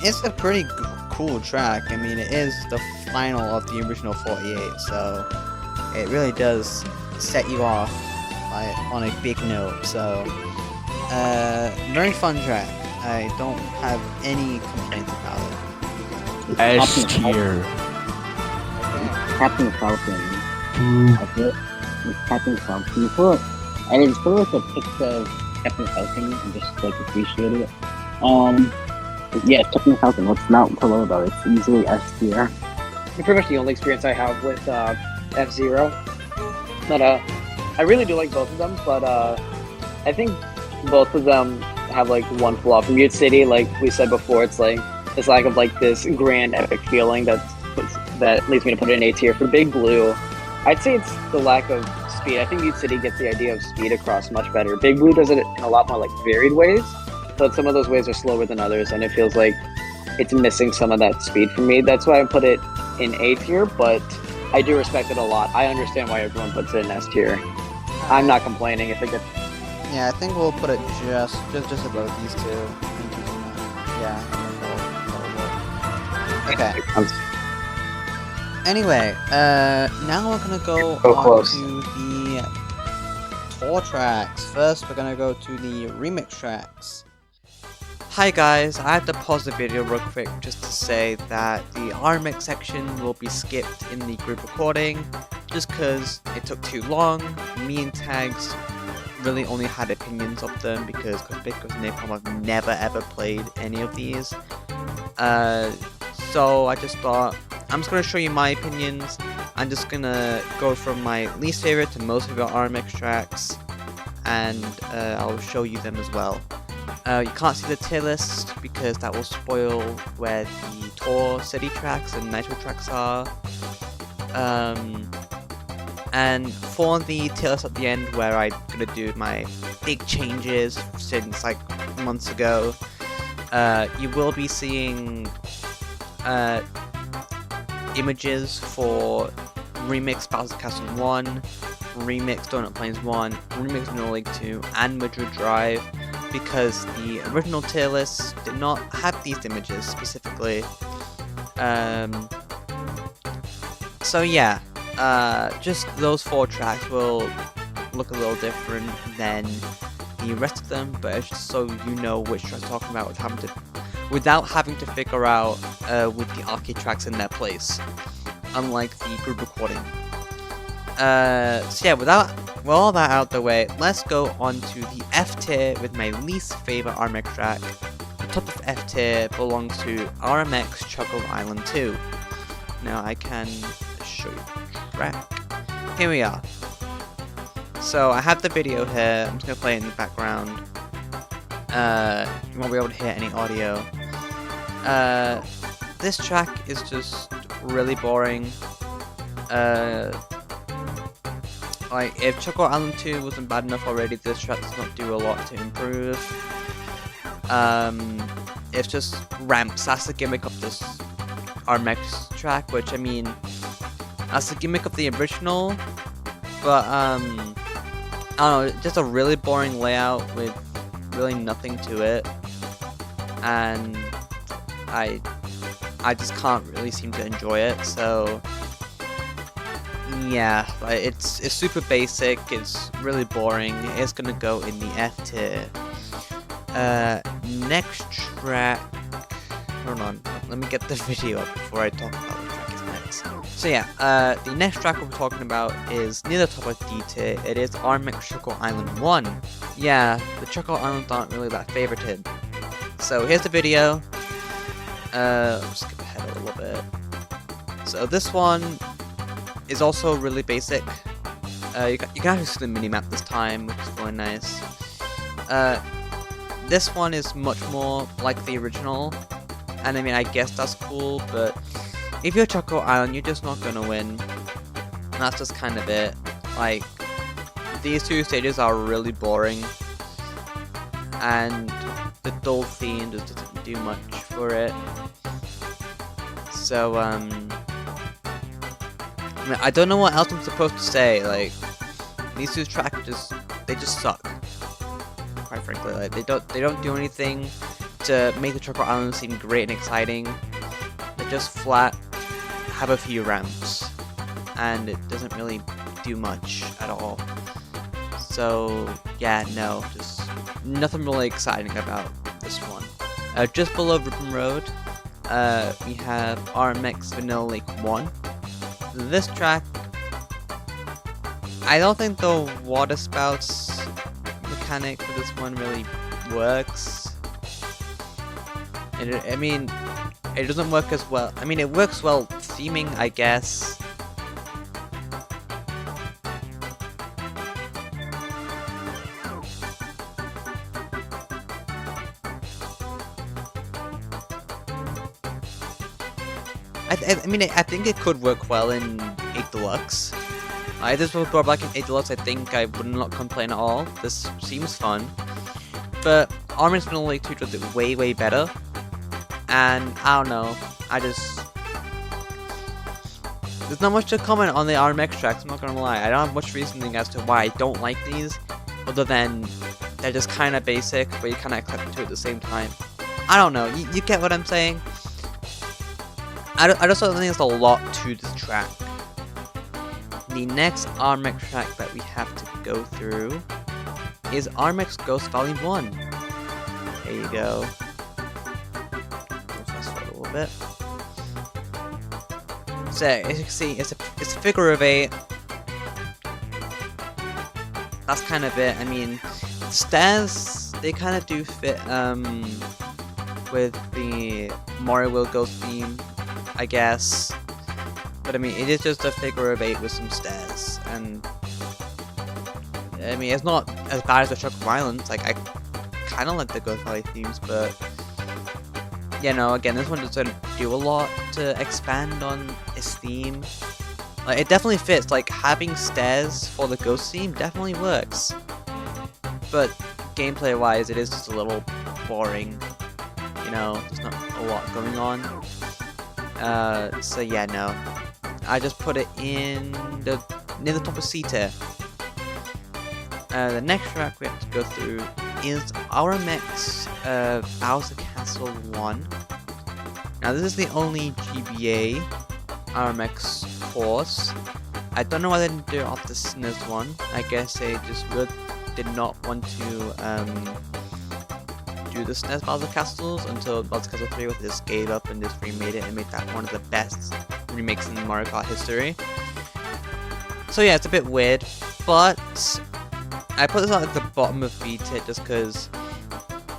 it's a pretty cool track. I mean, it is the final of the original 48, so it really does set you off on a big note. So, very fun track. I don't have any complaints about it. S tier. Captain Falcon. I feel it's Captain Falcon. And it's sort of like a picture of Captain Falcon and just like appreciate it. Yeah, Captain Falcon. What's not to love about it? It's easily S tier. It's pretty much the only experience I have with F-Zero. But I really do like both of them, but I think both of them have like one flaw. For Mute City, like we said before, it's like this lack of like this grand epic feeling that leads me to put it in A tier. For Big Blue, I'd say it's the lack of speed. I think Mute City gets the idea of speed across much better. Big Blue does it in a lot more like varied ways, but some of those ways are slower than others, and it feels like it's missing some of that speed for me. That's why I put it in A tier, but I do respect it a lot. I understand why everyone puts it in S tier. I'm not complaining if it gets. Yeah, I think we'll put it just above these two. Yeah. Okay. Anyway, now we're gonna go on close. to the tour tracks. First, we're gonna go to the remix tracks. Hi guys, I had to pause the video real quick just to say that the RMX section will be skipped in the group recording, just because it took too long. Me and Tags really only had opinions of them because Conspicuous and Aipom have never ever played any of these. So I just thought, I'm just going to show you my opinions. I'm just going to go from my least favorite to most favorite RMX tracks, and I'll show you them as well. You can't see the tier list because that will spoil where the Tour City tracks and Nitro tracks are. And for the tier list at the end, where I'm gonna do my big changes since like months ago, you will be seeing images for Remix Battles of Castle 1, Remix Donut Plains 1, Remix No League 2, and Madrid Drive, because the original tier list did not have these images specifically. So yeah, just those 4 tracks will look a little different than the rest of them, but it's just so you know which track I'm talking about without having to figure out with the arcade tracks in their place, unlike the group recording. So yeah, with all that out the way, let's go on to the F tier with my least favorite RMX track. The top of F tier belongs to RMX Chuckle Island 2. Now I can show you the track. Here we are. So I have the video here. I'm just gonna play it in the background. You won't be able to hear any audio. This track is just really boring. Like, if Choco Island 2 wasn't bad enough already, this track does not do a lot to improve. It's just ramps. That's the gimmick of this RMX track, which, I mean, that's the gimmick of the original, but, I don't know, just a really boring layout with really nothing to it, and I just can't really seem to enjoy it. So yeah, like, it's super basic. It's really boring. It's gonna go in the F tier. Next track. Hold on, let me get the video up before I talk about what track is next. So yeah, the next track we're talking about is near the top of D tier. It is RMX Choco Island 1. Yeah, the Choco Islands aren't really that favorited. So here's the video. I'll skip ahead a little bit. So this one is also really basic. You can actually see the minimap this time, which is really nice. This one is much more like the original, and I mean, I guess that's cool, but if you're Choco Island, you're just not gonna win. And that's just kind of it. Like, these two stages are really boring, and the dull theme just doesn't do much for it. So, I mean, I don't know what else I'm supposed to say. Like, these two tracks they just suck. Quite frankly, like, they don't do anything to make the Choco Island seem great and exciting. They're just flat, have a few ramps, and it doesn't really do much at all. So yeah, no, just nothing really exciting about this one. Just below Ribbon Road, we have RMX Vanilla Lake 1. This track, I don't think the water spouts mechanic for this one really works. I mean, it doesn't work as well. I mean, it works well theming, I guess. I mean, I think it could work well in 8 Deluxe. If this was brought back in 8 Deluxe, I think I would not complain at all. This seems fun. But RMX Vanilla Lake 2 does it way, way better. And I don't know, there's not much to comment on the RMX tracks, I'm not gonna lie. I don't have much reasoning as to why I don't like these, other than they're just kinda basic, but you kinda accept it too at the same time. I don't know, you get what I'm saying? I just don't think there's a lot to this track. The next RMX track that we have to go through is RMX Ghost Valley 1. There you go. A little bit. So as you can see, it's a figure of 8. That's kind of it. I mean, the stairs, they kind of do fit with the Mario World Ghost theme, I guess. But I mean, it is just a figure of 8 with some stairs, and I mean, it's not as bad as the Choco Islands. Like, I kind of like the Ghost Valley themes, but you know, again, this one doesn't do a lot to expand on its theme. Like, it definitely fits. Like, having stairs for the ghost theme definitely works, but gameplay-wise, it is just a little boring. You know, there's not a lot going on. So yeah, no. I just put it in near the top of C tier. The next track we have to go through is RMX Bowser Castle 1. Now this is the only GBA RMX course. I don't know why they didn't do it off the SNES one. I guess they just really did not want to do the SNES Bowser Castles until Bowser Castle 3 just gave up and just remade it and made that one of the best remakes in Mario Kart history. So yeah, it's a bit weird, but I put this at the bottom of B tier just because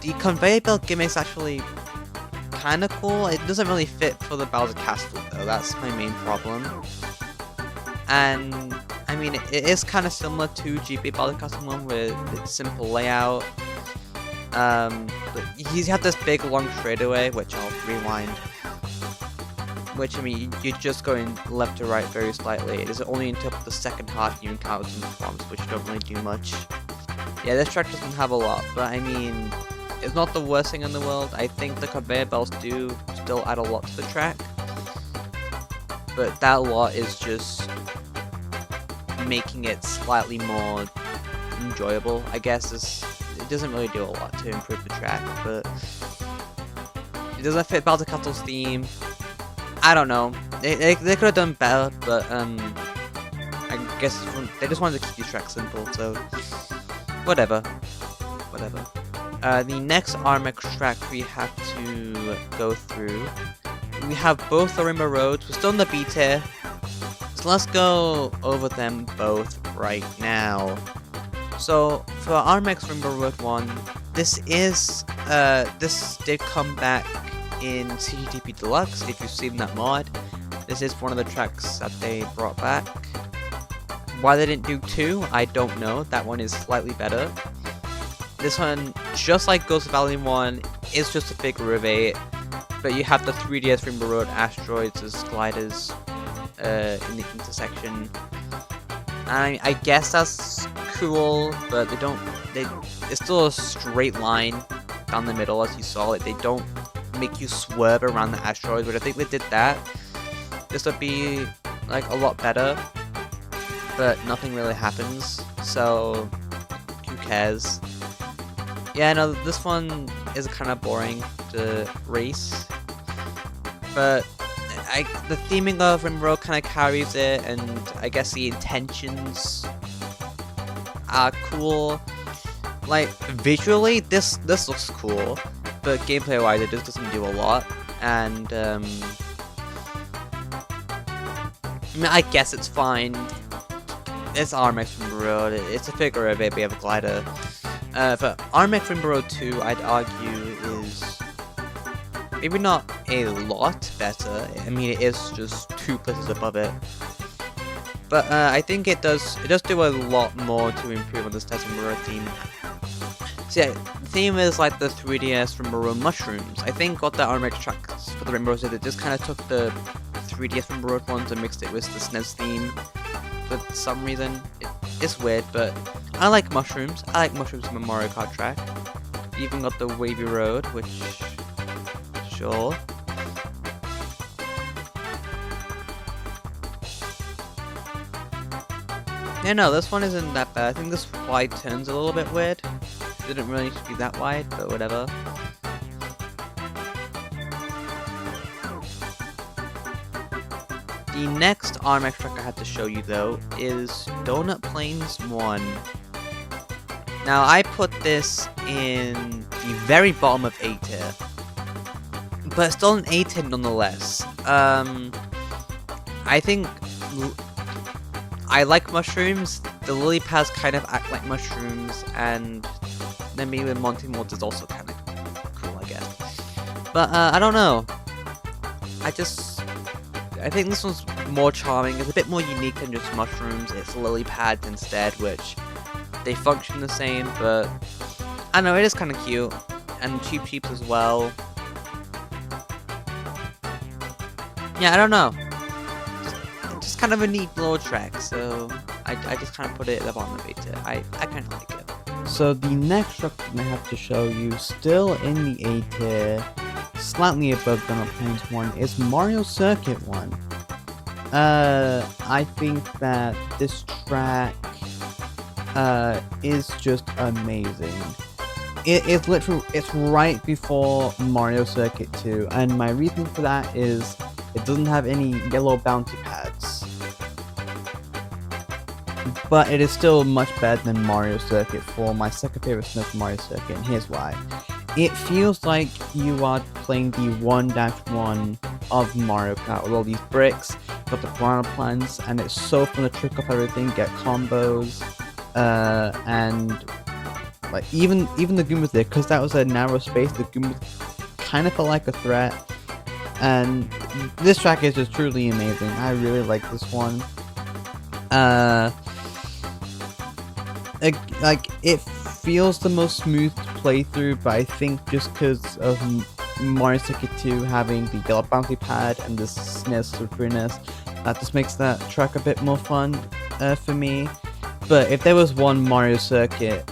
the conveyor belt gimmick is actually kind of cool. It doesn't really fit for the Bowser Castle though, that's my main problem. And I mean, it is kind of similar to GBA Bowser Castle 1 with its simple layout. But he's had this big long straightaway, which I'll rewind. Which, I mean, you're just going left to right very slightly. It is only until the second half you encounter some bombs, which don't really do much. Yeah, this track doesn't have a lot, but I mean, it's not the worst thing in the world. I think the conveyor belts do still add a lot to the track. But that lot is just making it slightly more enjoyable, I guess. It doesn't really do a lot to improve the track, but It doesn't fit Bowser Castle's theme. I don't know. They could have done better, but I guess they just wanted to keep these tracks simple, so whatever. The next RMX track we have to go through. We have both the Rainbow Roads. We're still in the B tier, so let's go over them both right now. So for RMX Rainbow Road 1, this did come back in CGTP Deluxe. If you've seen that mod, this is one of the tracks that they brought back. Why they didn't do 2, I don't know. That one is slightly better. This one, just like Ghost Valley 1, is just a big Rivet, but you have the 3DS Rainbow Road asteroids as gliders in the intersection. I guess that's cool, but it's still a straight line down the middle as you saw it. They don't make you swerve around the asteroids, but I think they did that. This would be like a lot better, but nothing really happens, so who cares? Yeah, no, this one is kind of boring to race, but the theming of Rainbow Road kind of carries it, and I guess the intentions are cool. Like, visually, this looks cool, but gameplay-wise, it just doesn't do a lot, and I mean, I guess it's fine. It's RMX Rainbow Road, it's a figure of it, we have a glider. But RMX Rainbow Road 2, I'd argue, is maybe not a lot better. I mean, it is just 2 places above it. But I think it does do a lot more to improve on this Rainbow Road theme. So yeah, the theme is like the 3DS Rainbow Road mushrooms. I think what the RMX tracks for the Rainbow Road did, it just kind of took the 3DS Rainbow Road ones and mixed it with the SNES theme. For some reason, it's weird, but I like mushrooms. I like mushrooms in my Mario Kart track. You even got the Wavy Road, which, sure. Yeah, no, this one isn't that bad. I think this wide turn's a little bit weird. It didn't really need to be that wide, but whatever. The next RMX track I had to show you, though, is Donut Plains 1. Now, I put this in the very bottom of A tier, but still an A tier nonetheless. I think I like mushrooms. The lily pads kind of act like mushrooms, and then maybe the Monty Mods is also kind of cool, I guess. But I don't know. I think this one's more charming. It's a bit more unique than just mushrooms. It's lily pads instead, which they function the same, but I don't know, it is kind of cute. And Cheap as well. Yeah, I don't know. Just kind of a neat little track, so I just kind of put it at the bottom of it. I kind of like it. So the next track I have to show you, still in the A tier, slightly above Donut Plains 1, is Mario Circuit 1. I think that this track is just amazing. It's literally, it's right before Mario Circuit 2, and my reason for that is it doesn't have any yellow bounty pads. But it is still much better than Mario Circuit 4, my second favorite SNES Mario Circuit, and here's why. It feels like you are playing the 1-1 of Mario Kart with all these bricks, got the piranha plants, and it's so fun to trick off everything, get combos, and like even the Goombas there, because that was a narrow space, the Goombas kind of felt like a threat. And this track is just truly amazing. I really like this one. Like it feels the most smooth to play through, but I think just because of Mario Circuit 2 having the yellow bounty pad and the SNES surpriness, that just makes that track a bit more fun for me. But if there was one Mario Circuit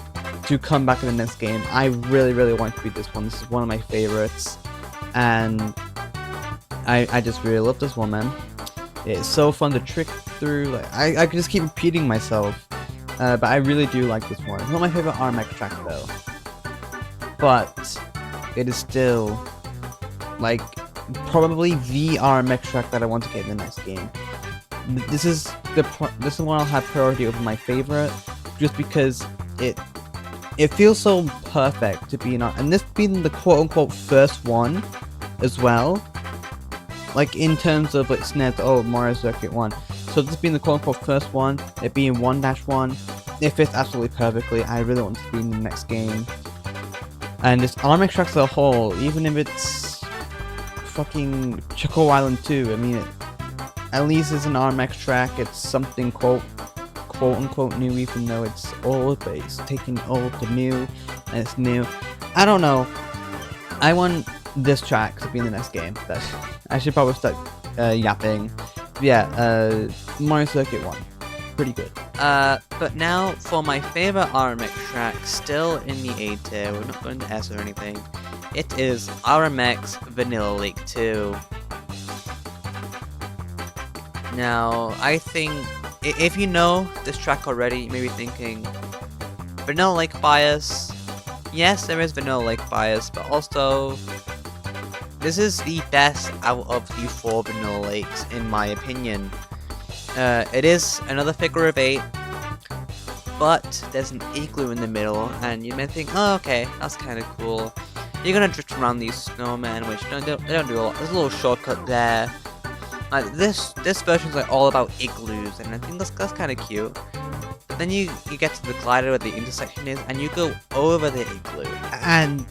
to come back in the next game, I really want it to be this one. This is one of my favorites, and I just really love this one, man. It's so fun to trick through. Like, I can just keep repeating myself, but I really do like this one. It's not my favorite RMX track though, but it is still like probably the RMX track that I want to get in the next game. This is one I'll have priority over my favorite, just because it feels so perfect to be in, and this being the quote unquote first one as well. Like in terms of like SNES, Mario Circuit 1. So this being the quote unquote first one, it being 1-1, it fits absolutely perfectly. I really want to be in the next game. And this RMX track as a whole, even if it's fucking Choco Island 2, I mean, at least it's an RMX track, it's something quote unquote new, even though it's old, but it's taking old to new, and it's new. I don't know. I want this track to be in the next game. I should probably start yapping. Yeah, Mario Circuit 1. Pretty good. But now for my favorite RMX track, still in the A tier, we're not going to S or anything. It is RMX Vanilla Lake 2. Now, I think, if you know this track already, you may be thinking, Vanilla Lake bias. Yes, there is Vanilla Lake bias, but also, this is the best out of the 4 Vanilla Lakes, in my opinion. It is another figure of 8, but there's an igloo in the middle, and you may think, oh, okay, that's kind of cool. You're gonna drift around these snowmen, which they don't do a lot. There's a little shortcut there. Like this version's like all about igloos, and I think that's kind of cute. But then you get to the glider where the intersection is, and you go over the igloo. And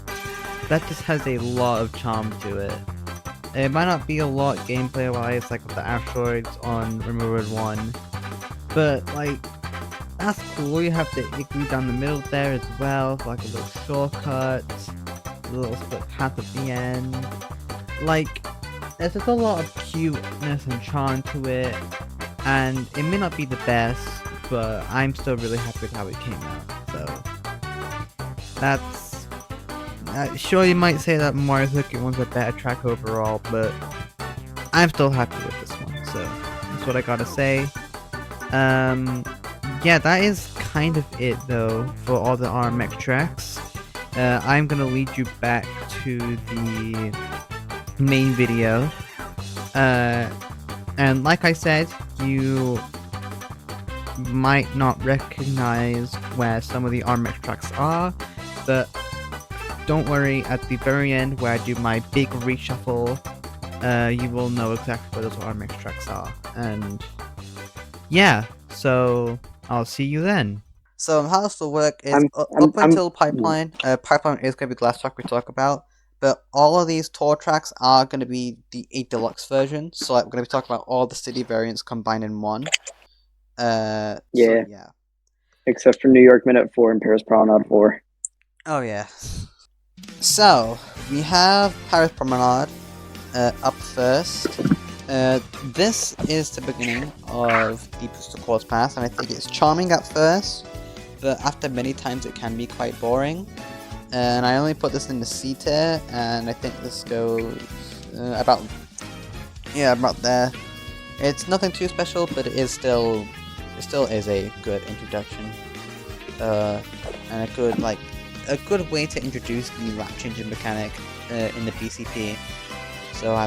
that just has a lot of charm to it. It might not be a lot gameplay wise, like with the asteroids on Rainbow Road 1, but like, that's cool. You have the igloo down the middle there as well, like a little shortcut, a little split path at the end. Like, there's just a lot of cuteness and charm to it, and it may not be the best, but I'm still really happy with how it came out. So that's sure, you might say that Mario Circuit 1's a better track overall, but I'm still happy with this one, so that's what I gotta say. Yeah, that is kind of it though for all the RMX tracks. I'm gonna lead you back to the main video, and like I said, you might not recognize where some of the RMX tracks are, but don't worry, at the very end where I do my big reshuffle, you will know exactly where those RMX tracks are. And yeah, so I'll see you then. So how this will work is up until Pipeline. Pipeline is going to be the last track we talk about, but all of these tour tracks are going to be the 8 Deluxe version. So like, we're going to be talking about all the city variants combined in one. Yeah. So, yeah. Except for New York Minute 4 and Paris Promenade 4. Oh yeah. So, we have Paris Promenade up first. This is the beginning of the Booster Course Pass, and I think it's charming at first, but after many times it can be quite boring. And I only put this in the C tier, and I think this goes about there. It's nothing too special, but it still is a good introduction, and a good way to introduce the lap changing mechanic in the BCP. So I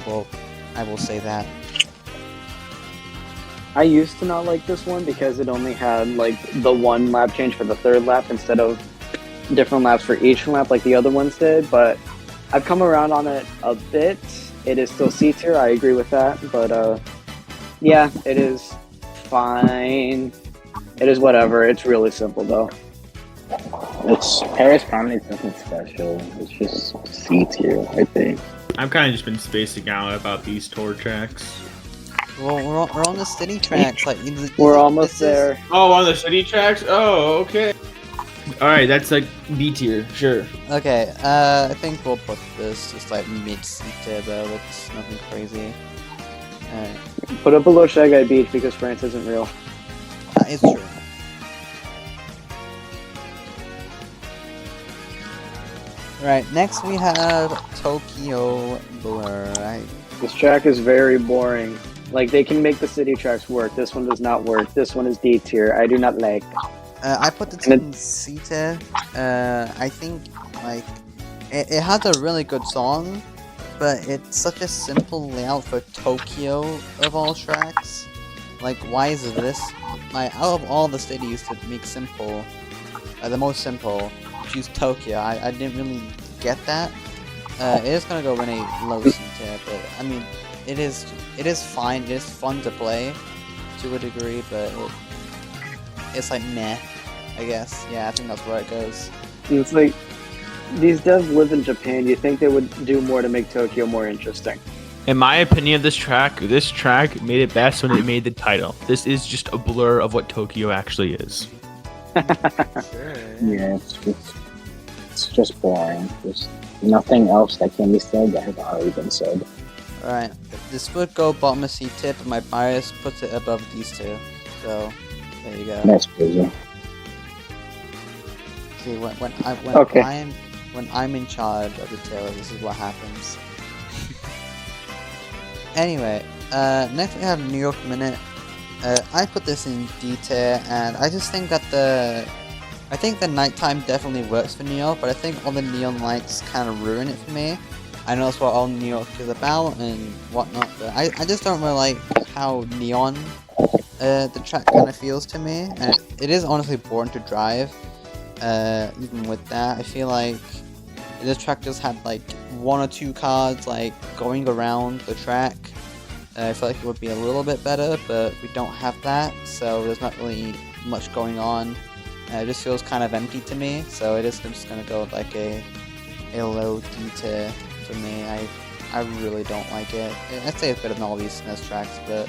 will say that. I used to not like this one because it only had like the one lap change for the third lap instead of different laps for each lap like the other ones did, but I've come around on it a bit. It is still C tier, I agree with that, but yeah, it is fine. It is whatever. It's really simple though. It's Paris Promenade, nothing special. It's just C tier, I think. I've kind of just been spacing out about these tour tracks. Well, we're on the city tracks. Like We're almost there. Oh, on the city tracks? Oh, okay. Alright, that's like B tier, sure. Okay, I think we'll put this just like mid C tier though. It's nothing crazy. Alright. Put it below Shy Guy Beach because France isn't real. That is true. Right, next we have Tokyo Blur. Right. This track is very boring. Like, they can make the city tracks work. This one does not work. This one is D tier. I do not like. I put it in C tier. I think, like, it has a really good song, but it's such a simple layout for Tokyo of all tracks. Like, why is this? Like, out of all the cities to make simple, the most simple, choose Tokyo. I didn't really get that. It is gonna go in a low C tier, but I mean, it is fine. It is fun to play to a degree, but it's like meh, I guess. Yeah, I think that's where it goes. It's like these devs live in Japan. You think they would do more to make Tokyo more interesting? In my opinion of this track made it best when it made the title. This is just a blur of what Tokyo actually is. Sure. Yeah, it's just boring. There's nothing else that can be said that has already been said. Alright, this would go bottom of C tier, but my bias puts it above these two. So, there you go. That's crazy. See, when Okay. I'm in charge of the tier, this is what happens. Anyway, next we have New York Minute. I put this in D tier, and I just think that I think the nighttime definitely works for New York, but I think all the neon lights kind of ruin it for me. I know that's what all New York is about and whatnot, but I just don't really like how neon the track kind of feels to me, and it is honestly boring to drive. Even with that, I feel like this track just had like one or two cars like going around the track. I feel like it would be a little bit better, but we don't have that, so there's not really much going on. It just feels kind of empty to me, so it is just gonna go with like a low D tier for me. I really don't like it. I'd say it's better than all these SNES tracks, but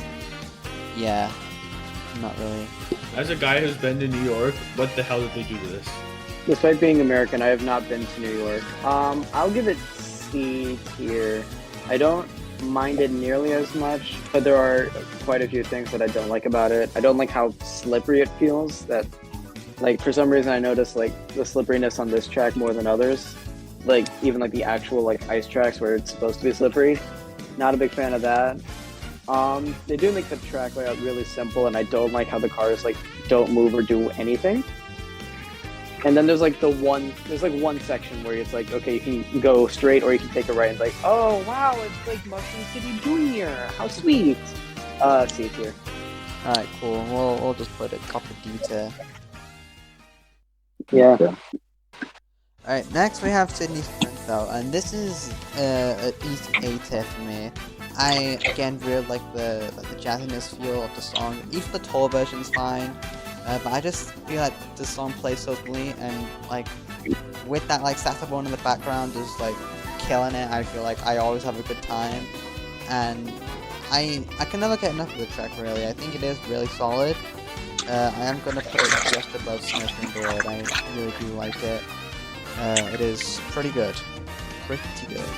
yeah, not really. As a guy who's been to New York, what the hell did they do to this? Despite being American, I have not been to New York. I'll give it C tier. I don't mind it nearly as much, but there are quite a few things that I don't like about it. I don't like how slippery it feels. That, like, for some reason I noticed like the slipperiness on this track more than others. Like, even like the actual like ice tracks where it's supposed to be slippery. Not a big fan of that. They do make the track layout really simple, and I don't like how the cars like don't move or do anything. And then there's like one section where it's like, okay, you can go straight or you can take a right, and it's like, oh wow, it's like Mushroom City Junior, how sweet. C tier. Alright, cool. We'll just put it top of D tier. Yeah. Alright, next we have Sydney Sprint though, and this is an easy A tier for me. I again really like the jazziness feel of the song. Even the tour version is fine, but I just feel like the song plays so clean, and like with that like saxophone in the background just like killing it. I feel like I always have a good time, and I can never get enough of the track really. I think it is really solid. I am gonna put it just above Smith and Board. I really do like it. It is pretty good. Pretty good.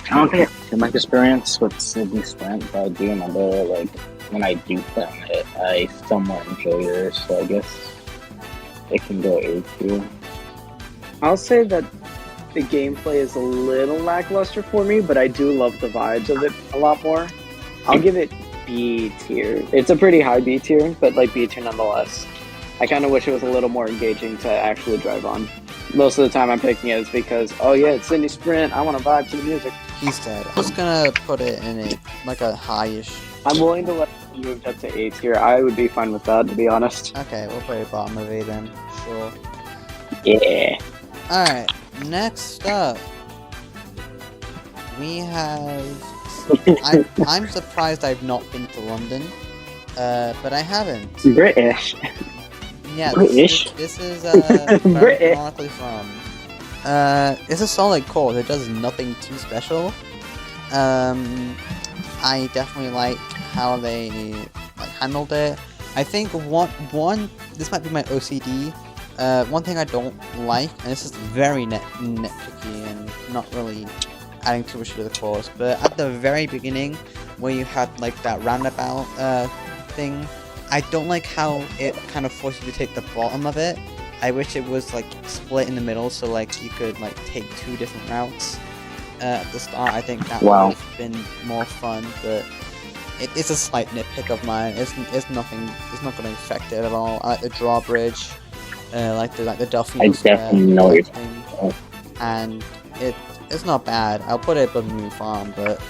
I don't think it's too much experience with Sydney Sprint, but I do remember like when I do play on it, I somewhat enjoy yours, so I guess it can go A too. I'll say that the gameplay is a little lackluster for me, but I do love the vibes of it a lot more. I'll give it B tier. It's a pretty high B tier, but like B tier nonetheless. I kind of wish it was a little more engaging to actually drive on. Most of the time I'm picking it is because, oh yeah, it's Sydney Sprint, I want to vibe to the music. He's dead. I'm just gonna put it in a like a highish. I'm willing to let you move up to A tier. I would be fine with that, to be honest. Okay, we'll put it bottom of A then. Sure. Yeah. Alright, next up we have I'm surprised I've not been to London. But I haven't. British. Yeah, British? this is where I'm British. ironically from. It's a solid course. It does nothing too special. I definitely like how they like handled it. I think one this might be my OCD. One thing I don't like, and this is very nitpicky and not really adding too much to the course, but at the very beginning, where you had like that roundabout thing, I don't like how it kind of forced you to take the bottom of it. I wish it was like split in the middle, so like you could like take two different routes at the start. I think that would have been more fun, but it's a slight nitpick of mine. It's nothing. It's not going to affect it at all. I like the drawbridge, like the Delphine I definitely know it. and it's not bad. I'll put it above New Farm, but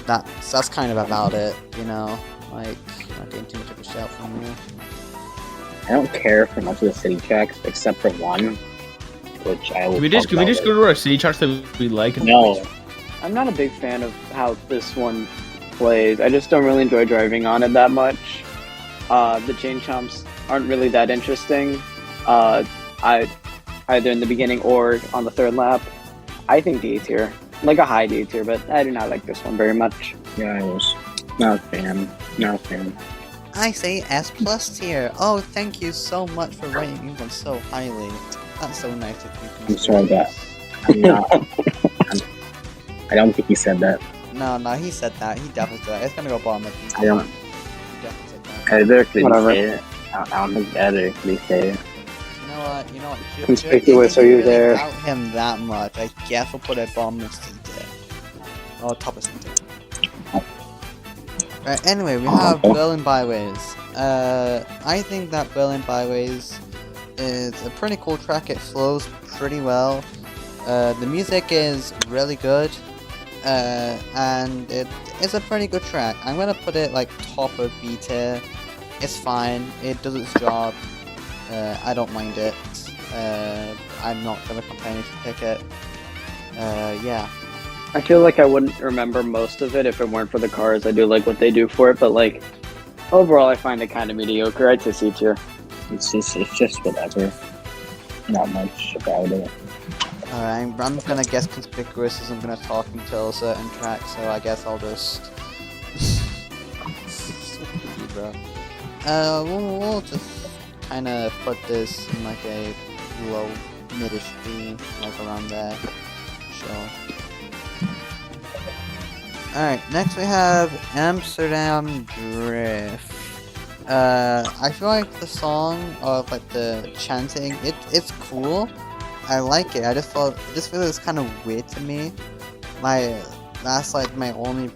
that's kind of about it, you know. Like, not getting too much of a shout from you. I don't care for much of the city tracks except for one, which I will. Can we just go to our city tracks that we like? And No. I'm not a big fan of how this one plays. I just don't really enjoy driving on it that much. The chain chomps aren't really that interesting. Either in the beginning or on the third lap. I think D tier, like a high D tier, but I do not like this one very much. Yeah, I was not a fan. Not a fan. I say S plus tier. Oh, thank you so much for rating me one so highly. That's so nice of you. I'm sorry that. I'm not. I don't think he said that. No, he said that. He definitely said that. It's gonna go bottom of the I don't. He definitely said that. Either did he Whatever. say it. I don't think either did he say it. You know what? Conspicuous, are you Really there? doubt him that much. I guess we'll put it bottom of C tier. Oh, top of C tier. Right, anyway, we have Berlin Byways. I think that Berlin Byways is a pretty cool track. It flows pretty well. The music is really good. And it is a pretty good track. I'm gonna put it like top of B tier. It's fine. It does its job. I don't mind it. I'm not gonna complain if you pick it. Yeah. I feel like I wouldn't remember most of it if it weren't for the cars. I do like what they do for it, but like overall, I find it kind of mediocre. I'd say C tier. It's just whatever. Not much about it. I'm gonna guess Conspicuous isn't gonna talk until a certain track, so I guess I'll just. Bro. We'll just kind of put this in like a low midish B, like around there. Sure. Alright, next we have Amsterdam Drift. I feel like the song of like the chanting, it's cool. I like it. I just feel it's kind of weird to me. That's like my only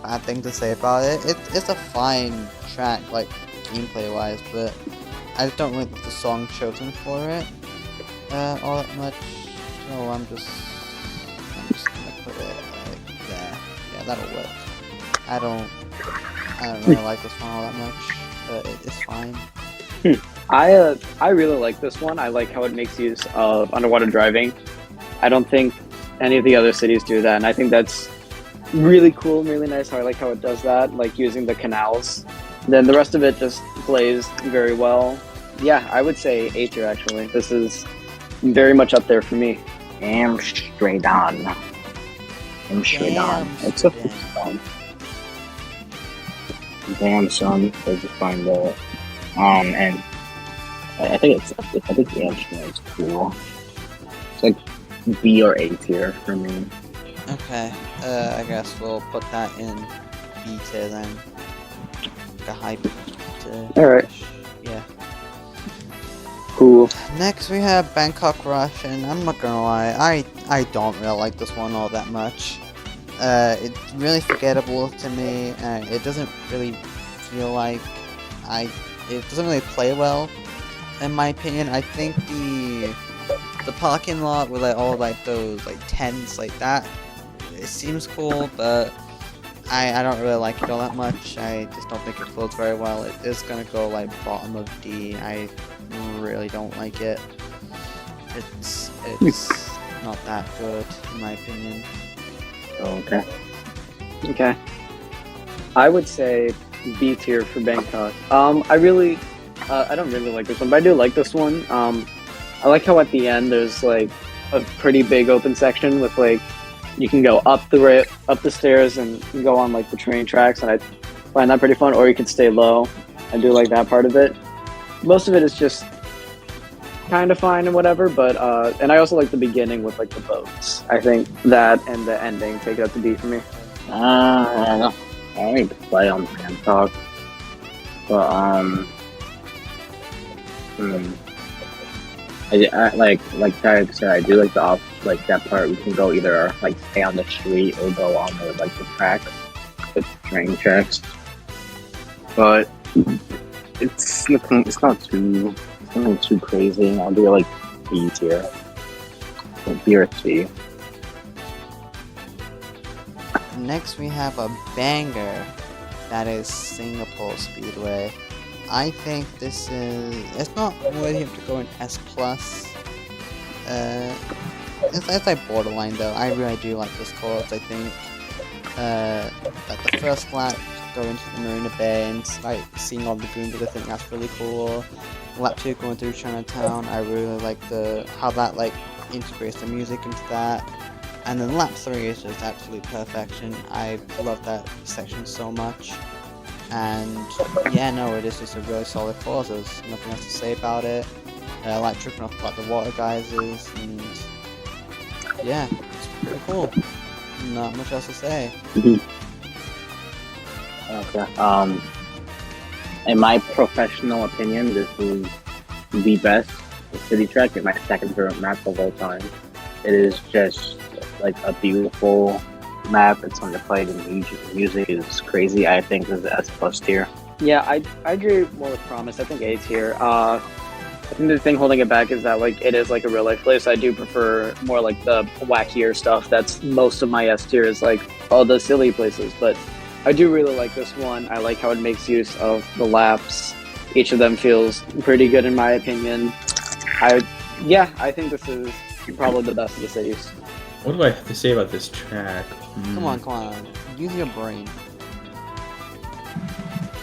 bad thing to say about it. It's a fine track, like gameplay wise, but I just don't like the song chosen for it all that much. So I'm just gonna put it like there. Yeah, that'll work. I don't really like this one all that much, but it's fine. I really like this one. I like how it makes use of underwater driving. I don't think any of the other cities do that, and I think that's really cool and really nice. I like how it does that, like using the canals. Then the rest of it just plays very well. Yeah, I would say A tier actually. This is very much up there for me. Amsterdam. It's a good song. Damn son, they just find it. And I think the Amsterdam is cool. It's like B or A tier for me. Okay, I guess we'll put that in B tier then. Like a high B tier. Alright. Yeah. Cool. Next we have Bangkok Rush, and I'm not gonna lie, I don't really like this one all that much. It's really forgettable to me, and it doesn't really feel like it doesn't really play well, in my opinion. I think the parking lot with like all like those like tents like that, it seems cool, but I don't really like it all that much. I just don't think it flows very well. It is gonna go like bottom of D. I really don't like it. It's not that good in my opinion. Okay. Okay. I would say B tier for Bangkok. I don't really like this one, but I do like this one. I like how at the end there's like a pretty big open section with like you can go up the stairs and go on like the train tracks, and I find that pretty fun. Or you can stay low. I do like that part of it. Most of it is just kind of fine and whatever, but and I also like the beginning with like the boats. I think that and the ending take it up to B for me. I don't need to play on Bangkok, but I like Tarek said, I do like that part. We can go either like stay on the street or go on the track, the train tracks. But it's not too crazy. I'll do like B tier, or B or C. next we have a banger. That is Singapore Speedway. I think this is. It's not worthy of to go in S plus. It's like borderline though. I really do like this course. I think that the first lap going into the Marina Bay and like seeing all the goons, I think that's really cool. Lap 2 going through Chinatown, I really like how that like integrates the music into that. And then lap 3 is just absolute perfection. I love that section so much. And yeah, no, it is just a really solid course. There's nothing else to say about it. I like tripping off about the water geysers, and yeah, it's pretty cool. Not much else to say. Okay. In my professional opinion, this is the best city track and my second favorite map of all time. It is just like a beautiful map. It's fun to play. The music is crazy. I think this is S plus tier. Yeah, I agree more with Promise. I think A tier. I think the thing holding it back is that like it is like a real life place. I do prefer more like the wackier stuff. That's most of my S tier is like all the silly places. But I do really like this one. I like how it makes use of the laps. Each of them feels pretty good in my opinion. I think this is probably the best of the cities. What do I have to say about this track? Come on. Use your brain.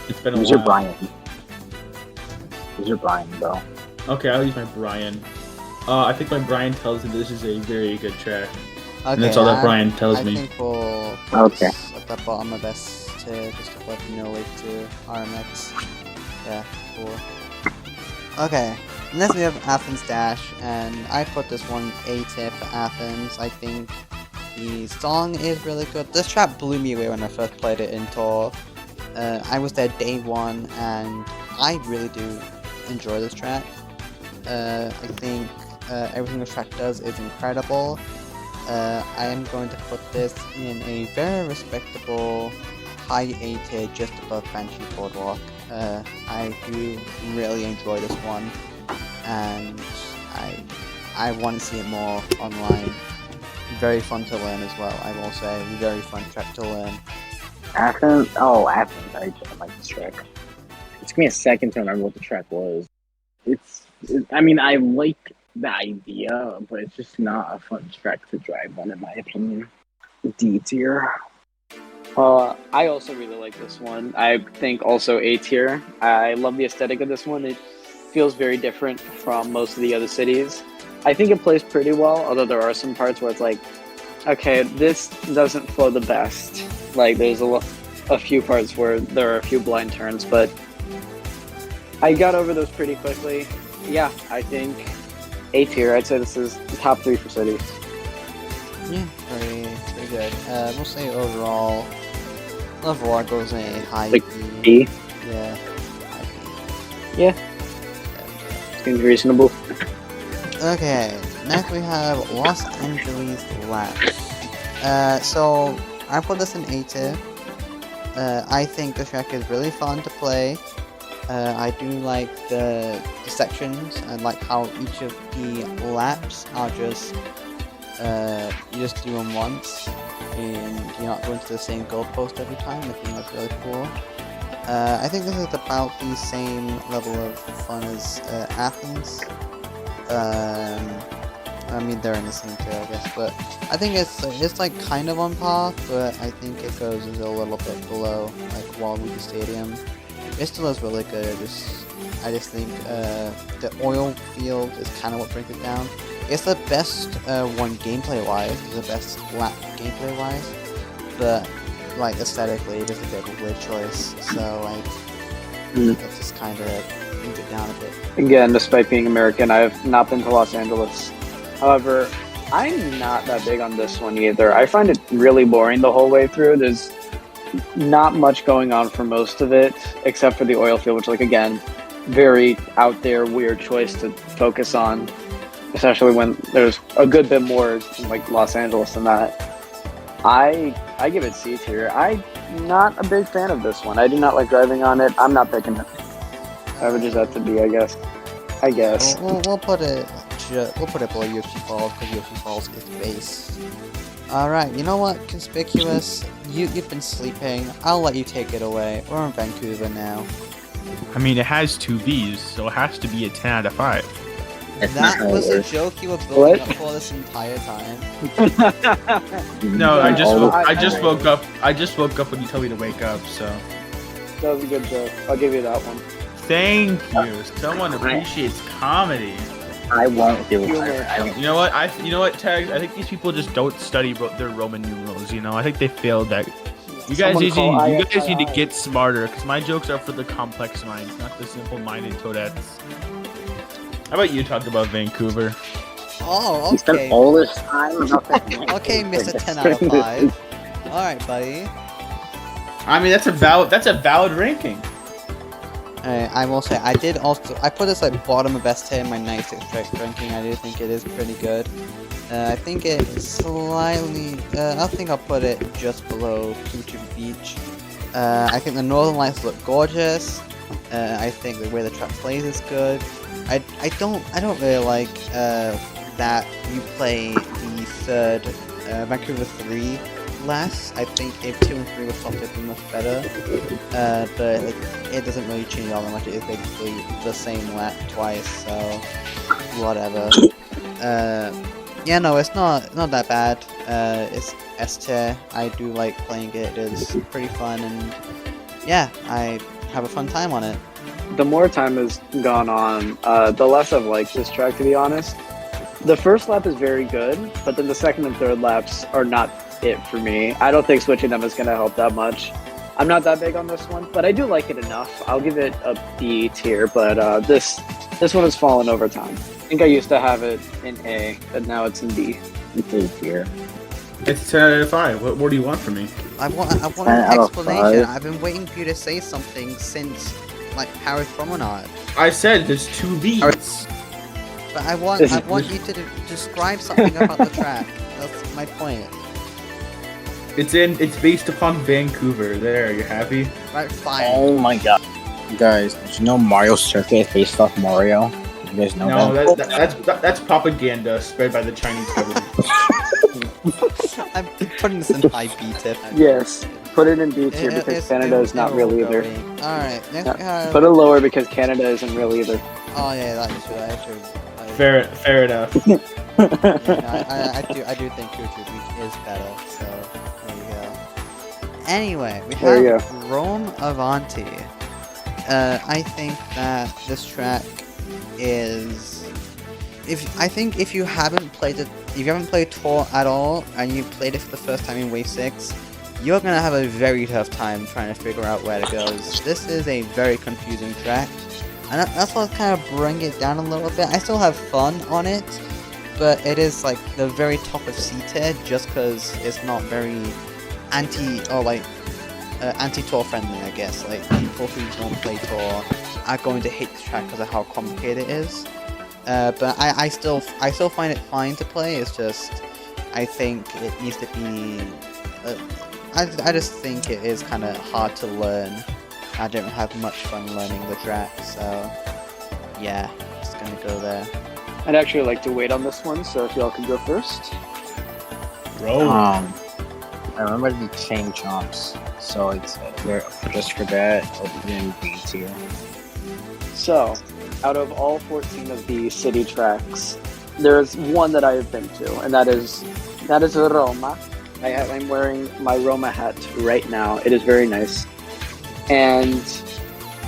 It's been a Use while. your Brian. Use your Brian, bro. Okay, I'll use my Brian. I think my Brian tells me this is a very good track. Okay, And that's all that Brian tells me. I think we'll put Okay. this at the bottom of S tier, just to let you know, like to RMX. Yeah, cool. Okay, next we have Athens Dash, and I put this one A tier for Athens. I think the song is really good. This track blew me away when I first played it in Tour. I was there day one, and I really do enjoy this track. I think everything the track does is incredible. I am going to put this in a very respectable high A tier, just above Banshee Boardwalk. I do really enjoy this one, and I want to see it more online. Very fun to learn as well, I will say. Very fun track to learn. Athens. I just like this track. It took me a second to remember what the track was. I mean, I like the idea, but it's just not a fun track to drive on, in my opinion. D tier. I also really like this one. I think also A tier. I love the aesthetic of this one. It feels very different from most of the other cities. I think it plays pretty well, although there are some parts where it's like, okay, this doesn't flow the best. Like, there's a few parts where there are a few blind turns, but I got over those pretty quickly. Yeah, I think A tier. I'd say this is the top 3 for cities. Yeah, very good. We'll say overall goes in a high Like B. B. Yeah, high B. Yeah. Seems reasonable. Okay, next we have Los Angeles Laps. So I put this in A tier. I think the track is really fun to play. I do like the sections. I like how each of the laps are just you just do them once and you're not going to the same goalpost every time. I think that's really cool. I think this is about the same level of fun as Athens. I mean, they're in the same tier, I guess, but I think it's like kind of on par, but I think it goes a little bit below, like Waluigi Stadium. It still is really good. I just think the oil field is kind of what brings it down. It's the best one gameplay-wise. It's the best lap gameplay-wise, but like aesthetically, it is a bit of a weird choice. So like, that's just kind of brings it down a bit. Again, despite being American, I have not been to Los Angeles. However, I'm not that big on this one either. I find it really boring the whole way through. There's not much going on for most of it, except for the oil field, which, like, again, very out there, weird choice to focus on, especially when there's a good bit more in, like, Los Angeles than that. I give it C tier. I'm not a big fan of this one. I do not like driving on it. I'm not picking it. Averages out to B, I guess. We'll put it we'll put it below Yoshi Falls because Yoshi Falls is base. Alright, you know what, Conspicuous? You've been sleeping. I'll let you take it away. We're in Vancouver now. I mean, it has 2 Vs, so it has to be a 10 out of 5. It's That not was a worse. joke you were building What? up for this entire time. No, I just All woke, the- I just woke up. I just woke up when you told me to wake up. So That was a good joke. I'll give you that one. thank you. Someone appreciates comedy. I won't do it. Humor. I don't. You know what? You know what, Tags? I think these people just don't study their Roman numerals. You know, I think they failed that. You guys Someone call you guys need to IFII. get smarter, because my jokes are for the complex minds, not the simple-minded toadettes. How about you talk about Vancouver? Oh, You spent okay. all this time about that. Okay, Mr. 10 out of 5. Alright, buddy. I mean, that's a valid ranking. I will say, I put this like bottom of S tier in my 96 track ranking. I do think it is pretty good. I think it is slightly, I think I'll put it just below Future Beach. I think the Northern Lights look gorgeous. I think the way the track plays is good. I don't really like that you play the third Vancouver 3 less. I think if 2 and 3 were swapped, it'd be much better. But it doesn't really change all that much. It is basically the same lap twice, so whatever. Yeah, no, it's not that bad. It's S tier. I do like playing it. It is pretty fun, and yeah, I have a fun time on it. The more time has gone on, the less I've liked this track, to be honest. The first lap is very good, but then the second and third laps are not it for me. I don't think switching them is going to help that much. I'm not that big on this one, but I do like it enough. I'll give it a B tier, but this one has fallen over time. I think I used to have it in A, but now it's in B. It's here. It's 10 out of 5. What more do you want from me? I want an 10 out of explanation. 5. I've been waiting for you to say something since like Paris Promenade. I said there's 2 Vs. But I want you to describe something about the track. That's my point. It's based upon Vancouver. There, you happy? Right, fine. Oh my god. Guys, did you know Mario Circuit is based off Mario? Did you guys know No, that? that's propaganda spread by the Chinese government. I'm putting this in high B tip. Yes, put it in B tier It- because it's- Canada is not real either. Alright, next we Yeah, have... put it lower because Canada isn't real either. Oh yeah, that is true, that is true. Fair enough. Yeah, no, I do think Future Beach is better, so there you go. Anyway, we There you have Rome Avanti. I think that this track is... If you haven't played Tour at all, and you played it for the first time in Wave 6, you're gonna have a very tough time trying to figure out where to go. This is a very confusing track, and that's what's kind of bring it down a little bit. I still have fun on it, but it is like the very top of C tier just because it's not very anti-Tour friendly, I guess. Like people who don't play Tour are going to hate the track because of how complicated it is. But I still find it fine to play. It's just I think it needs to be. I just think it is kind of hard to learn. I don't have much fun learning the track, so yeah, just gonna go there. I'd actually like to wait on this one, so if y'all can go first. Bro. I remember the chain jumps, so it's just for that, I'll put it in B tier. So, out of all 14 of the city tracks, there's one that I have been to, and that is Roma. I'm wearing my Roma hat right now. It is very nice. And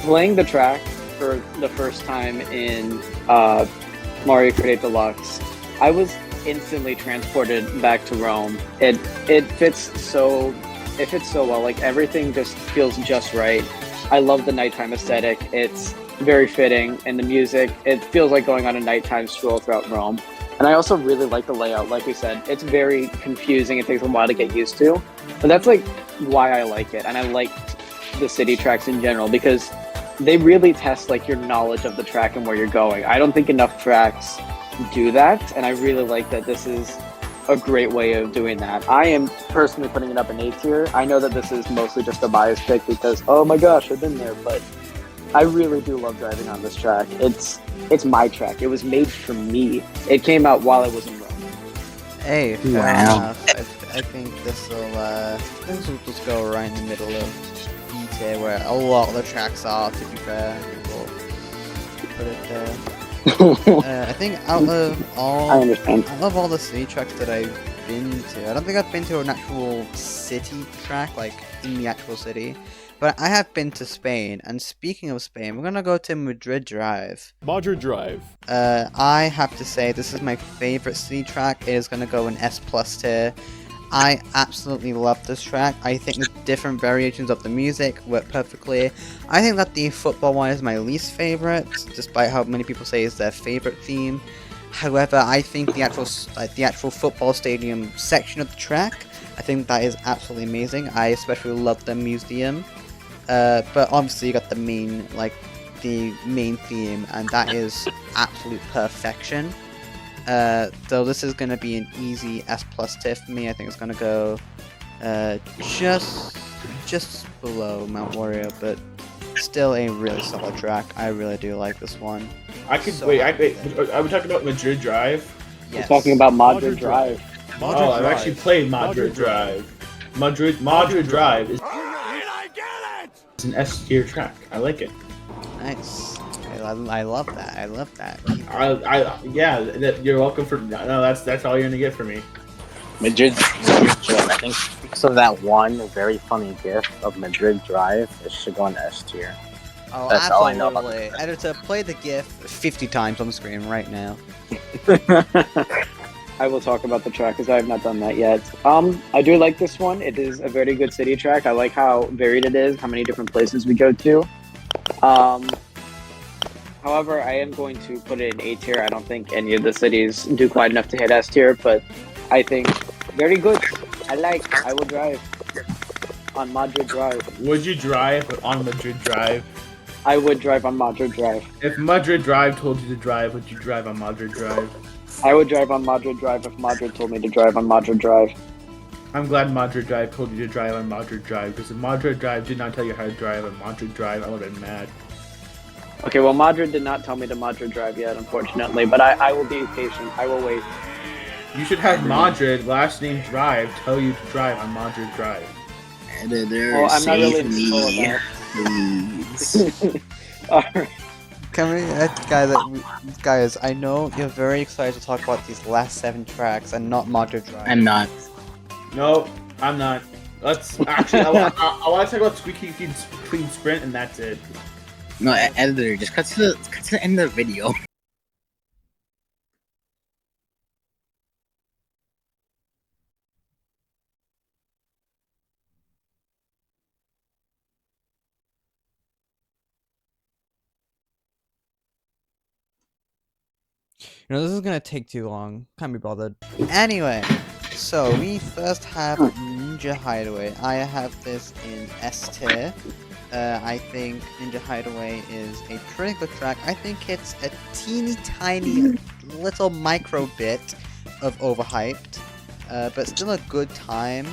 playing the track for the first time in Mario Kart 8 Deluxe, I was instantly transported back to Rome. It fits so well. Like everything just feels just right. I love the nighttime aesthetic. It's very fitting, and the music, it feels like going on a nighttime stroll throughout Rome. And I also really like the layout. Like we said, it's very confusing. It takes a while to get used to, but that's like why I like it. And I like the city tracks in general because they really test like your knowledge of the track and where you're going. I don't think enough tracks do that, and I really like that this is a great way of doing that. I am personally putting it up in A tier. I know that this is mostly just a bias pick because, oh my gosh, I've been there, but I really do love driving on this track. It's my track. It was made for me. It came out while I was in Rome. Hey, fair Wow. enough. I think this will just go right in the middle of B tier where a lot of the tracks are, to be fair. We'll put it there. I think I understand. out of all the city tracks that I've been to, I don't think I've been to an actual city track, like in the actual city. But I have been to Spain, and speaking of Spain, we're gonna go to Madrid Drive. Madrid Drive. I have to say this is my favorite city track. It is gonna go in S+ tier. I absolutely love this track. I think the different variations of the music work perfectly. I think that the football one is my least favorite, despite how many people say it's their favorite theme. However, I think the actual football stadium section of the track, I think that is absolutely amazing. I especially love the museum. But obviously you got the main theme, and that is absolute perfection. So this is gonna be an easy S+ tier for me. I think it's gonna go just below Mount Warrior, but still a really solid track. I really do like this one. I could So wait. happy. Are we talking about Madrid Drive? We're Yes. talking about Madrid Madrid Drive. Drive. Madrid Oh, I've Drive. actually played Madrid Drive. Madrid Drive is an S tier track. I like it. Nice. I love that. I love that. Yeah. You're welcome for. No, that's all you're gonna get from me. Madrid Drive. I think because of that one very funny gif of Madrid Drive, it should go on S tier. Oh, That's all I know about absolutely. Editor, play the GIF 50 times on the screen right now. I will talk about the track because I have not done that yet. I do like this one. It is a very good city track. I like how varied it is, how many different places we go to. However, I am going to put it in A tier. I don't think any of the cities do quite enough to hit S tier, but I think very good. I will drive on Madrid Drive. Would you drive on Madrid Drive? I would drive on Madrid Drive. If Madrid Drive told you to drive, would you drive on Madrid Drive? I would drive on Madrid Drive if Madrid told me to drive on Madrid Drive. I'm glad Madrid Drive told you to drive on Madrid Drive, because if Madrid Drive did not tell you how to drive on Madrid Drive, I would have been mad. Okay, well, Madrid did not tell me to Madrid Drive yet, unfortunately, but I will be patient. I will wait. You should have Madrid, last name Drive, tell you to drive on Madrid Drive. Editor, Well, I'm not really save full me, about please. Alright. Can we, guys, I know you're very excited to talk about these last 7 tracks and not Madrid Drive. I'm not. No, I'm not. Let's actually. I want to talk about Squeaky Clean Sprint, and that's it. No, editor, just cut to the end of the video. You know, this is gonna take too long. Can't be bothered. Anyway, so we first have Ninja Hideaway. I have this in S tier. I think Ninja Hideaway is a pretty good track. I think it's a teeny tiny little micro bit of overhyped, but still a good time.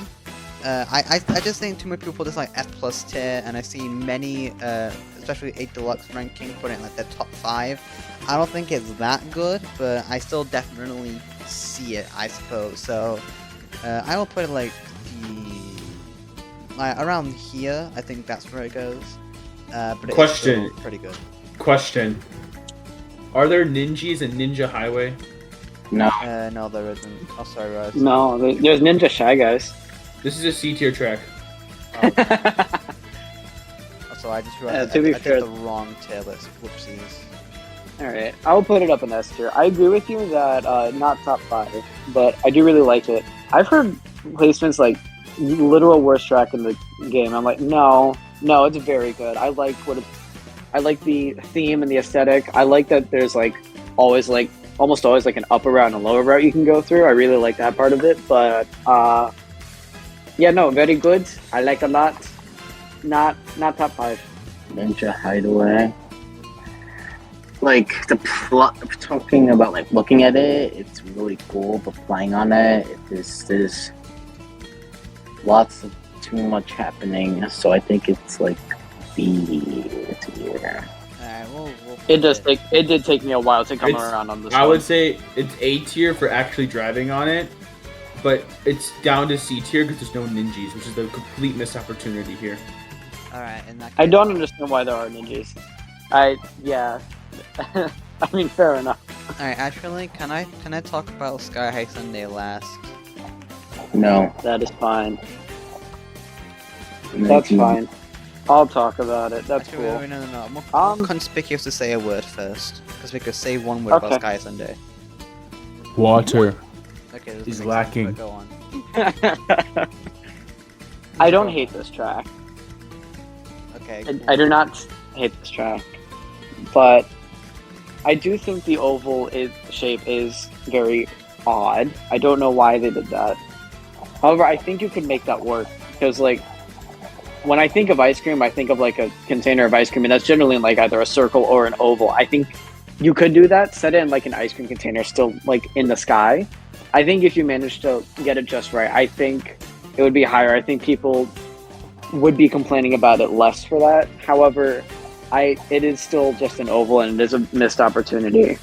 I just think too many people put this like F+ tier, and I see many, especially 8 Deluxe ranking, putting it like their top 5. I don't think it's that good, but I still definitely see it, I suppose. So I will put it like around here. I think that's where it goes. But it's Question. still pretty good. Question: are there ninjas in Ninja Highway? No. No, there isn't. Oh, sorry, Rose. No, there's Ninja Shy Guys. This is a C tier track. So I just realized to be I fair- did the wrong tier list. Whoopsies. Alright, I will put it up in S tier. I agree with you that not top 5, but I do really like it. I've heard placements like literal worst track in the game. I'm like, no, it's very good. I like the theme and the aesthetic. I like that there's almost always like an upper route and a lower route you can go through. I really like that part of it, but yeah, no, very good. I like a lot. Not top 5. Ninja Hideaway. Like the plot, talking about like looking at it, it's really cool. But flying on it, there's lots of too much happening. So I think it's like B tier. Alright, we'll It put did take me a while to come It's- around on this I one. would say it's A tier for actually driving on it, but it's down to C tier because there's no ninjas, which is the complete missed opportunity here. Alright, in that case, I don't understand why there are ninjas. Yeah. I mean, fair enough. Alright, actually, can I talk about Sky High Sunday last? No. That is fine. That's fine. I'll talk about it. That's Actually, cool. wait, no. I'm more Um, conspicuous to say a word first, because we could say one word about Okay. Sky Sunday. Water. Okay, this He's makes lacking. Sense, but go on. I don't hate this track. Okay. I do not hate this track, but I do think the oval shape is very odd. I don't know why they did that. However, I think you could make that work because, like, when I think of ice cream, I think of like a container of ice cream, and that's generally in like either a circle or an oval. I think you could do that, set it in like an ice cream container, still like in the sky. I think if you manage to get it just right, I think it would be higher. I think people would be complaining about it less for that. However, it is still just an oval and it is a missed opportunity.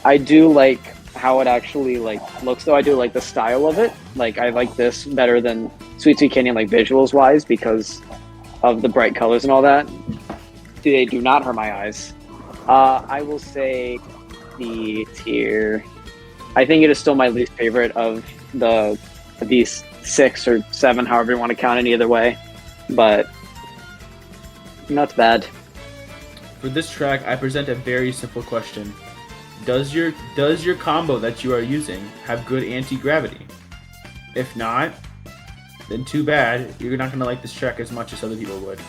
I do like how it actually like looks though. I do like the style of it. Like I like this better than Sweet Sweet Canyon like visuals wise because of the bright colors and all that. They do not hurt my eyes. I will say the tier. I think it is still my least favorite of these 6 or 7, however you want to count it either way. But not bad. For this track, I present a very simple question. Does your combo that you are using have good anti-gravity? If not, then too bad. You're not gonna like this track as much as other people would.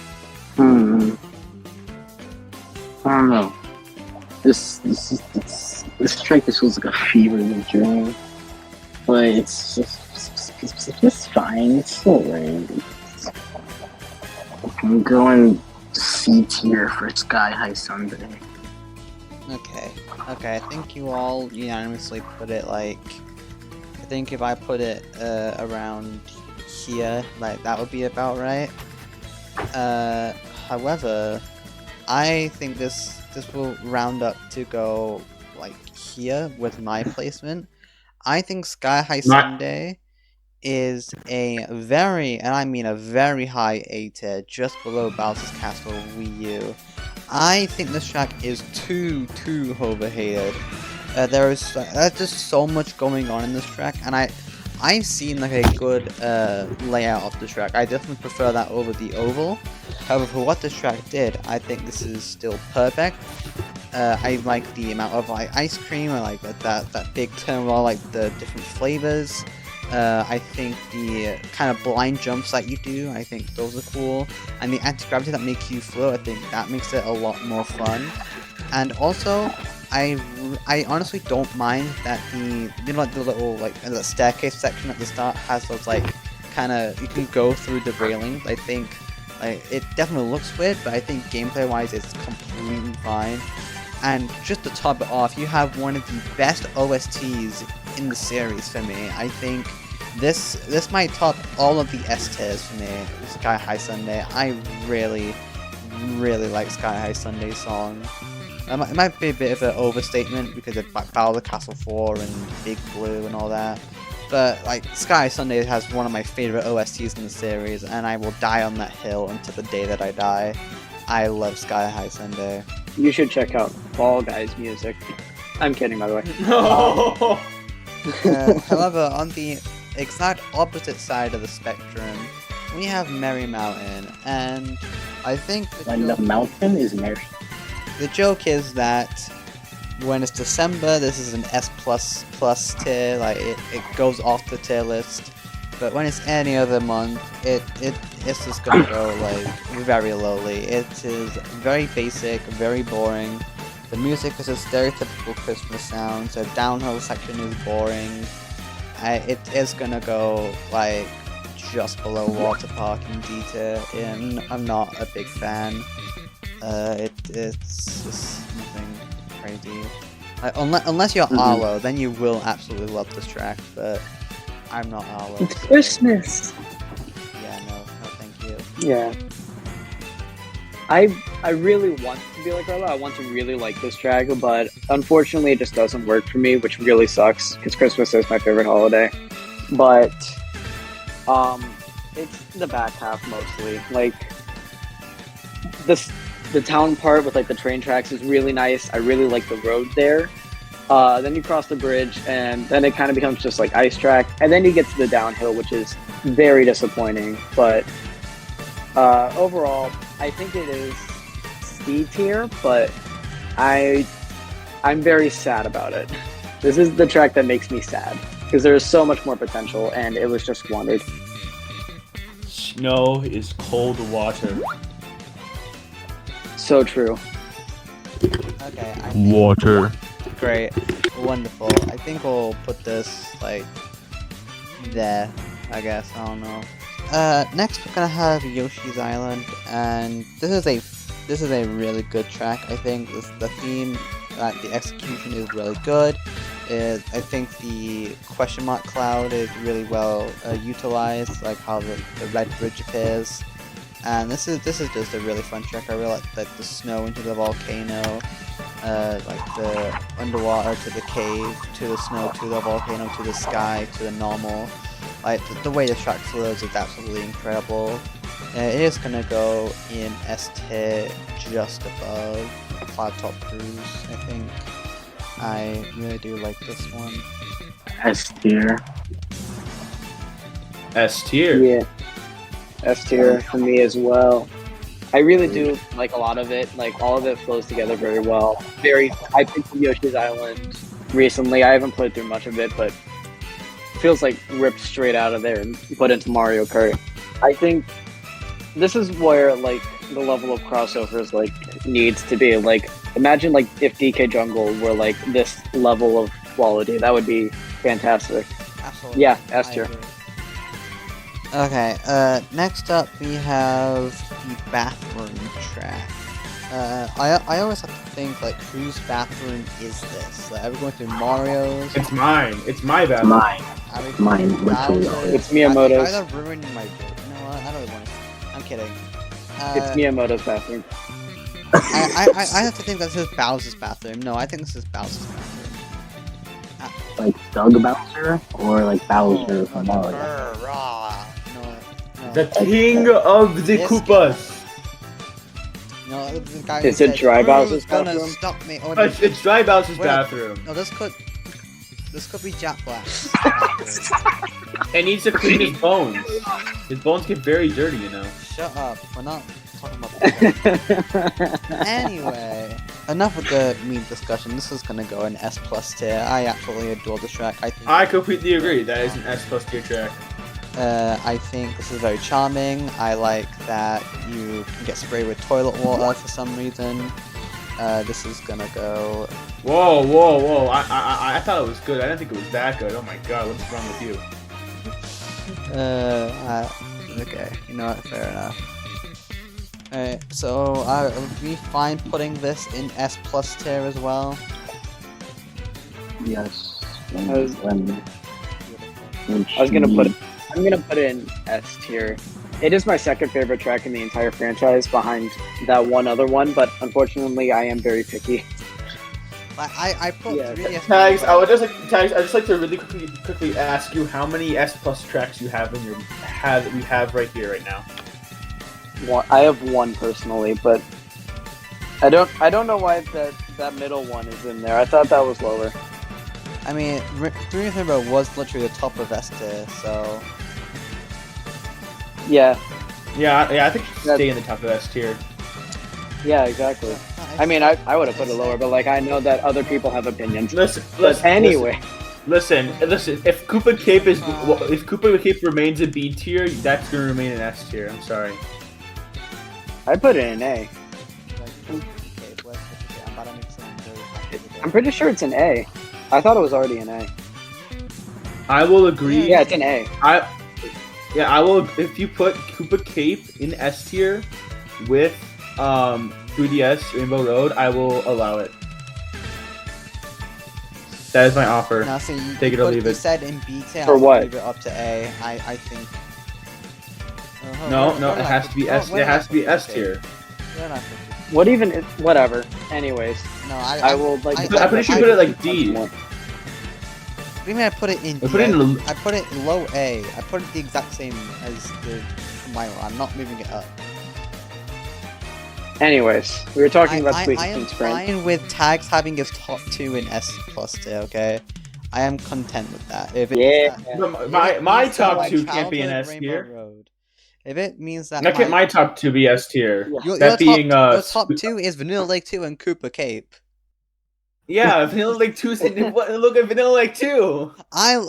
I don't know. This track just feels like a fever dream. But it's just fine. It's still right. I'm going C tier for Sky High Sunday. Okay. I think you all unanimously put it like. I think if I put it around here, like that would be about right. However, I think this will round up to go like here with my placement. I think Sky High Sunday is a very, and I mean a very high A tier, just below Bowser's Castle Wii U. I think this track is too overhated. There's just so much going on in this track, and I've seen like a good layout of the track. I definitely prefer that over the oval. However, for what this track did, I think this is still perfect. I like the amount of like ice cream. I like that big turmoil, like the different flavors. I think the kind of blind jumps that you do, I think those are cool. And the anti-gravity that makes you float, I think that makes it a lot more fun. And also, I honestly don't mind that the little like the staircase section at the start has those like kind of, you can go through the railings. I think like it definitely looks weird, but I think gameplay wise it's completely fine. And just to top it off, you have one of the best OSTs in the series for me. I think this might top all of the S tiers for me. Sky High Sunday. I really like Sky High Sunday's song. It might be a bit of an overstatement because of Battle of the Castle 4 and Big Blue and all that. But like Sky High Sunday has one of my favorite OSTs in the series, and I will die on that hill until the day that I die. I love Sky High Sunday. You should check out Fall Guys music. I'm kidding, by the way. No. However, on the exact opposite side of the spectrum, we have Merry Mountain, and I think The mountain is Mary. the joke is that when it's December, this is an S++ tier, like it goes off the tier list. But when it's any other month, it's just gonna go like very lowly. It is very basic, very boring. The music is a stereotypical Christmas sound, so downhill section is boring. It is gonna go like just below Water Park in D tier, and I'm not a big fan. It's just nothing crazy. Like, unless you're Arlo, then you will absolutely love this track, but I'm not Arlo. It's so- Christmas. Yeah, no, thank you. Yeah. I really want to be like Arlo. I want to really like this track, but unfortunately, it just doesn't work for me, which really sucks because Christmas is my favorite holiday. But it's the back half mostly. Like the town part with like the train tracks is really nice. I really like the road there. Then you cross the bridge, and then it kind of becomes just like ice track, and then you get to the downhill, which is very disappointing. But overall, I think it is C tier, but I'm very sad about it. This is the track that makes me sad because there is so much more potential, and it was just wanted. Snow is cold water. So true. Okay, I think Water. great, wonderful. I think we'll put this like there. I guess I don't know. Next we're gonna have Yoshi's Island, and this is a really good track. I think the theme, the execution is really good. I think the question mark cloud is really well utilized, like how the red bridge appears. And this is just a really fun track. I really like the snow into the volcano, like the underwater to the cave, to the snow, to the volcano, to the sky, to the normal. Like the way the track flows is absolutely incredible. It is gonna go in S tier, just above Cloud Top Cruise. I think I really do like this one. S tier. S tier. Yeah. S tier for me as well. I really do like a lot of it. Like all of it flows together very well. I picked up Yoshi's Island recently. I haven't played through much of it, but it feels like ripped straight out of there and put into Mario Kart. I think this is where like the level of crossovers like needs to be. Like imagine like if DK Jungle were like this level of quality. That would be fantastic. Absolutely. Yeah, S tier. I agree. Okay, next up we have the bathroom track. I always have to think, like, whose bathroom is this? Like, are we going through Mario's? It's mine. It's my bathroom. Mine. Are we Mine, going literally. Bowser's? It's Miyamoto's. I either ruined my joke. You know what? I don't really want to. I'm kidding. It's Miyamoto's bathroom. I have to think that's his Bowser's bathroom. No, I think this is Bowser's bathroom. Like Doug Bowser or like Bowser from Mario? No. The king of the This Koopas. No, the guy Is who it said, Dry Bowser's "Who's gonna bathroom?" stop me?" Oh, It's Dry Bowser's Wait. bathroom. No, this could be Jack Black's bathroom. It needs to clean his bones. His bones get very dirty, you know. Shut up. We're not talking about that. Anyway, enough with the meme discussion. This is gonna go in S plus tier. I absolutely adore this track. I completely agree. That is an S plus tier track. I think this is very charming. I like that you can get sprayed with toilet water for some reason. This is gonna go. Whoa! I thought it was good. I didn't think it was that good. Oh my god, what's wrong with you? Okay, you know what? Fair enough. Alright, so are we fine putting this in S plus tier as well? Yes. I was gonna put it. I'm gonna put it in S tier. It is my second favorite track in the entire franchise, behind that one other one. But unfortunately, I am very picky. I put Yeah, 3S. Tags, I would just like to really quickly ask you how many S plus tracks you have in your that we have right here right now. I have one personally, but I don't know why that middle one is in there. I thought that was lower. I mean, 3 Rainbow was literally the top of S tier, so. Yeah, Yeah, I think it should stay in the top of S tier. yeah, exactly. I mean, I would have put it lower, but like I know that other people have opinions. Listen, Anyway, Listen. If Koopa Cape remains a B tier, that's gonna remain an S tier. I'm sorry. I put it in A. I'm pretty sure it's an A. I thought it was already an A. I will agree. Yeah, it's an A. I will. If you put Koopa Cape in S tier with 3DS Rainbow Road, I will allow it. That is my offer. Now, see, Take it or leave you it. said in B tier, For I would what? leave it up to A. I think. No, it has to be S. It has to be S tier. They're not 50. What even? Whatever. Anyways, No, I will like. I- I'm pretty sure you put it like D. What do you mean I put it in I D? put it in I put it in low A. I put it the exact same as the mile. I'm not moving it up. Anyways, we were talking about I Squeaky am and Sprint. fine with tags having his top 2 in S plus tier, okay? I am content with that. If it Yeah. My top 2 can't be an S tier. Road, if it means that Not my top 2 be S tier. your That being your top 2 is Vanilla Lake 2 and Cooper Cape. Yeah, Vanilla Lake 2. Look at Vanilla Lake 2.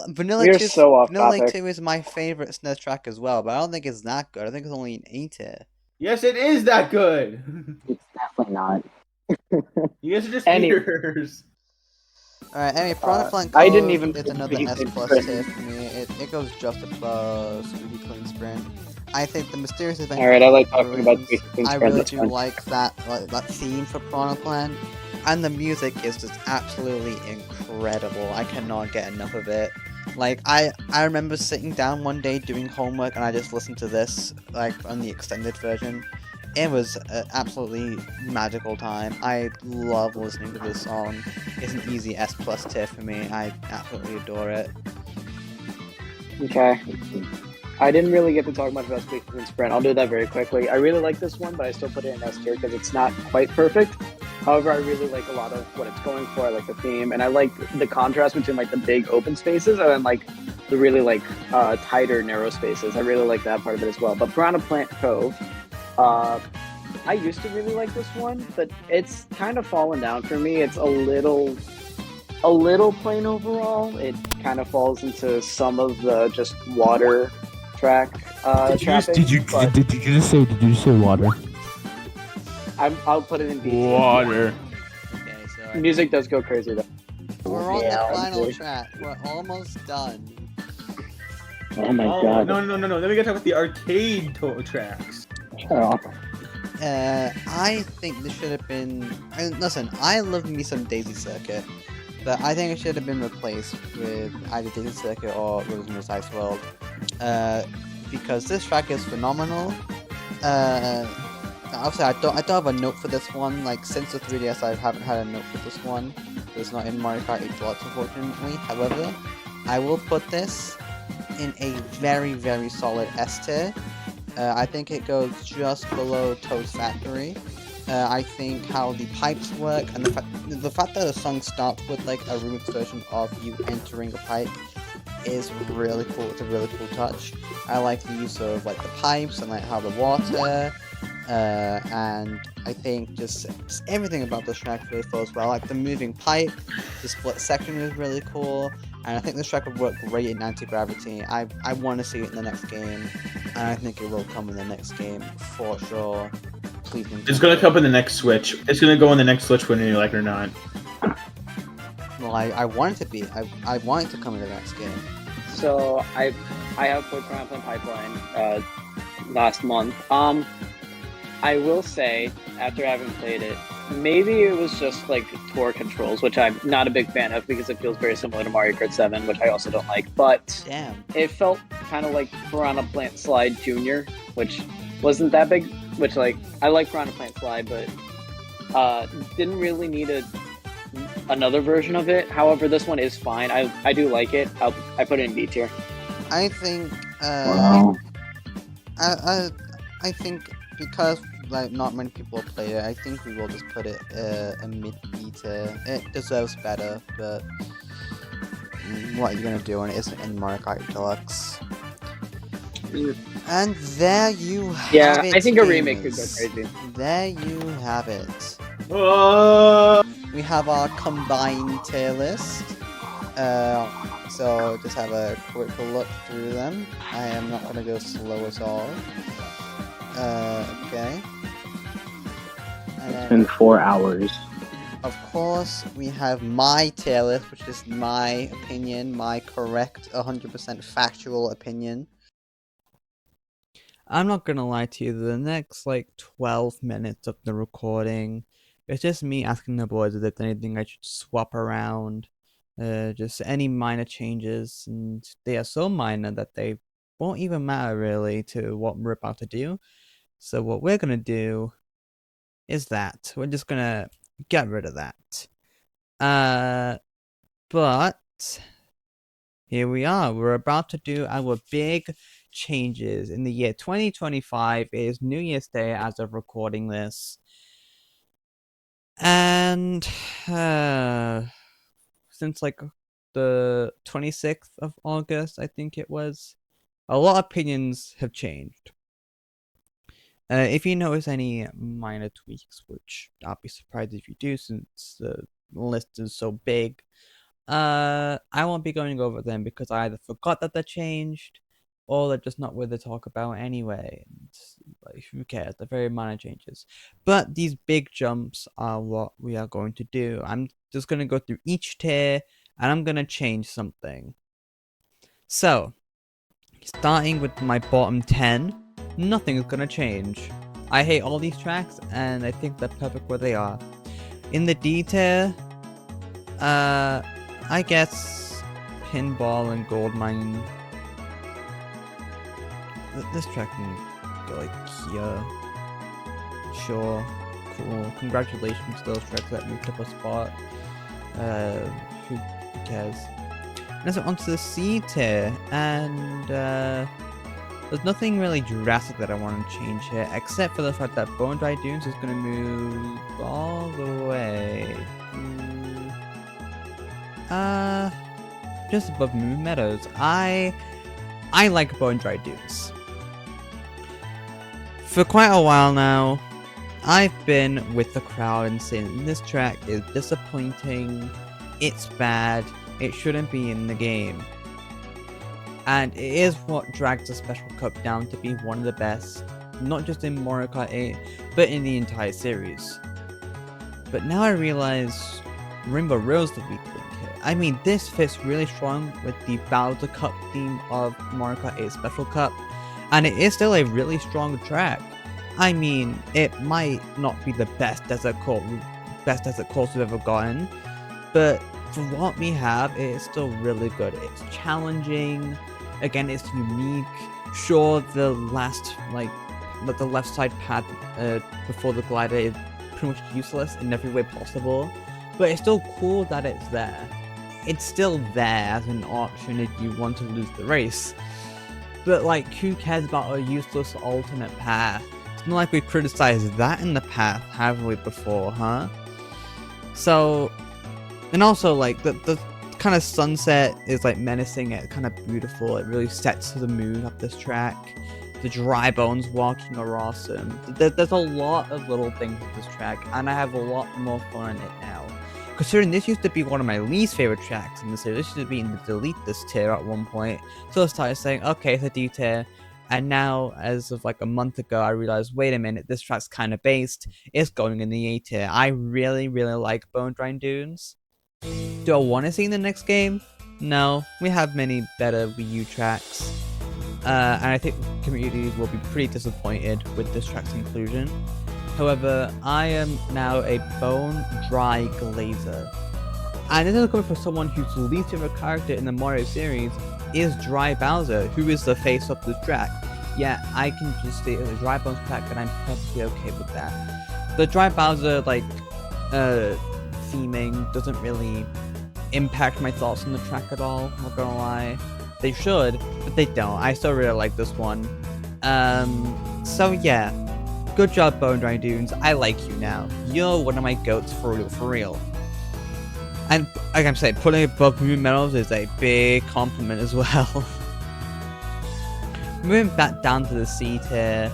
Vanilla We're 2 so off Vanilla Lake topic. 2 is my favorite SNES track as well, but I don't think it's that good. I think it's only an A tier. Yes, it is that good. It's definitely not. You guys are just Any- haters. Alright, anyway, Piranha Flank I didn't Cove even is put another Squeaky S Clean plus Sprint. tier for me. It goes just above Squeaky Clean Sprint. I think the mysterious adventure. Alright, I like of the talking about ruins, Squeaky Clean I Sprint. really That's do fine. like that theme for Piranha Plant, and the music is just absolutely incredible. I cannot get enough of it. Like I remember sitting down one day doing homework and I just listened to this like on the extended version. It was an absolutely magical time. I love listening to this song. It's an easy S plus tier for me. I absolutely adore it. Okay. I didn't really get to talk much about Squeaky Clean Sprint. I'll do that very quickly. I really like this one, but I still put it in S tier because it's not quite perfect. However, I really like a lot of what it's going for. I like the theme, and I like the contrast between like the big open spaces and then like the really like tighter narrow spaces. I really like that part of it as well. But Piranha Plant Cove, I used to really like this one, but it's kind of fallen down for me. It's a little plain overall. It kind of falls into some of the just water track traffic. Did you just say water? I'll put it in B. Water. Okay, so Music does go crazy though. we're on Yeah, the final okay. track. We're almost done. Oh my god. No. Then we gotta talk about the arcade tracks. Shut up. I think this should have been. Listen, I love me some Daisy Circuit, but I think it should have been replaced with either Daisy Circuit or Wilderness Ice World, because this track is phenomenal. Obviously, I don't have a note for this one. Like since the 3DS, I haven't had a note for this one. It's not in Mario Kart 8 Deluxe, unfortunately. However, I will put this in a very, very solid S tier. I think it goes just below Toad's Factory. I think how the pipes work and the fact that the song starts with like a remix version of you entering a pipe is really cool. It's a really cool touch. I like the use of like the pipes and like how the water, and I think just everything about this track really flows well. Like the moving pipe, the split section is really cool, and I think this track would work great in anti-gravity. I want to see it in the next game, and I think it will come in the next game for sure. Please. It's gonna come in the next Switch. It's gonna go in the next Switch whether you like it or not. Well, I want it to be. I want it to come in the next game. So I have played Piranha Plant Pipeline last month. I will say after having played it, maybe it was just like tour controls, which I'm not a big fan of because it feels very similar to Mario Kart 7, which I also don't like. But Damn. it felt kind of like Piranha Plant Slide Junior, which wasn't that big. Which like I like Piranha Plant Slide, but didn't really need another version of it. However, this one is fine. I do like it. I put it in B tier. I think. Wow. I think because like not many people have played it, I think we will just put it a mid B tier. It deserves better, but what are you gonna do when it isn't in Mario Kart Deluxe? And there you have Yeah, it. I think a remake could go gamers. crazy. There you have it. Oh! We have our combined tier list. So just have a quick look through them. I am not gonna go slow at all. Okay. And It's then, been 4 hours. of course, we have my tier list, which is my opinion, my correct, 100% factual opinion. I'm not gonna lie to you, the next like 12 minutes of the recording, it's just me asking the boys if there's anything I should swap around, just any minor changes, and they are so minor that they won't even matter really to what we're about to do. So what we're gonna do is that. We're just gonna get rid of that. But here we are. We're about to do our big changes in the year 2025. It is New Year's Day as of recording this. And since like the 26th of August, I think it was, a lot of opinions have changed. If you notice any minor tweaks, which I'll be surprised if you do since the list is so big, I won't be going over them because I either forgot that they changed or they're just not worth the talk about anyway. And, like, who cares? They're very minor changes. But these big jumps are what we are going to do. I'm just going to go through each tier and I'm going to change something. So, starting with my bottom 10, nothing is going to change. I hate all these tracks and I think they're perfect where they are. In the D tier, I guess Pinball and Goldmine. This track can go like here. Sure, cool. Congratulations to those tracks that moved up a spot. Who cares? Now so onto the C tier, and there's nothing really drastic that I want to change here, except for the fact that Bone Dry Dunes is going to move all the way. Just above Moon Meadows. I like Bone Dry Dunes. For quite a while now, I've been with the crowd and saying this track is disappointing, it's bad, it shouldn't be in the game. And it is what drags the Special Cup down to be one of the best, not just in Mario Kart 8, but in the entire series. But now I realize Rainbow Road's the weak link here. I mean, this fits really strong with the Bowser Cup theme of Mario Kart 8 Special Cup, and it is still a really strong track. I mean, it might not be the best desert course we've ever gotten, but for what we have, it is still really good. It's challenging. Again, it's unique. Sure, the left side path before the glider is pretty much useless in every way possible, but it's still cool that it's there. It's still there as an option if you want to lose the race. But like, who cares about a useless alternate path? It's not like we criticized that in the past, have we before, huh? So, and also like the kind of sunset is like menacing, it's kind of beautiful, it really sets the mood of this track. The dry bones walking are awesome. There's a lot of little things with this track, and I have a lot more fun in it now. Considering this used to be one of my least favorite tracks in the series, this used to be in the delete this tier at one point. So I started saying, okay, it's a D tier. And now, as of like a month ago, I realized, wait a minute, this track's kind of based. It's going in the A tier. I really, really like Bone Dry Dunes. Do I want to see in the next game? No, we have many better Wii U tracks. And I think the community will be pretty disappointed with this track's inclusion. However, I am now a Bone Dry Glazer. And this is coming from someone whose least favorite character in the Mario series is Dry Bowser, who is the face of this track. Yeah, I can just say it's a Dry Bones track, and I'm perfectly okay with that. The Dry Bowser, like, theming doesn't really impact my thoughts on the track at all, I'm not gonna lie. They should, but they don't. I still really like this one. So yeah. Good job, Bone Dry Dunes. I like you now. You're one of my goats for real. And like I'm saying, putting it above Moon Meadows is a big compliment as well. Moving back down to the C tier,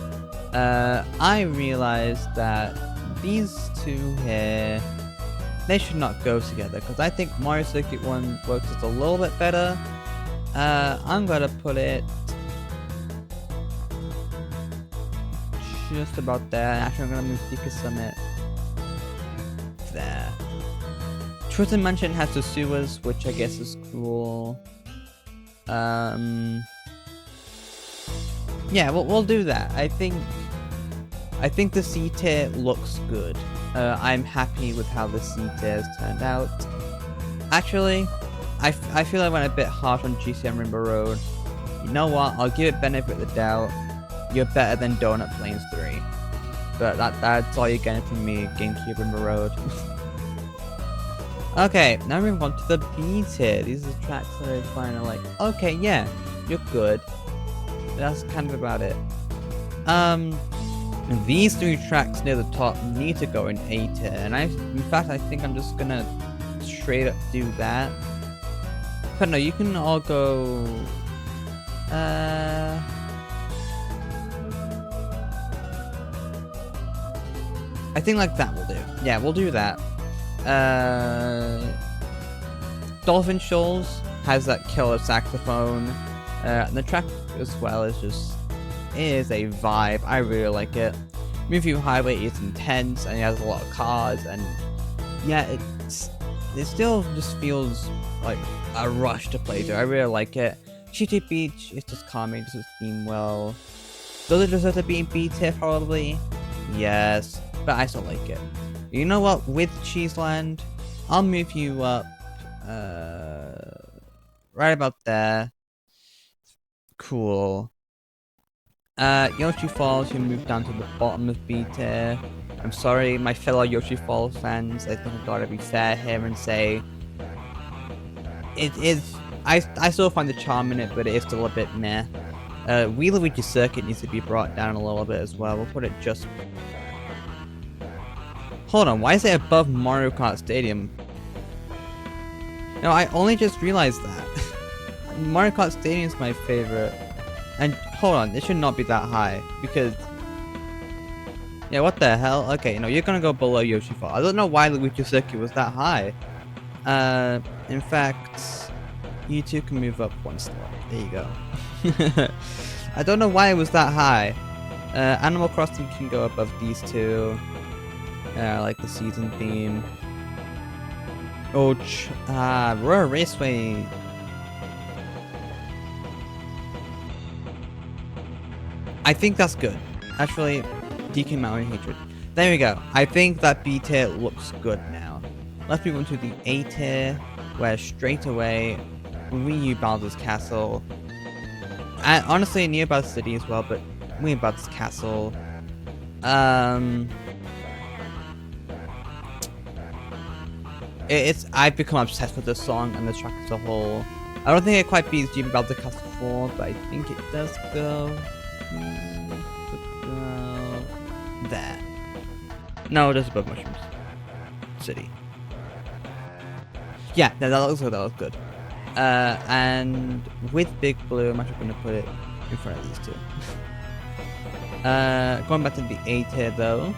I realized that these two here, they should not go together, because I think Mario Circuit 1 works just a little bit better. I'm gonna put it just about there. Actually, I'm gonna move Deepest Summit there. Twisted Mansion has the sewers, which I guess is cool. Yeah, we'll do that. I think the C tier looks good. I'm happy with how the C tier has turned out. Actually, I feel I went a bit harsh on GCM Rainbow Road. You know what? I'll give it benefit of the doubt. You're better than Donut Plains 3. But that's all you're getting from me, GameCube River Road. Okay, now we move on to the B tier. These are the tracks that are kind of like, okay, yeah, you're good. That's kind of about it. These 3 tracks near the top need to go in A tier, and in fact, I think I'm just gonna straight up do that. But no, you can all go. I think like that will do. Yeah, we'll do that. Dolphin Shoals has that killer saxophone. And the track as well is just, it is a vibe. I really like it. Movie Highway is intense and it has a lot of cars, and yeah, it still just feels like a rush to play through. I really like it. Shitty Beach is just calming, doesn't theme well. Does it deserve to be in B tier probably? Yes, but I still like it. You know what? With Cheeseland, I'll move you up right about there. Cool. Yoshi Falls, you move down to the bottom of B tier. I'm sorry, my fellow Yoshi Falls fans. I think I've got to be fair here and say it is. I still find the charm in it, but it is still a bit meh. Wii Luigi Circuit needs to be brought down a little bit as well. We'll put it just. Hold on, why is it above Mario Kart Stadium? No, I only just realized that. Mario Kart Stadium is my favorite. And hold on, it should not be that high, because... Yeah, what the hell? Okay, no, you're gonna go below Yoshi Fall. I don't know why Luigi Circuit was that high. In fact, you two can move up one slot. There you go. I don't know why it was that high. Animal Crossing can go above these two. I like the season theme. Oh, Royal Raceway. I think that's good. Actually, DK Mountain Hatred. There we go. I think that B tier looks good now. Let's move on to the A tier, where straight away, Wii U Bowser's Castle. And honestly, Neo Bowser City as well, but Wii U Bowser's Castle. I've become obsessed with this song and the track as a whole. I don't think it quite beats Jimmy Bowser Castle 4, but I think it does go there. No, just above Mushrooms City. Yeah, that looks good. That looks good. And with Big Blue, I'm actually going to put it in front of these two. Going back to the A tier though.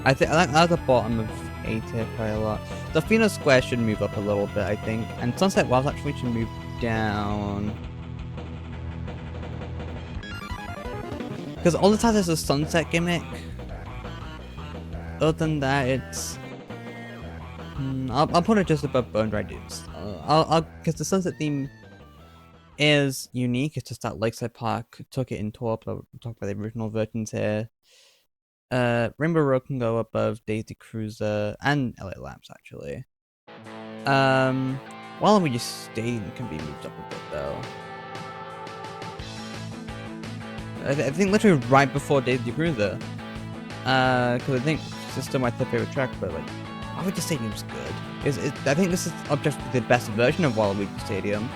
I think I like the bottom of A tier quite a lot. Delfino Square should move up a little bit, I think, and Sunset Wilds actually should move down. Because all it has is a sunset gimmick. Other than that, it's... I'll put it just above Bone Dry Dunes. Because the sunset theme is unique. It's just that Lakeside Park took it in top. I'll talk about the original versions here. Rainbow Road can go above Daisy Cruiser and LA Labs, actually. Waluigi Stadium can be moved up a bit, though. I think literally right before Daisy Cruiser. Because I think it's still my third favorite track, but like, Waluigi Stadium's good. I think this is objectively the best version of Waluigi Stadium.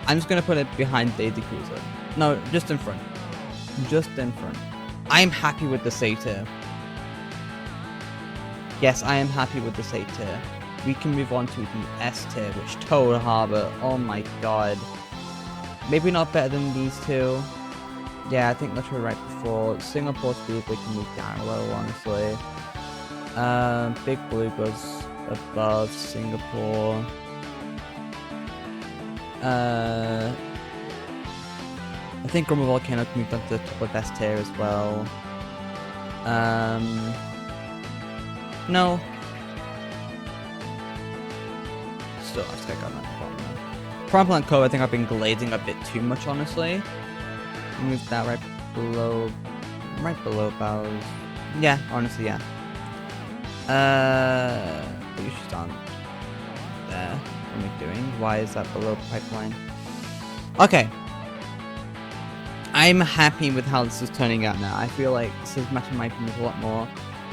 I'm just gonna put it behind Daisy Cruiser. No, just in front. Just in front. I'm happy with the C tier. Yes, I am happy with the C tier. We can move on to the S tier, which Toad Harbor. Oh my god. Maybe not better than these two. Yeah, I think that's right before. Singapore Speedway can move down a little, honestly. Big Blue goes above Singapore. I think Grumble Volcano can move down to the top of S tier as well. No. Still, I think I got that bottom. Problem Cove, I think I've been glazing a bit too much, honestly. Move that right below Bowers. Yeah, honestly, yeah. You should on there. What am I doing? Why is that below Pipeline? Okay. I'm happy with how this is turning out now. I feel like this is matching my opinions a lot more.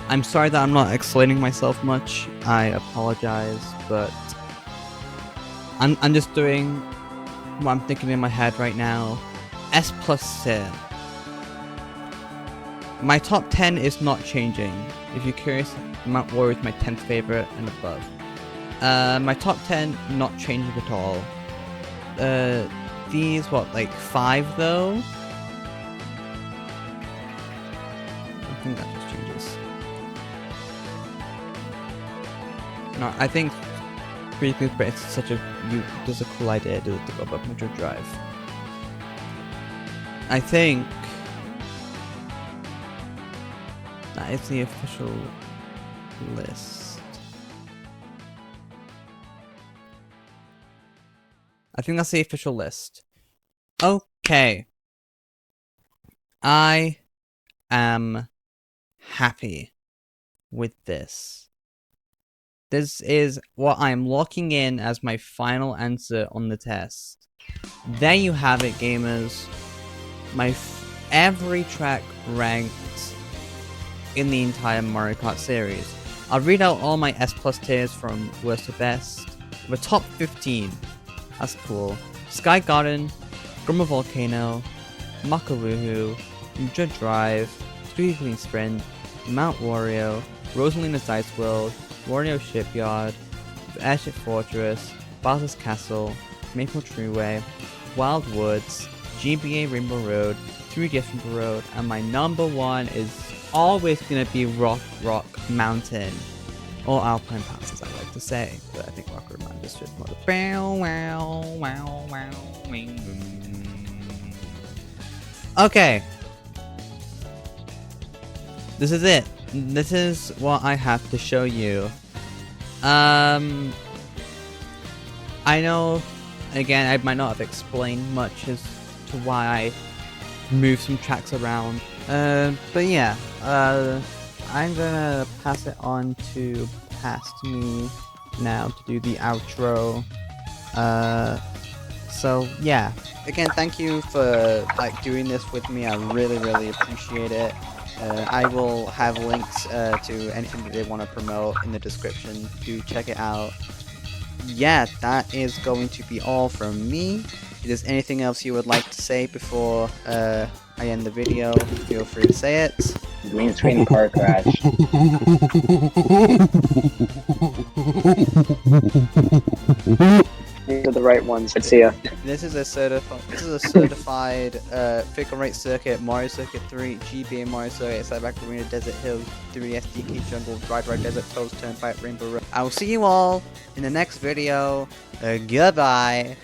I'm sorry that I'm not explaining myself much. I apologize, but I'm just doing what I'm thinking in my head right now. S plus tier. My top 10 is not changing. If you're curious, Mount Warrior is my 10th favorite and above. My top 10 not changing at all. These what, like 5 though? I think that just changes. No, I think it's such a there's a cool idea to go up Metro Drive. I think that is the official list. I think that's the official list. Okay. I am happy with this. This is what I am locking in as my final answer on the test. There you have it, gamers. Every track ranked in the entire Mario Kart series. I'll read out all my S plus tiers from worst to best. The top 15. That's cool. Sky Garden, Grumma Volcano, Makaruhu, Ninja Drive, Squeaky Sprint, Mount Wario, Rosalina's Ice World, Wario Shipyard, Airship Fortress, Bowser's Castle, Maple Treeway, Wild Woods, GBA Rainbow Road, 3DS Rainbow Road, and my number 1 is always gonna be Rock Mountain. Or Alpine Pass, as I like to say, but I think Rock Mountain is just more the bow wow wow wow wing. Okay. This is it. This is what I have to show you. I know, again, I might not have explained much as to why I moved some tracks around. But yeah, I'm gonna pass it on to Past Me now to do the outro. So yeah. Again, thank you for doing this with me. I really appreciate it. I will have links to anything that they want to promote in the description. Do check it out. Yeah, that is going to be all from me. If there's anything else you would like to say before I end the video, feel free to say it. Green screen car crash. These are the right ones. See ya. This is a certified figure eight circuit, Mario Circuit 3, GBA Mario Circuit, Sideback Arena, Desert Hills, 3DS DK Jungle, Ride Desert Toast, Turnpike, Rainbow Road. I will see you all in the next video. Goodbye.